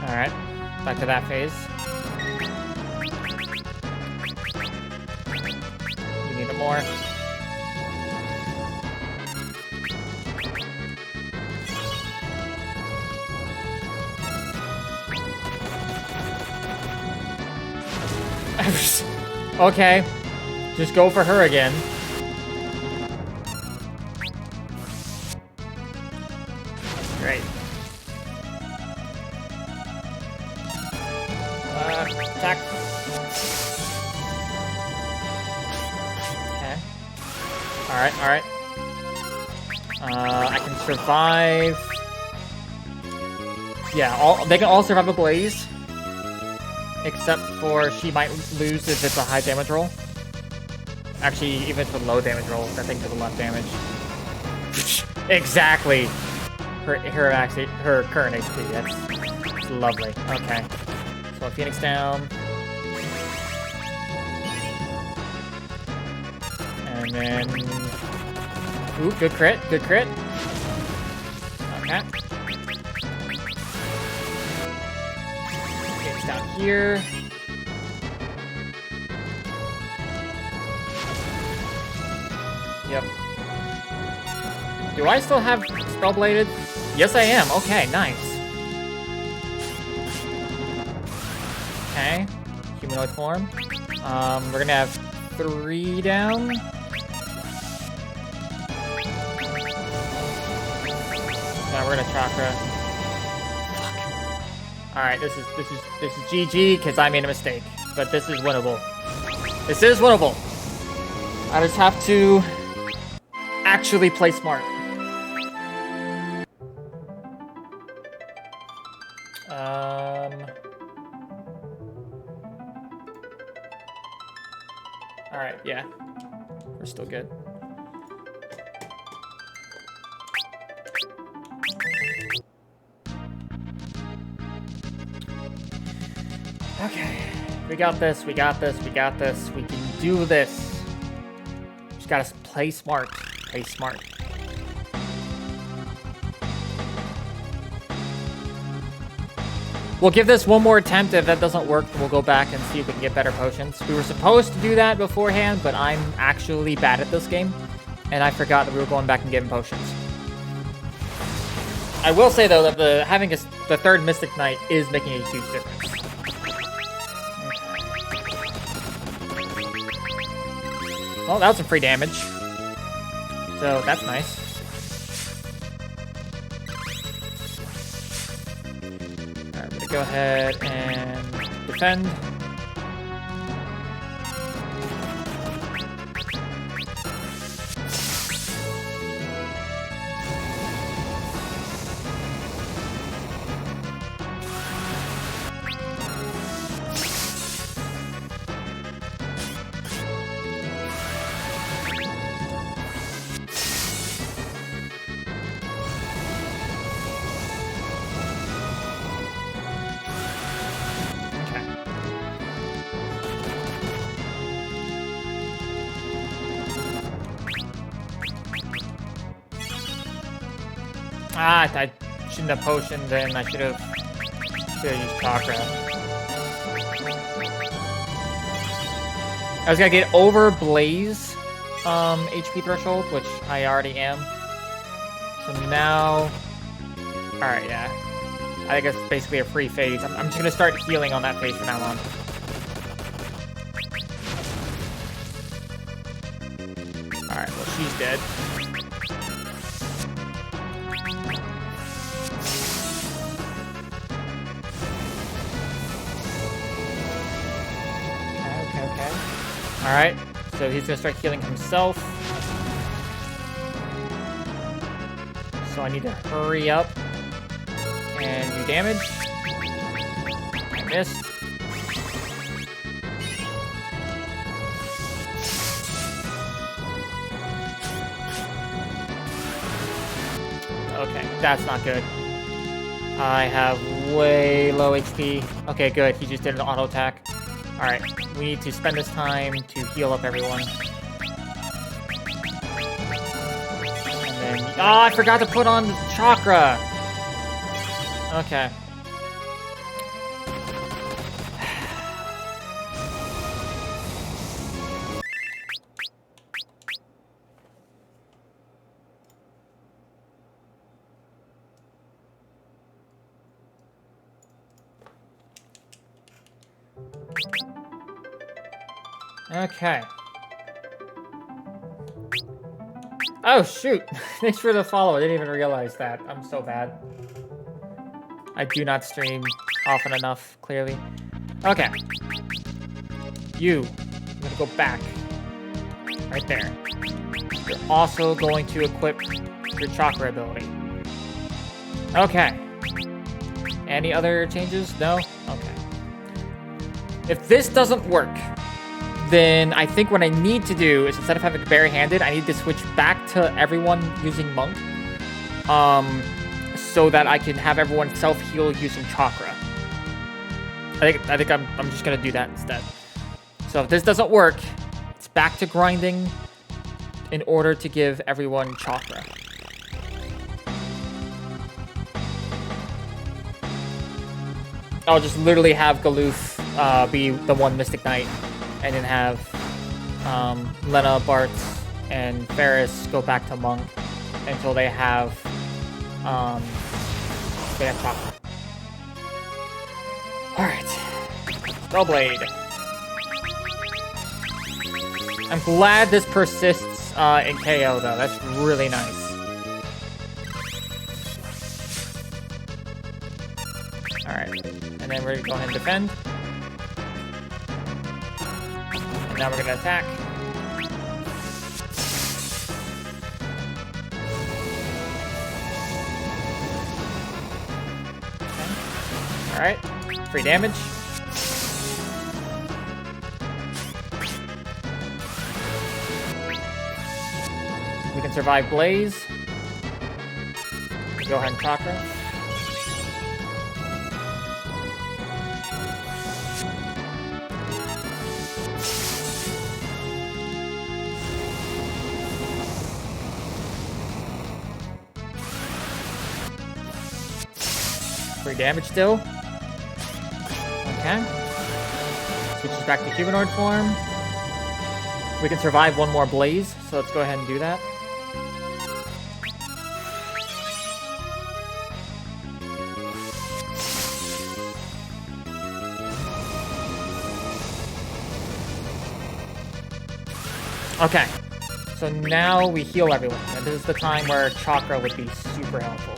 Alright, back to that phase. We need more. Okay, just go for her again. Great. Attack. Okay. Alright, alright. I can survive. Yeah, they can all survive a blaze. Except for she might lose if it's a high damage roll. Actually, even if it's a low damage roll, I think there's a lot of damage. Exactly. Her current HP. That's lovely. Okay. So Phoenix down. And then... Ooh, good crit, good crit. Okay. Phoenix down here. Yep. Do I still have Spellbladed? Yes, I am. Okay, nice. Okay. Humanoid form. We're gonna have 3 down. No, we're gonna chakra. All right, this is GG because I made a mistake, but this is winnable. This is winnable. I just have to actually play smart. All right, yeah, we're still good. Okay, we got this, we got this, we got this. We can do this. Just gotta play smart. Play smart. We'll give this one more attempt. If that doesn't work, then we'll go back and see if we can get better potions. We were supposed to do that beforehand, but I'm actually bad at this game, and I forgot that we were going back and getting potions. I will say, though, that having the third Mystic Knight is making a huge difference. Well, that was some free damage. So, that's nice. Alright, we're gonna go ahead and defend. Ah, I shouldn't have potioned, then I should have used chakra. I was gonna get over Blaze HP threshold, which I already am. So now, all right, yeah. I guess it's basically a free phase. I'm just gonna start healing on that phase from now on. All right, well she's dead. Alright, so he's gonna start healing himself. So I need to hurry up and do damage. I missed. Okay, that's not good. I have way low HP. Okay, good. He just did an auto attack. Alright, we need to spend this time to heal up everyone. And then... Oh, I forgot to put on the chakra! Okay. Okay. Oh, shoot. Thanks for the follow. I didn't even realize that. I'm so bad. I do not stream often enough, clearly. Okay. I'm gonna go back. Right there. You're also going to equip your chakra ability. Okay. Any other changes? No? Okay. If this doesn't work, then I think what I need to do is, instead of having bare-handed, I need to switch back to everyone using Monk, so that I can have everyone self-heal using Chakra. I think I'm just gonna do that instead. So if this doesn't work, it's back to grinding in order to give everyone Chakra. I'll just literally have Galoof be the one Mystic Knight, and then have Lena, Bart, and Ferris go back to Monk until they have Chakra. Alright. Spellblade. I'm glad this persists in KO, though. That's really nice. And then we're going to go ahead and defend. And now we're going to attack. Okay. Alright. Free damage. We can survive Blaze. Go ahead and Chakra. Free damage still. Okay. Switches back to humanoid form. We can survive one more Blaze, so let's go ahead and do that. Okay, so now we heal everyone, and this is the time where Chakra would be super helpful.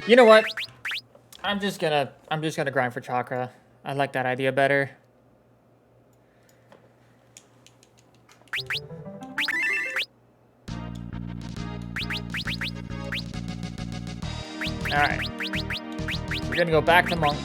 You know what? I'm just gonna grind for Chakra. I like that idea better. Alright. We're gonna go back to Monk.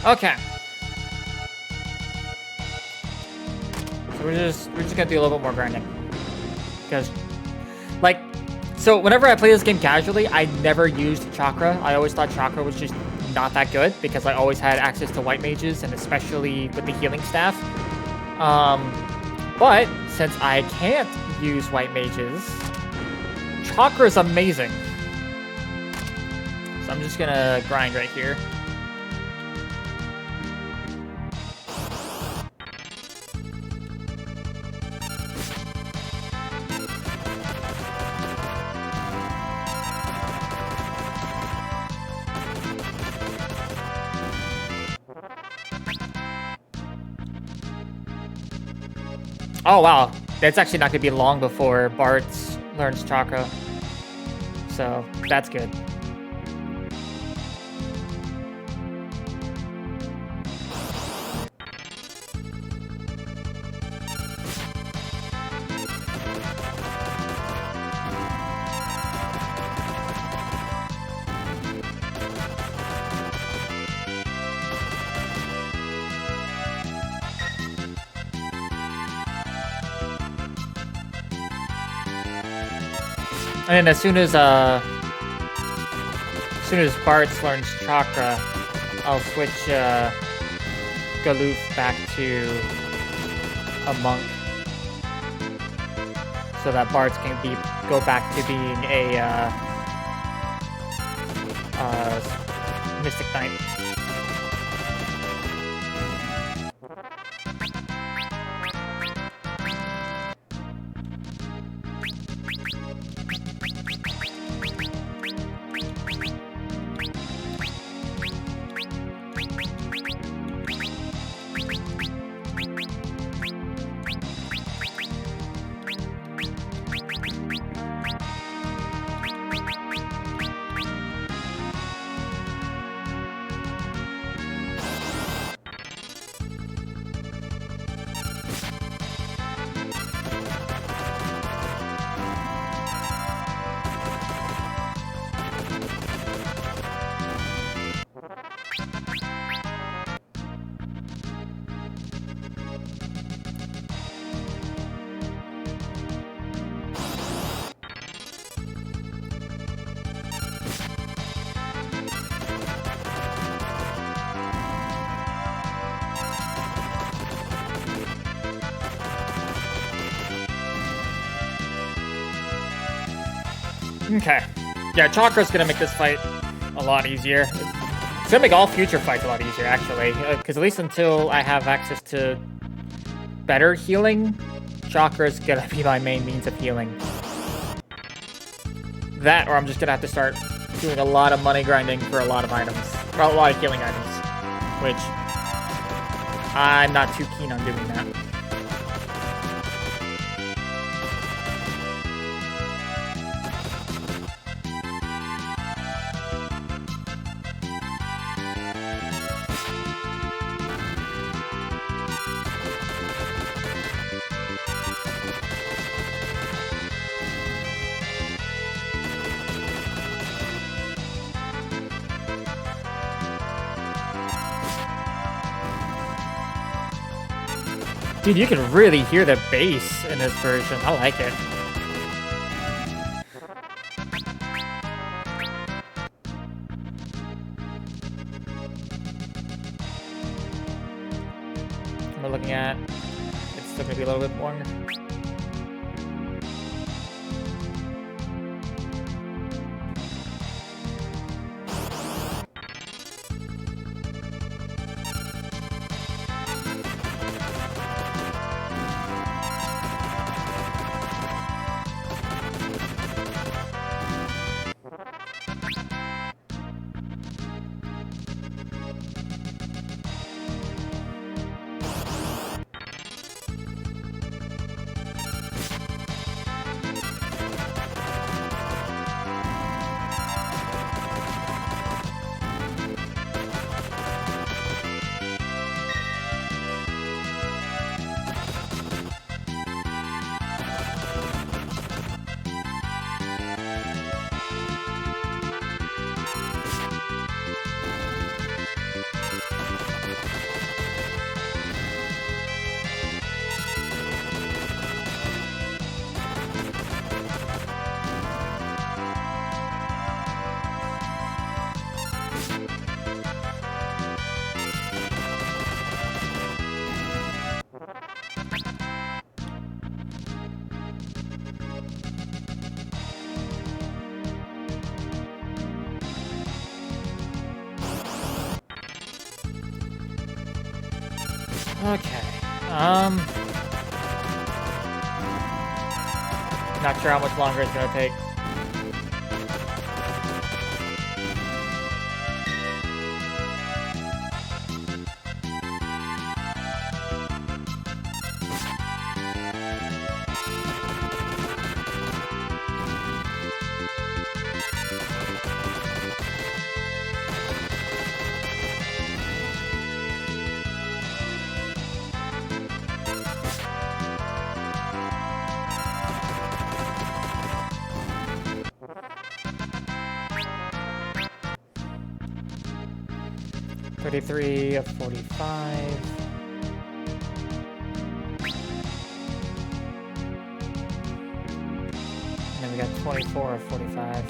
Okay. So we're just gonna do a little bit more grinding. Because, like, so whenever I play this game casually, I never used Chakra. I always thought Chakra was just not that good because I always had access to white mages, and especially with the healing staff. But since I can't use white mages, Chakra is amazing. So I'm just gonna grind right here. Oh wow, that's actually not going to be long before Bart learns Chakra. So, that's good. And then as soon as Bart learns Chakra, I'll switch Galoof back to a monk, so that Bart can go back to being a Mystic Knight. Okay. Yeah, Chakra's gonna make this fight a lot easier. It's gonna make all future fights a lot easier, actually. Because at least until I have access to better healing, Chakra's gonna be my main means of healing. That, or I'm just gonna have to start doing a lot of money grinding for a lot of items. Well, a lot of healing items. Which, I'm not too keen on doing that. Dude, you can really hear the bass in this version. I like it. We're looking at, it's still gonna be a little bit longer. Okay. Not sure how much longer it's gonna take. $33 of 45. And then we got 24 of 45.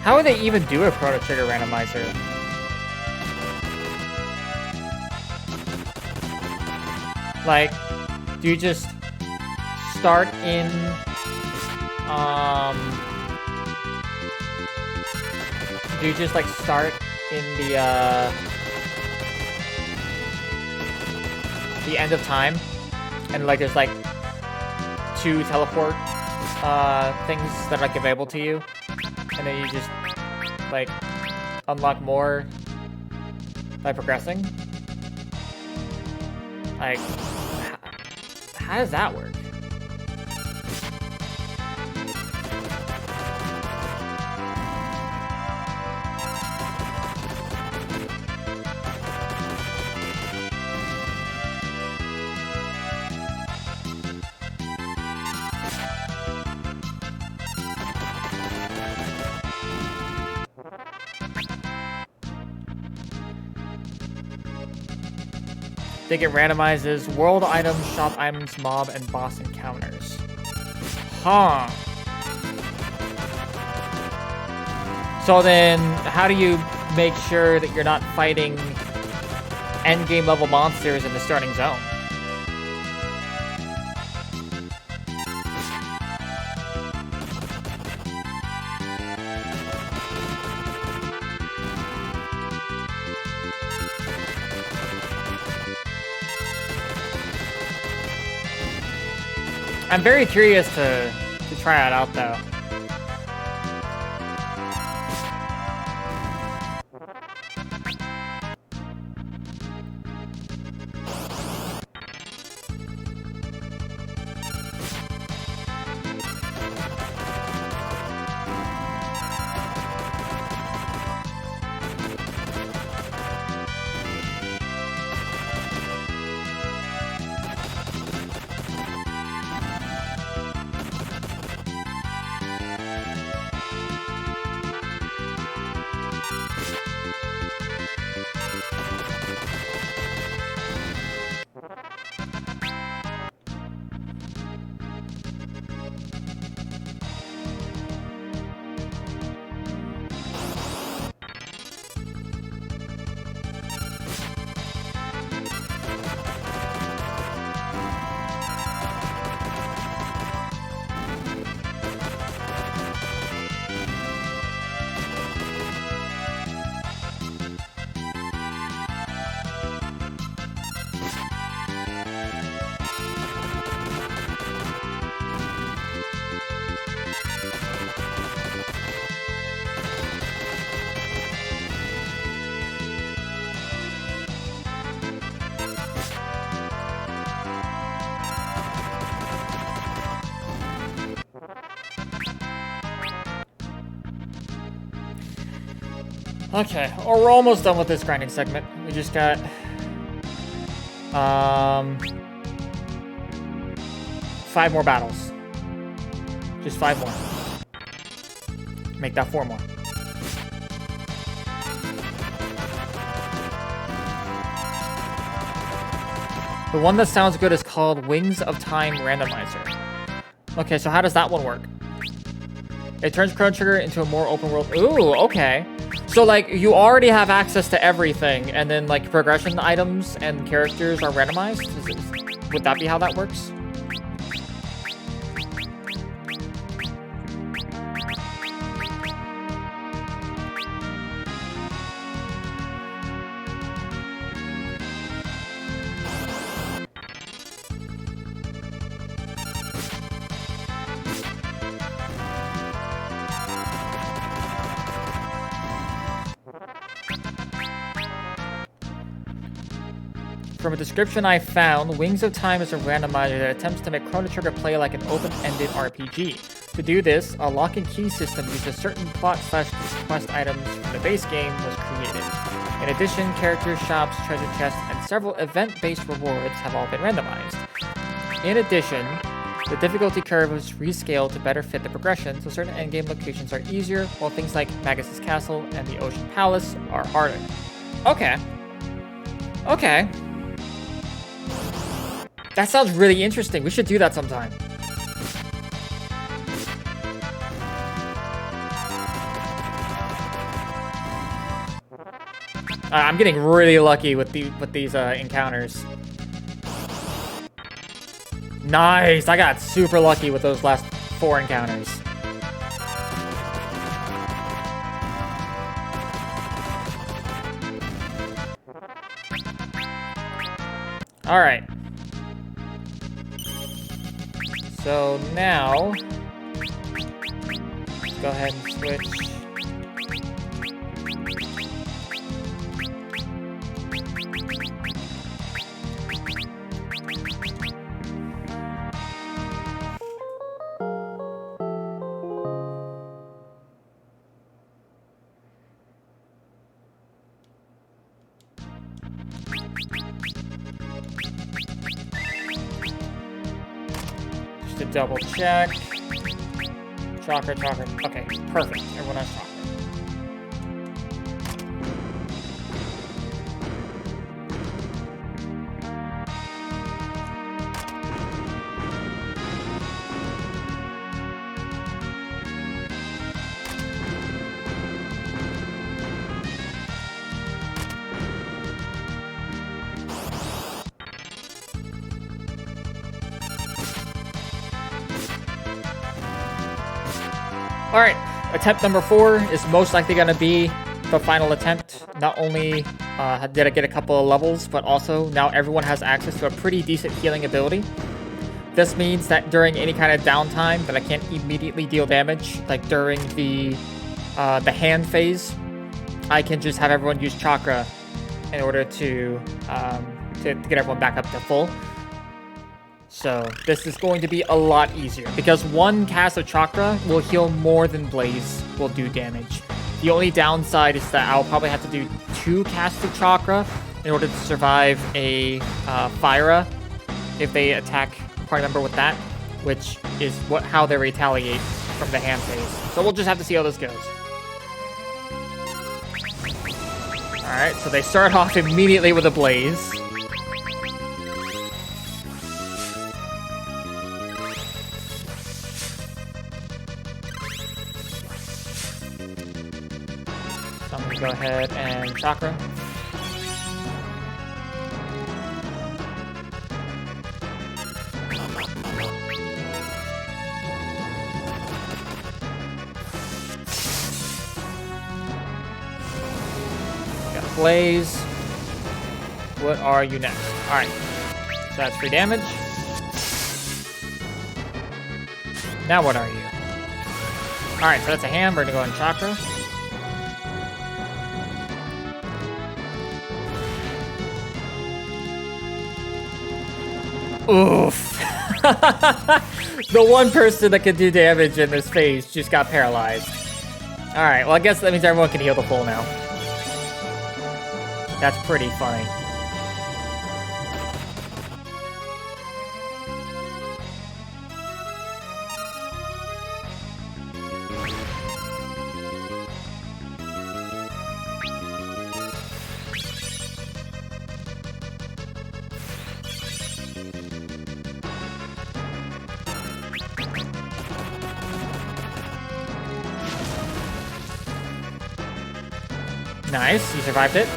How would they even do a proto trigger randomizer? Like, do you just start in, do you just like start in the end of time, and like there's like 2 teleport things that are like available to you, and then you just like unlock more by progressing? Like, how does that work? think it randomizes world items, shop items, mob, and boss encounters. Huh. So then, how do you make sure that you're not fighting endgame level monsters in the starting zone? I'm very curious to try it out, though. Okay, we're almost done with this grinding segment. We just got, 5 more battles. Just 5 more. Make that 4 more. The one that sounds good is called Wings of Time Randomizer. Okay, so how does that one work? It turns Chrono Trigger into a more open world. Ooh, okay. So, like, you already have access to everything, and then, like, progression items and characters are randomized? Would that be how that works? From a description I found, Wings of Time is a randomizer that attempts to make Chrono Trigger play like an open-ended RPG. To do this, a lock and key system uses certain plot/quest items from the base game was created. In addition, characters, shops, treasure chests, and several event-based rewards have all been randomized. In addition, the difficulty curve was rescaled to better fit the progression, so certain endgame locations are easier, while things like Magus' Castle and the Ocean Palace are harder. Okay. Okay. That sounds really interesting. We should do that sometime. I'm getting really lucky with these encounters. Nice! I got super lucky with those last 4 encounters. All right. So now, let's go ahead and switch. To double check. Chakra. Okay, perfect. Everyone has chakra. Alright, attempt number 4 is most likely going to be the final attempt. Not only did I get a couple of levels, but also now everyone has access to a pretty decent healing ability. This means that during any kind of downtime that I can't immediately deal damage, like during the hand phase, I can just have everyone use chakra in order to get everyone back up to full. So this is going to be a lot easier because one cast of chakra will heal more than Blaze will do damage. The only downside is that I'll probably have to do 2 casts of chakra in order to survive a Fyra if they attack party member with that, which is how they retaliate from the hand phase. So we'll just have to see how this goes. Alright, so they start off immediately with a Blaze. So I'm gonna go ahead and chakra. Blaze, what are you next? Alright, so that's free damage. Now what are you? Alright, so that's a hand. We're gonna go in chakra. Oof. The one person that can do damage in this phase just got paralyzed. Alright, well I guess that means everyone can heal the full now. That's pretty funny. Nice, you survived it.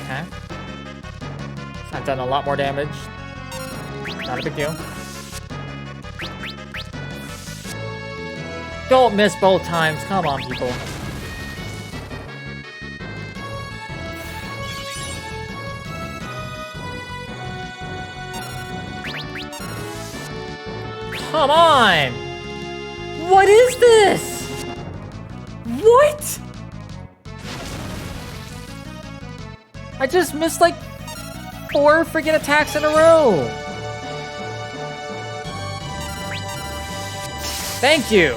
Okay. So I've done a lot more damage. Not a big deal. Don't miss both times. Come on, people. Come on! What is this? What? I just missed like 4 freaking attacks in a row. Thank you.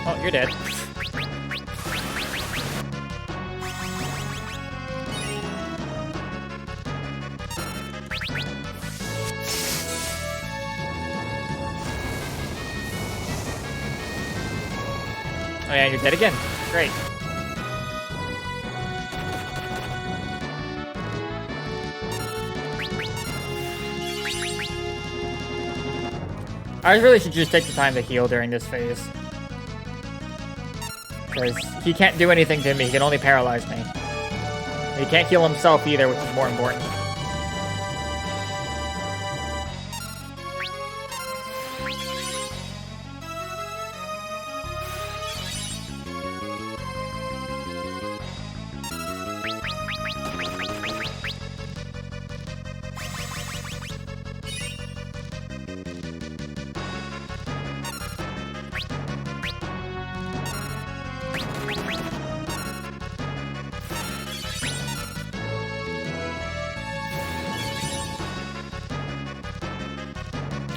Oh, you're dead. Oh yeah, you're dead again. Great. I really should just take the time to heal during this phase. Because he can't do anything to me, he can only paralyze me. He can't heal himself either, which is more important.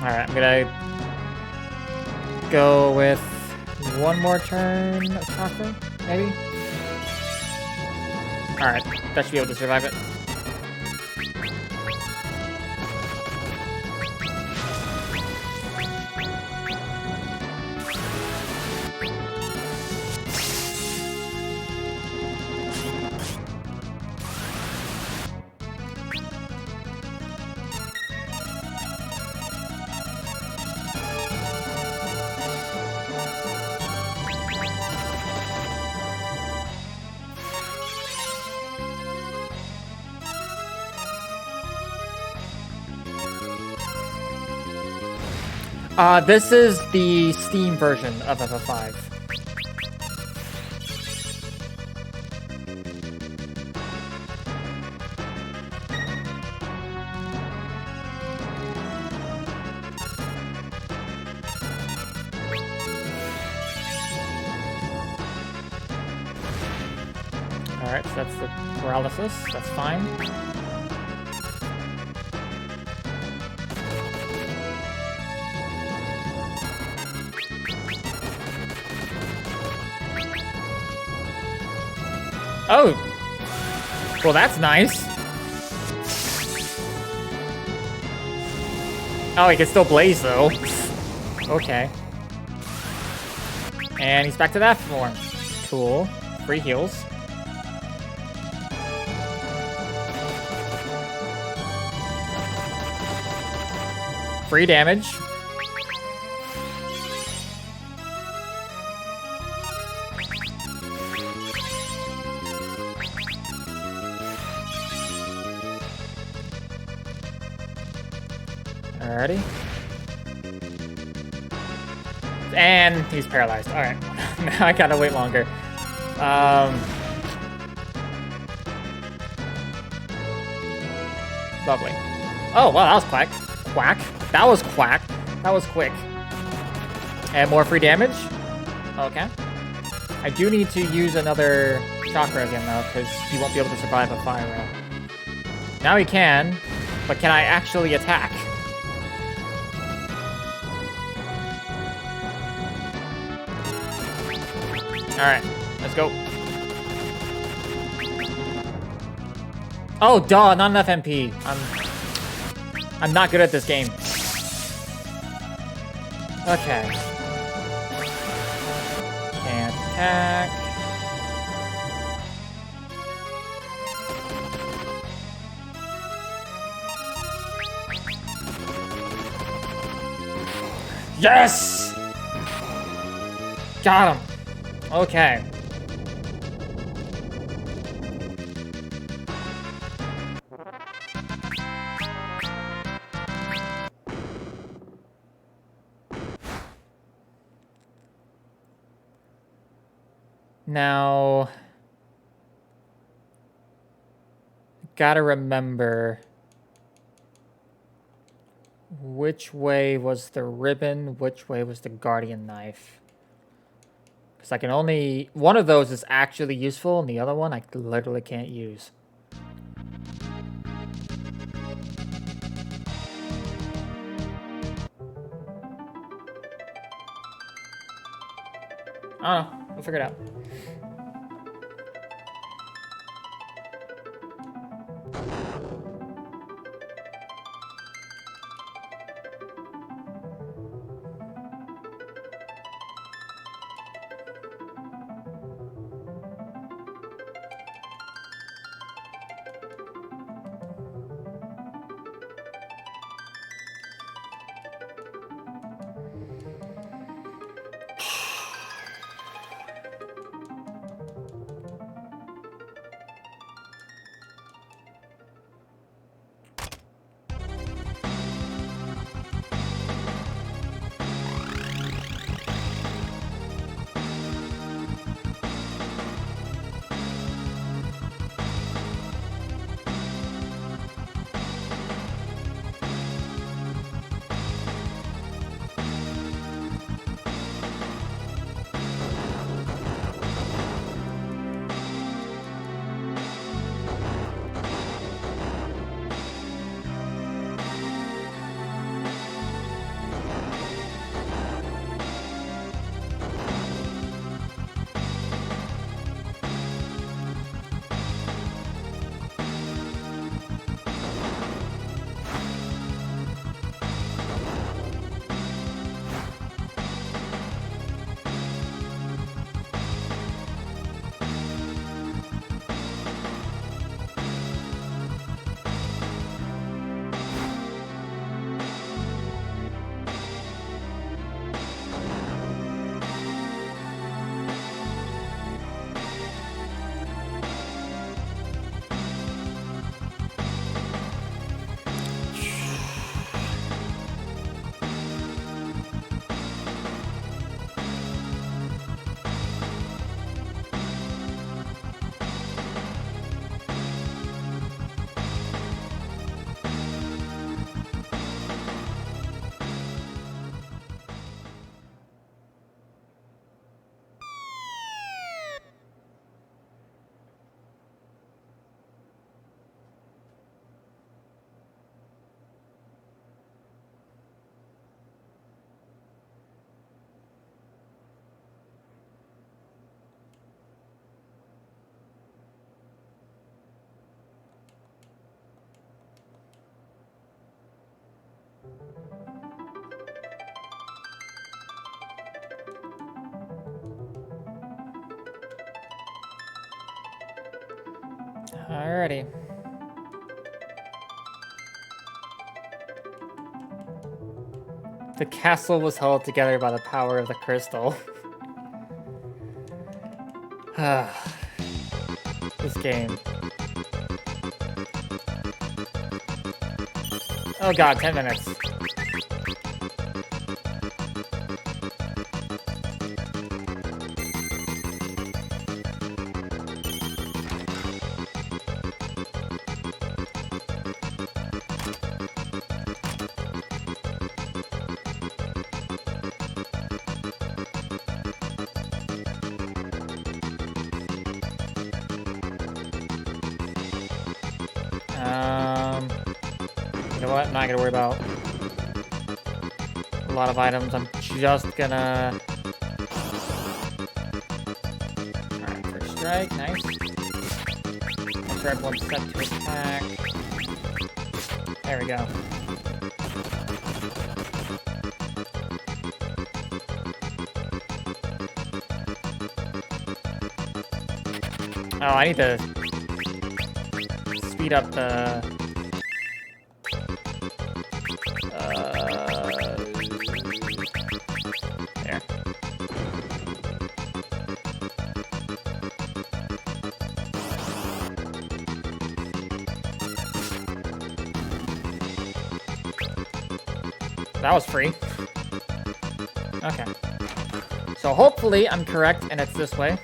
Alright, I'm gonna go with one more turn of chakra, maybe? Alright, that should be able to survive it. This is the Steam version of FF5. Alright, so that's the paralysis. That's fine. Oh! Well, that's nice. Oh, he can still blaze, though. Okay. And he's back to that form. Cool. Free heals. Free damage. Alrighty. And he's paralyzed. Alright. Now I gotta wait longer. Lovely. Oh, wow, that was quack. Quack. That was quack. That was quick. And more free damage? Okay. I do need to use another chakra again, though, because he won't be able to survive a fire round. Now he can, but can I actually attack? Alright, let's go. Oh, duh, not enough MP. I'm not good at this game. Okay. Can't attack. Yes! Got him. Okay. Now, gotta remember which way was the ribbon, which way was the guardian knife. Because I can only... One of those is actually useful, and the other one I literally can't use. I don't know. We'll figure it out. Alrighty. The castle was held together by the power of the crystal. This game. Oh god, 10 minutes. You know what? I'm not gonna worry about a lot of items. I'm just gonna... Alright, first strike. Nice. Make sure everyone's set to attack. There we go. Oh, I need to speed up the... There. That was free. Okay. So hopefully I'm correct and it's this way.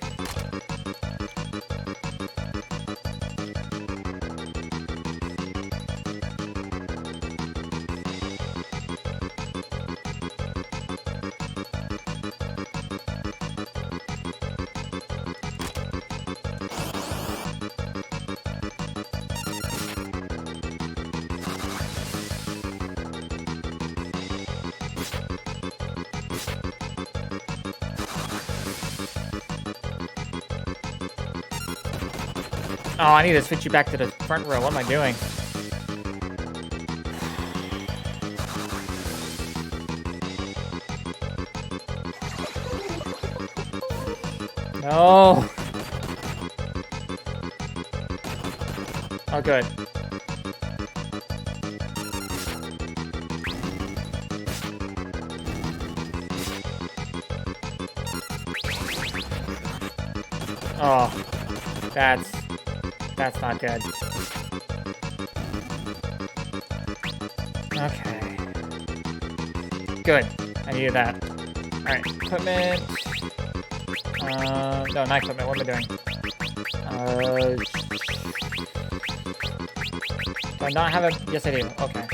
Oh, I need to switch you back to the front row. What am I doing? No. Oh, good. Oh, that's not good. Okay. Good. I needed that. Alright, equipment. No, not equipment. What am I doing? Do I not have a... Yes, I do. Okay.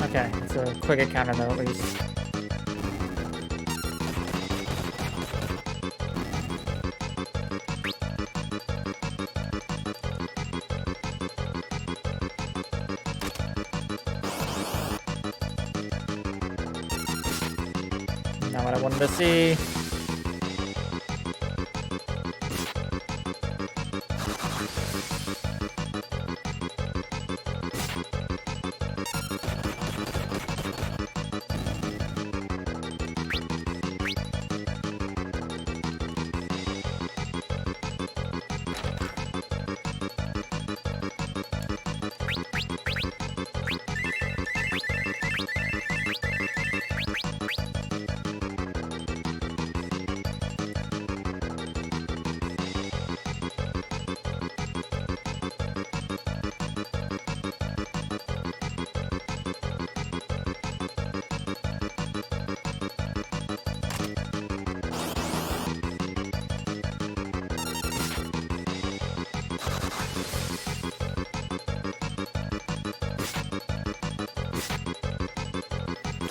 Okay, it's a quick encounter though, at least. Not what I wanted to see.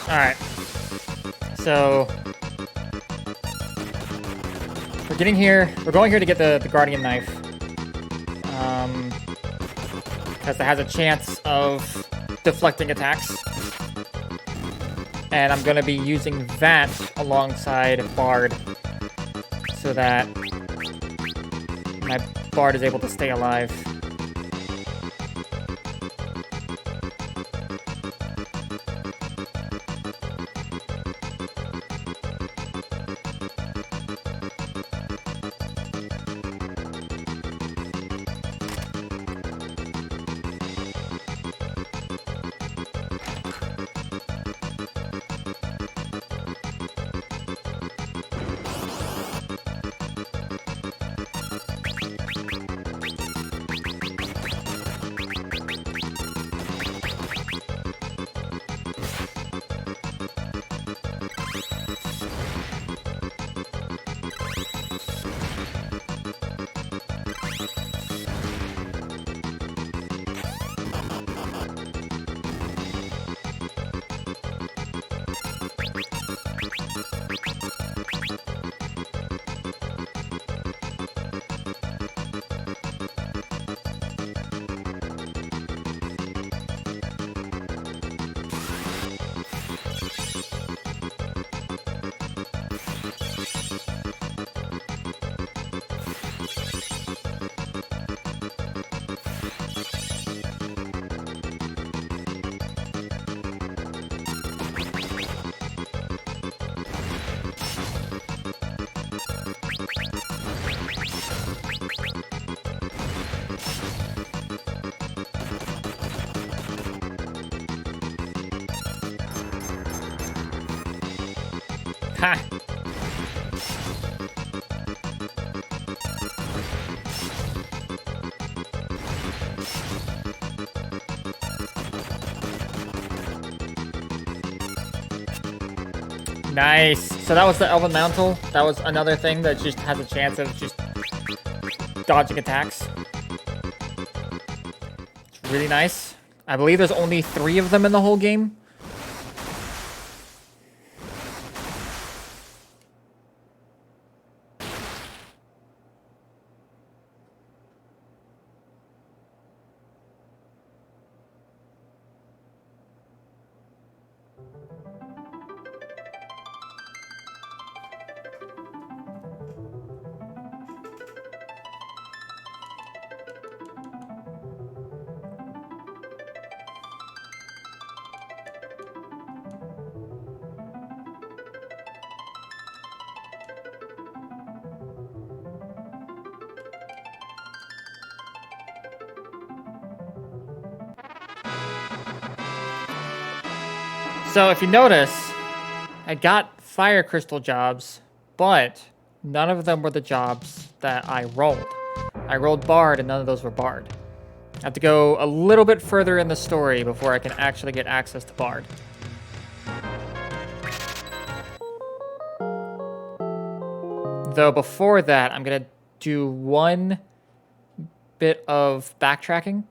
Alright. So, for getting here. We're going here to get the Guardian Knife. Because it has a chance of deflecting attacks. And I'm going to be using that alongside Bard so that my Bard is able to stay alive. Ha! Nice. So that was the Elven Mantle. That was another thing that just has a chance of just dodging attacks. It's really nice. I believe there's only 3 of them in the whole game. So if you notice, I got fire crystal jobs, but none of them were the jobs that I rolled. I rolled Bard and none of those were Bard. I have to go a little bit further in the story before I can actually get access to Bard. Though before that, I'm gonna do one bit of backtracking.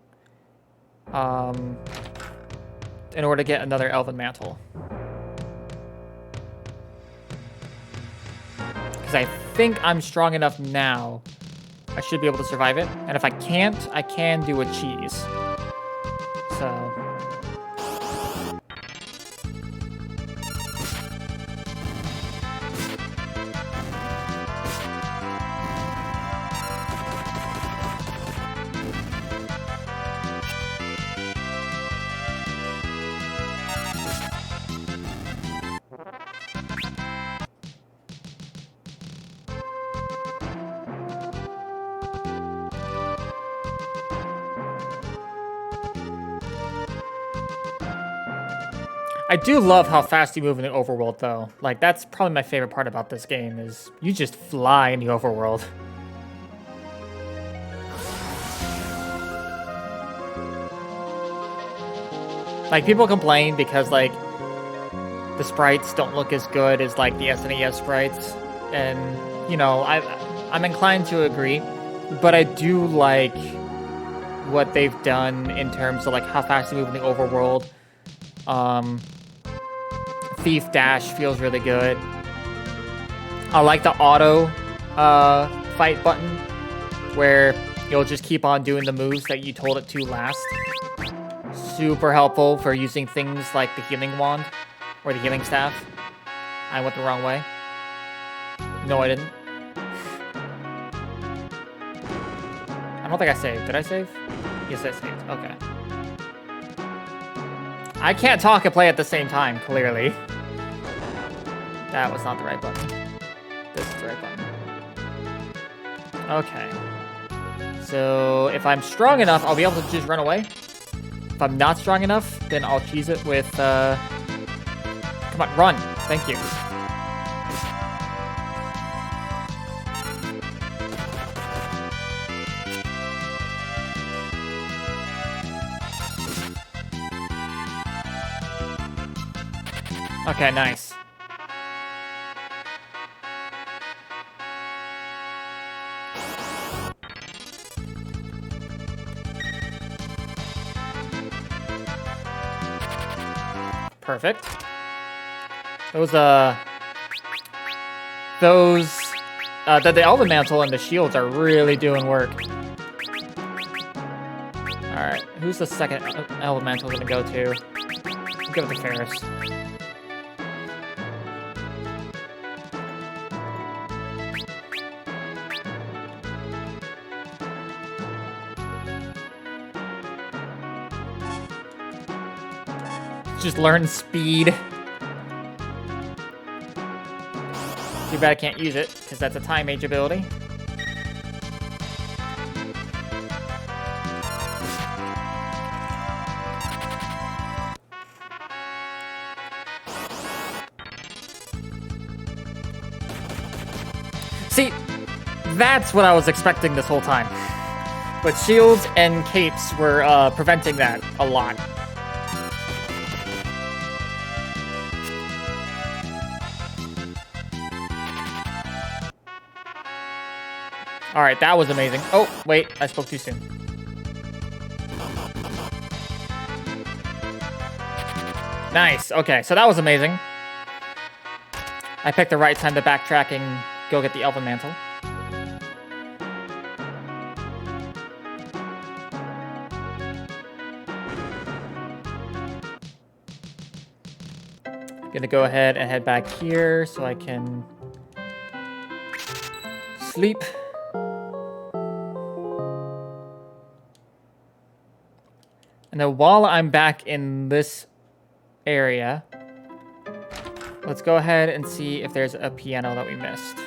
In order to get another Elven Mantle. Because I think I'm strong enough now, I should be able to survive it. And if I can't, I can do a cheese. So... I do love how fast you move in the overworld, though. Like, that's probably my favorite part about this game, is you just fly in the overworld. Like, people complain because, like, the sprites don't look as good as, like, the SNES sprites. And, you know, I'm inclined to agree. But I do like what they've done in terms of, like, how fast you move in the overworld. Thief Dash feels really good. I like the auto fight button where you'll just keep on doing the moves that you told it to last. Super helpful for using things like the healing wand or the healing staff. I went the wrong way. No, I didn't. I don't think I saved. Did I save? Yes, I saved. Okay. I can't talk and play at the same time, clearly. That was not the right button. This is the right button. Okay. So, if I'm strong enough, I'll be able to just run away. If I'm not strong enough, then I'll cheese it with, Come on, run. Thank you. Okay, nice. Perfect. The Elven Mantle and the shields are really doing work. Alright, who's the second Elven Mantle gonna go to? I'll give it to Ferris. Just learn speed. Too bad I can't use it, because that's a Time Mage ability. See, that's what I was expecting this whole time. But shields and capes were preventing that a lot. Alright, that was amazing. Oh, wait, I spoke too soon. Nice, okay, so that was amazing. I picked the right time to backtrack and go get the Elven Mantle. Gonna go ahead and head back here so I can sleep. And then while I'm back in this area, let's go ahead and see if there's a piano that we missed.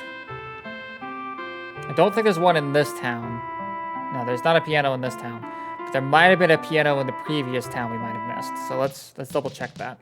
I don't think there's one in this town. No, there's not a piano in this town. But there might have been a piano in the previous town we might have missed. So let's double check that.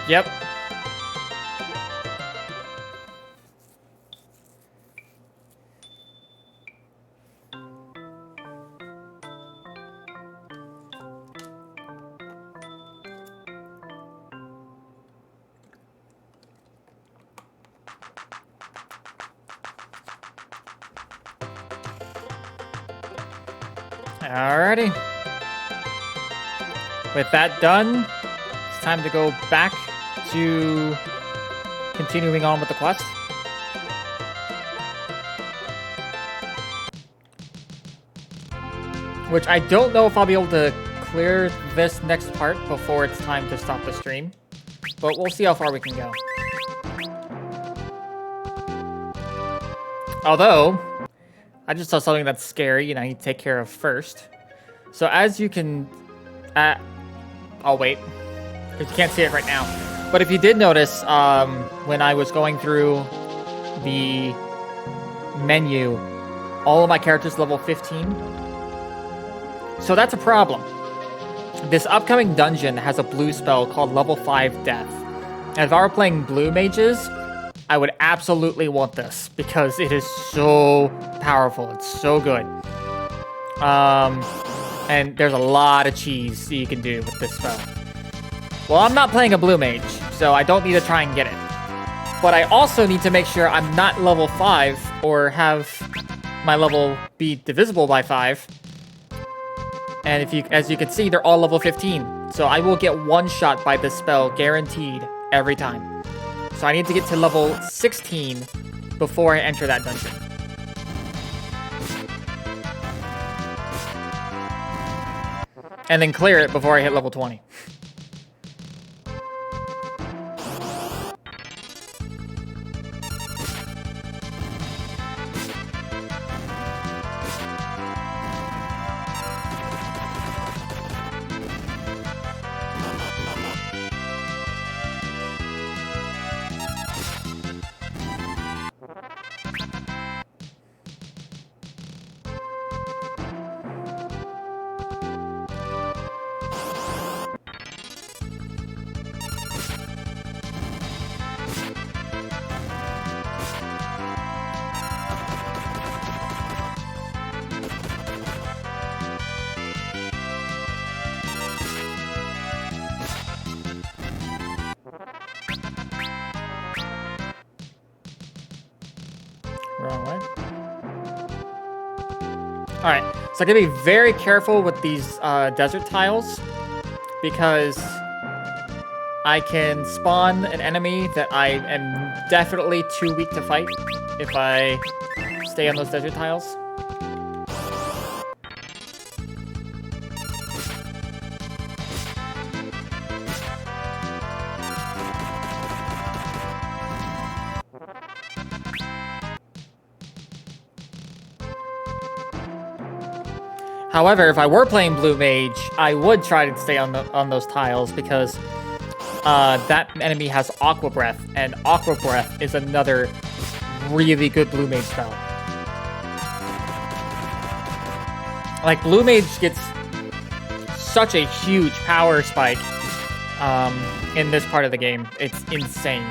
Yep. Alrighty. With that done, it's time to go back to continuing on with the quest. Which I don't know if I'll be able to clear this next part before it's time to stop the stream. But we'll see how far we can go. Although, I just saw something that's scary and I need to take care of first. So as you can... I'll wait, because you can't see it right now. But if you did notice, when I was going through the menu, all of my characters level 15. So that's a problem. This upcoming dungeon has a blue spell called level 5 Death. And if I were playing blue mages, I would absolutely want this, because it is so powerful. It's so good. And And there's a lot of cheese that you can do with this spell. Well, I'm not playing a blue mage, so I don't need to try and get it. But I also need to make sure I'm not level 5 or have my level be divisible by 5. And as you can see, they're all level 15. So I will get one shot by this spell guaranteed every time. So I need to get to level 16 before I enter that dungeon. And then clear it before I hit level 20. Wrong way. Alright, so I gotta be very careful with these desert tiles because I can spawn an enemy that I am definitely too weak to fight if I stay on those desert tiles. However, if I were playing Blue Mage, I would try to stay on those tiles because that enemy has Aqua Breath, and Aqua Breath is another really good Blue Mage spell. Like, Blue Mage gets such a huge power spike in this part of the game. It's insane.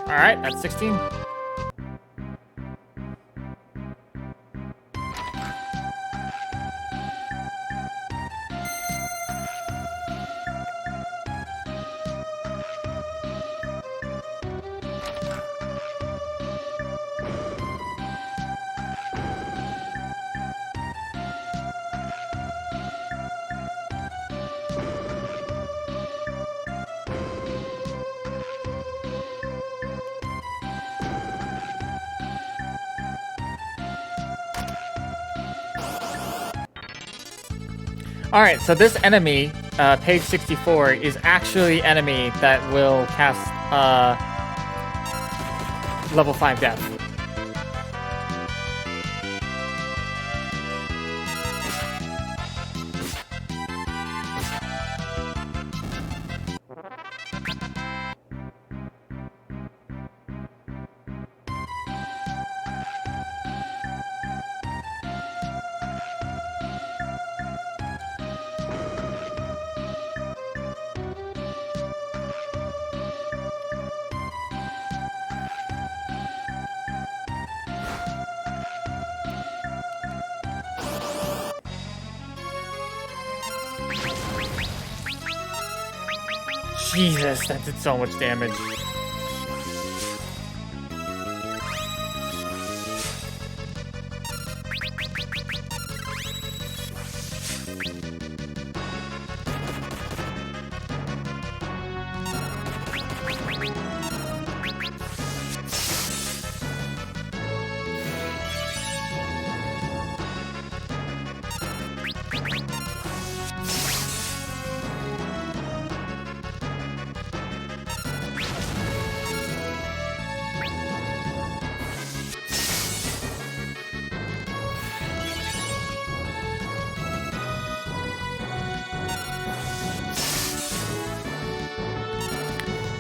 Alright, that's 16. Alright, so this enemy, page 64, is actually enemy that will cast level 5 death. Jesus, that did so much damage.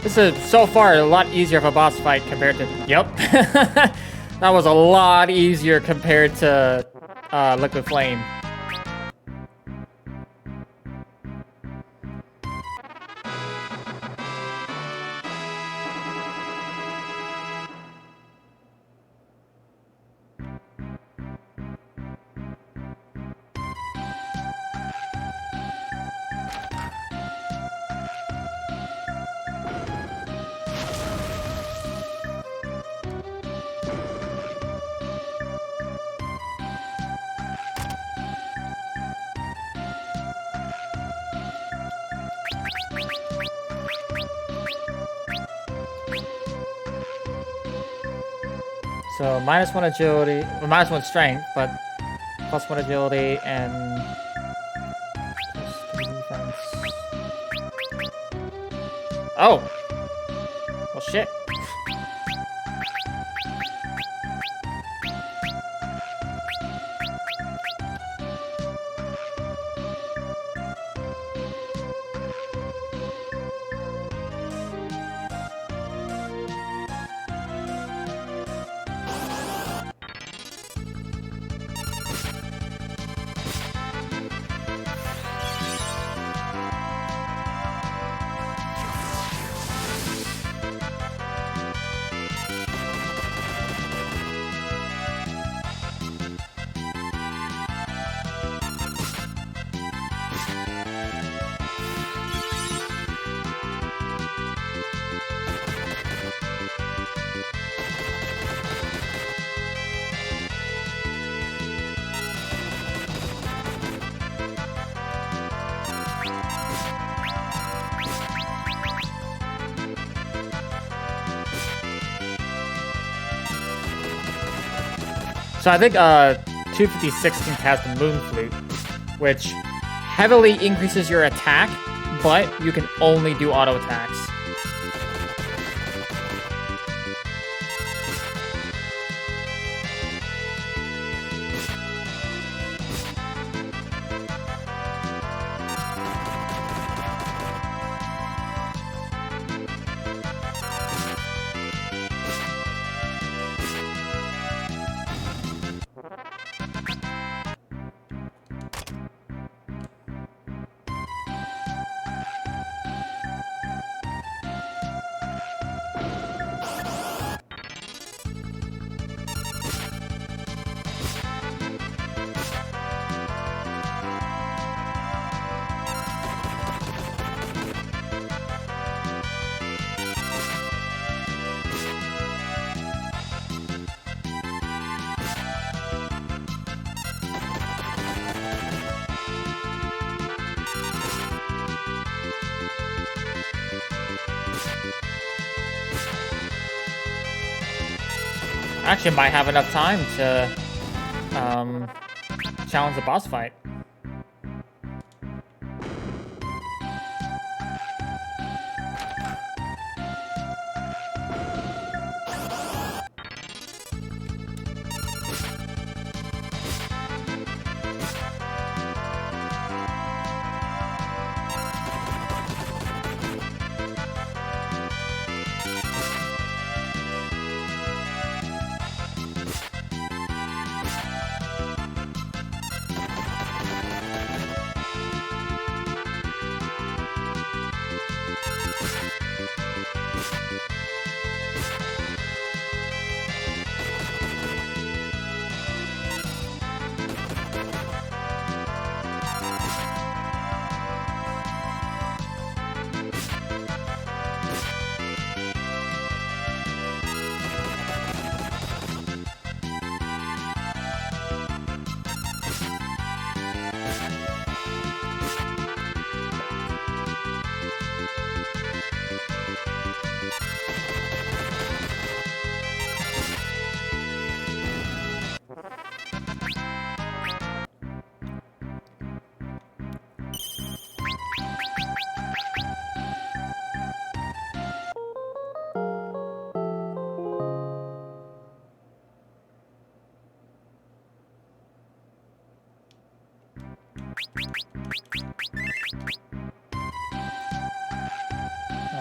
This is so far a lot easier of a boss fight compared to... Yep. That was a lot easier compared to Liquid Flame. So -1 agility, well, -1 strength, but +1 agility and +3 defense. Oh! Well, shit. So I think 250/16 has the Moon Flute, which heavily increases your attack, but you can only do auto attacks. Actually, might have enough time to challenge the boss fight.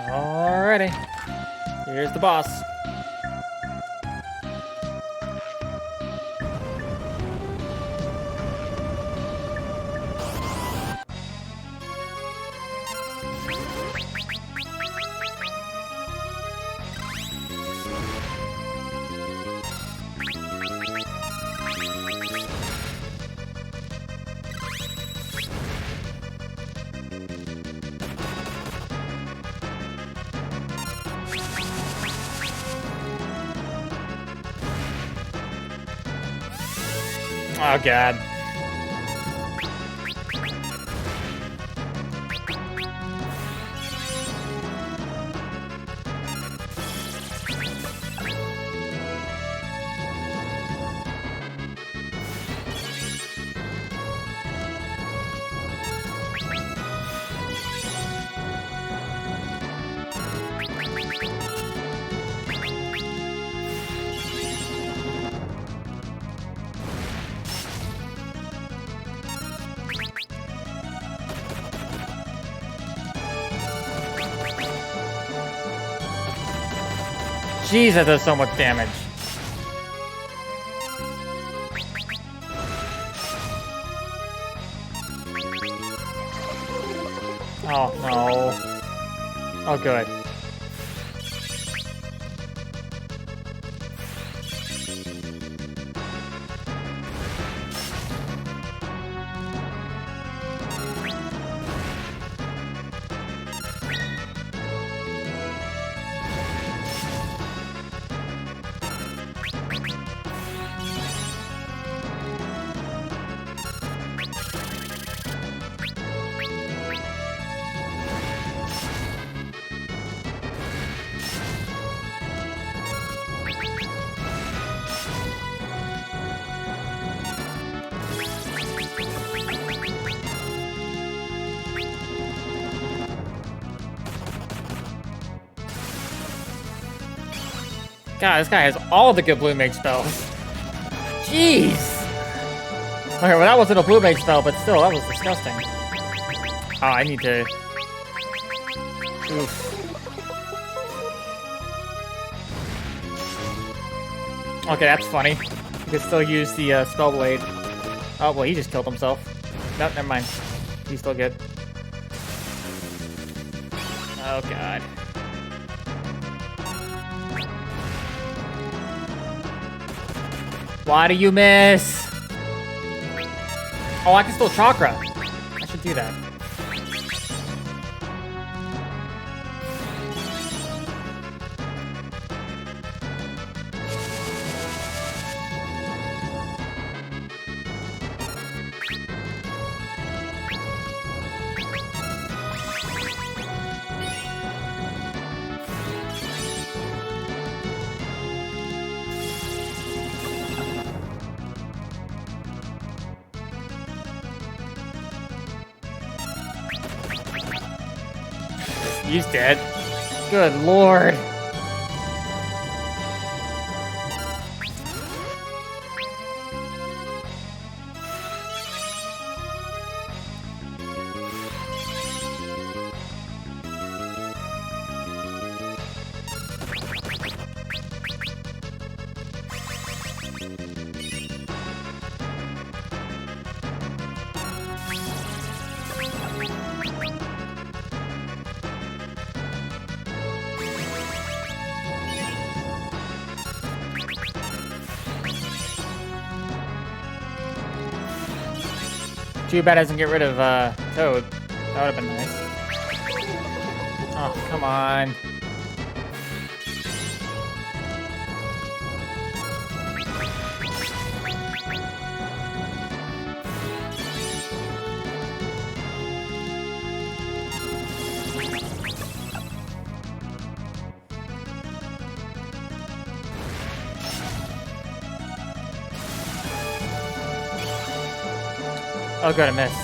Alrighty. Here's the boss. Oh god. Jeez, that does so much damage. Oh, no. Oh, good. God, this guy has all the good blue mage spells. Jeez! Okay, well that wasn't a blue mage spell, but still, that was disgusting. Oh, I need to... Oof. Okay, that's funny. You can still use the spell blade. Oh, well, he just killed himself. No, never mind. He's still good. Oh, God. Why do you miss? Oh, I can still chakra. I should do that. He's dead. Good lord. Too bad it doesn't get rid of Toad. That would have been nice. Oh, come on. Oh, good, I missed.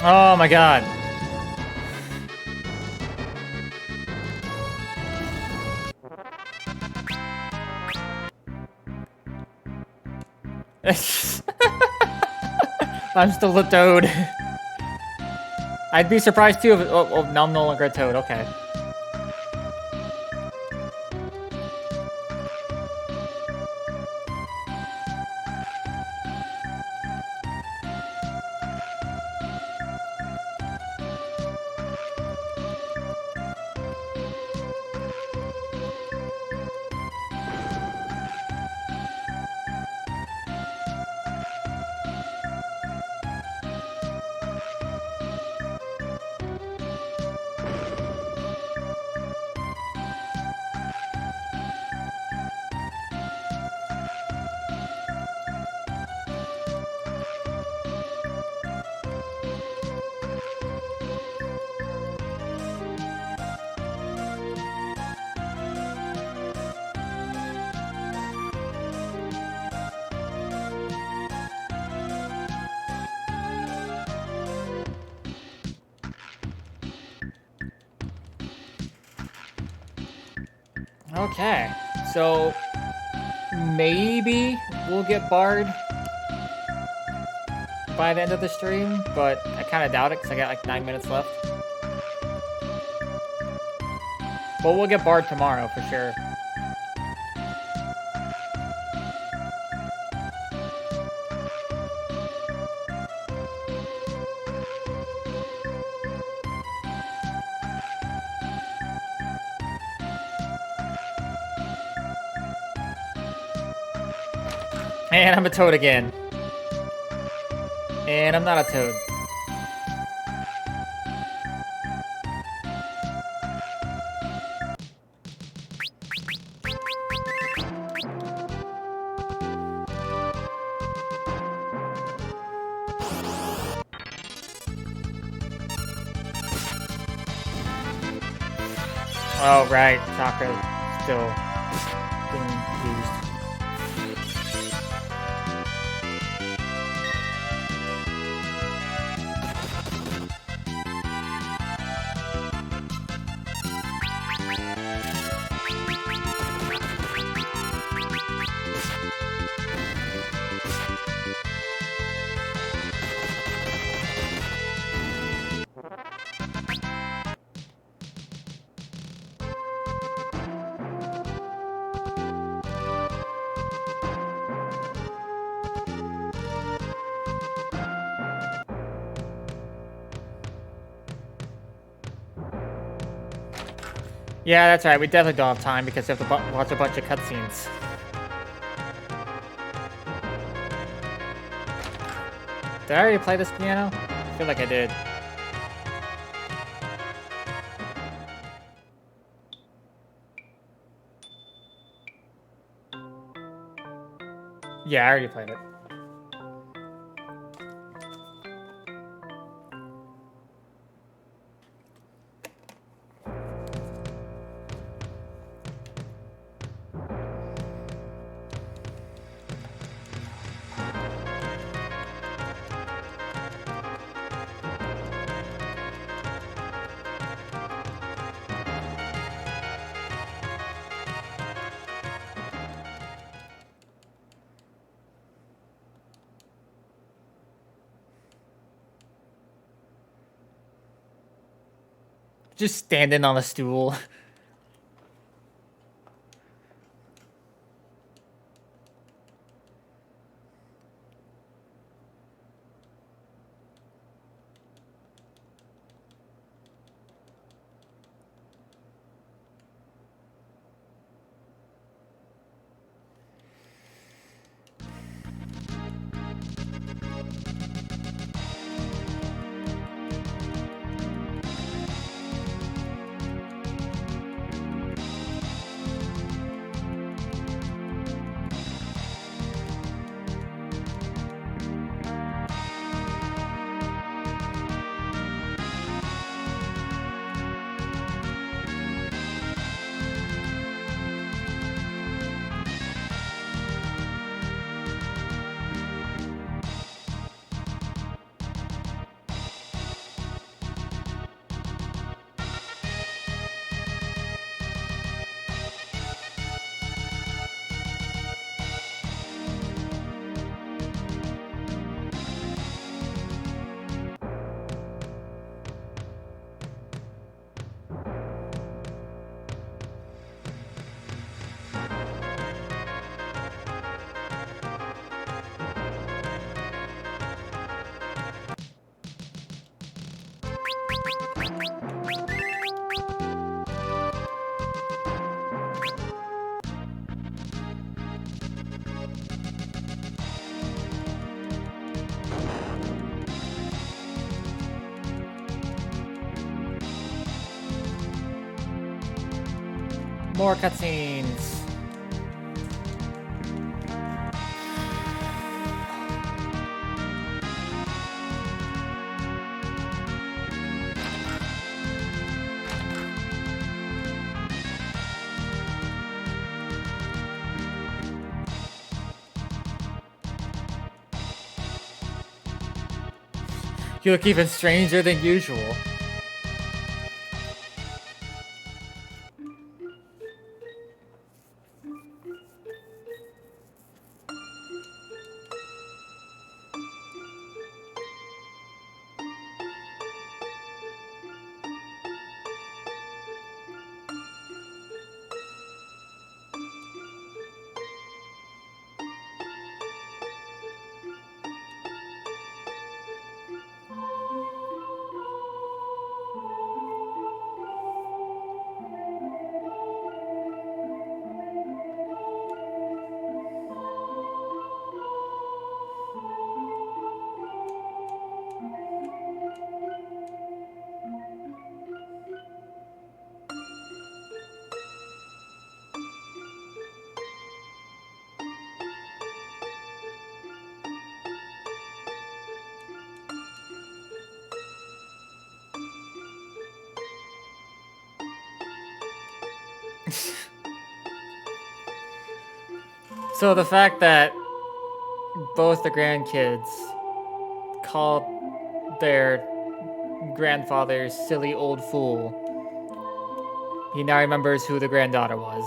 Oh my god. I'm still a toad. I'd be surprised too if now I'm no longer a toad, okay. Okay, so maybe we'll get barred by the end of the stream, but I kind of doubt it because I got like 9 minutes left. But we'll get barred tomorrow for sure. And I'm a toad again. And I'm not a toad. Oh, right. Chakra still being used. Yeah, that's right. We definitely don't have time because we have to watch a bunch of cutscenes. Did I already play this piano? I feel like I did. Yeah, I already played it. Just standing on a stool. More cutscenes. You look even stranger than usual. So the fact that both the grandkids called their grandfather silly old fool, he now remembers who the granddaughter was.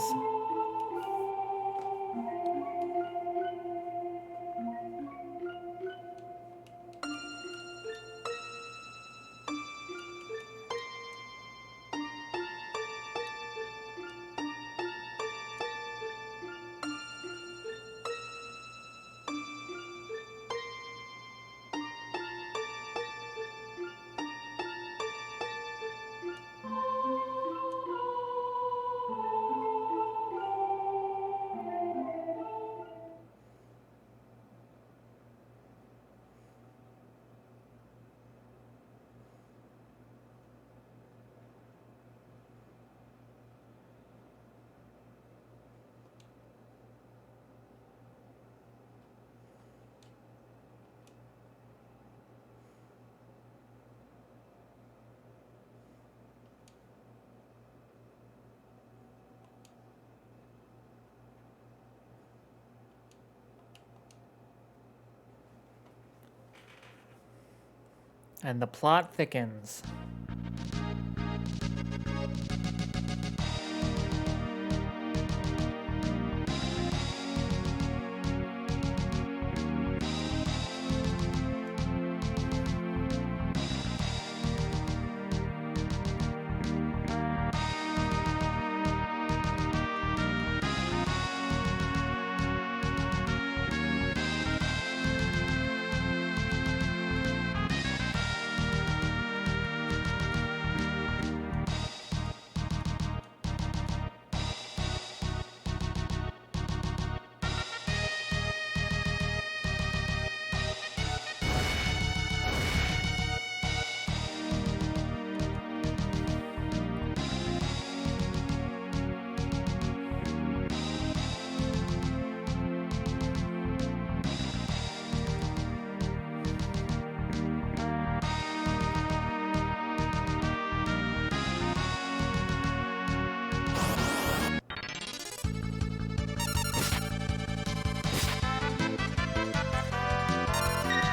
And the plot thickens.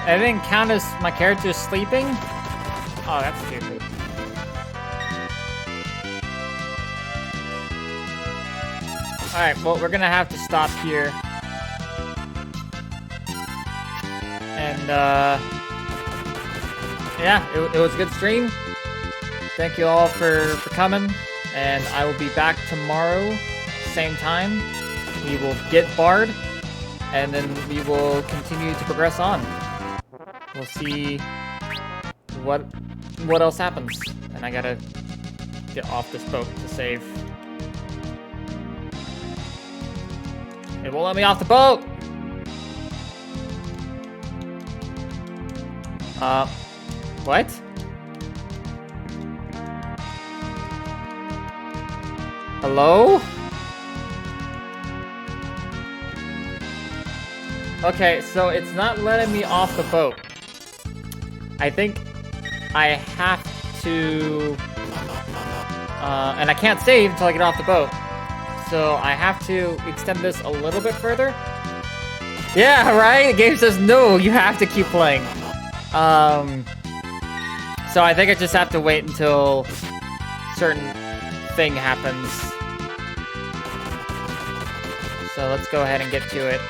It didn't count as my character sleeping? Oh, that's stupid. Alright, well, we're gonna have to stop here. And, yeah, it was a good stream. Thank you all for coming. And I will be back tomorrow, same time. We will get Bard, and then we will continue to progress on. We'll see what else happens. And I gotta get off this boat to save. It won't let me off the boat! What? Hello? Okay, so it's not letting me off the boat. I think I have to... and I can't save until I get off the boat. So I have to extend this a little bit further. Yeah, right? The game says no, you have to keep playing. So I think I just have to wait until certain thing happens. So let's go ahead and get to it.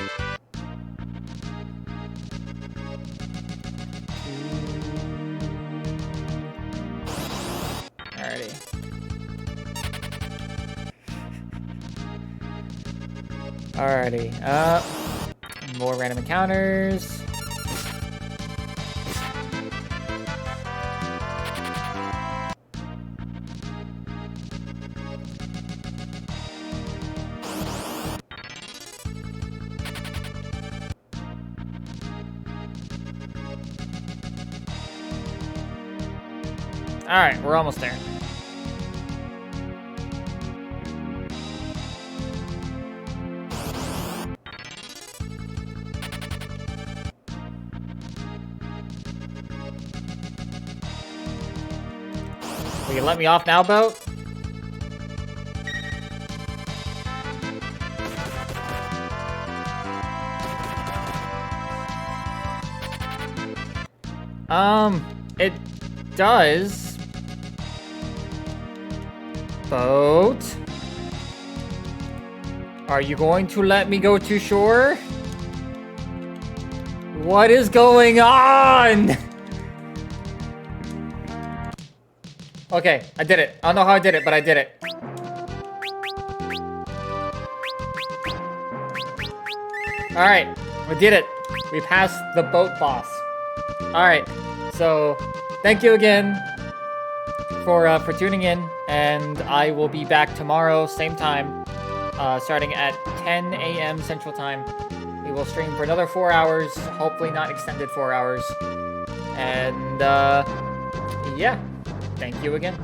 Alrighty. Alrighty, more random encounters. Alright, we're almost there. Will you let me off now, boat? It does. Boat? Are you going to let me go to shore? What is going on? Okay, I did it. I don't know how I did it, but I did it. Alright, we did it. We passed the boat boss. Alright, so thank you again for tuning in, and I will be back tomorrow, same time, starting at 10 a.m. Central Time. We will stream for another 4 hours, hopefully not extended 4 hours. And, yeah, thank you again.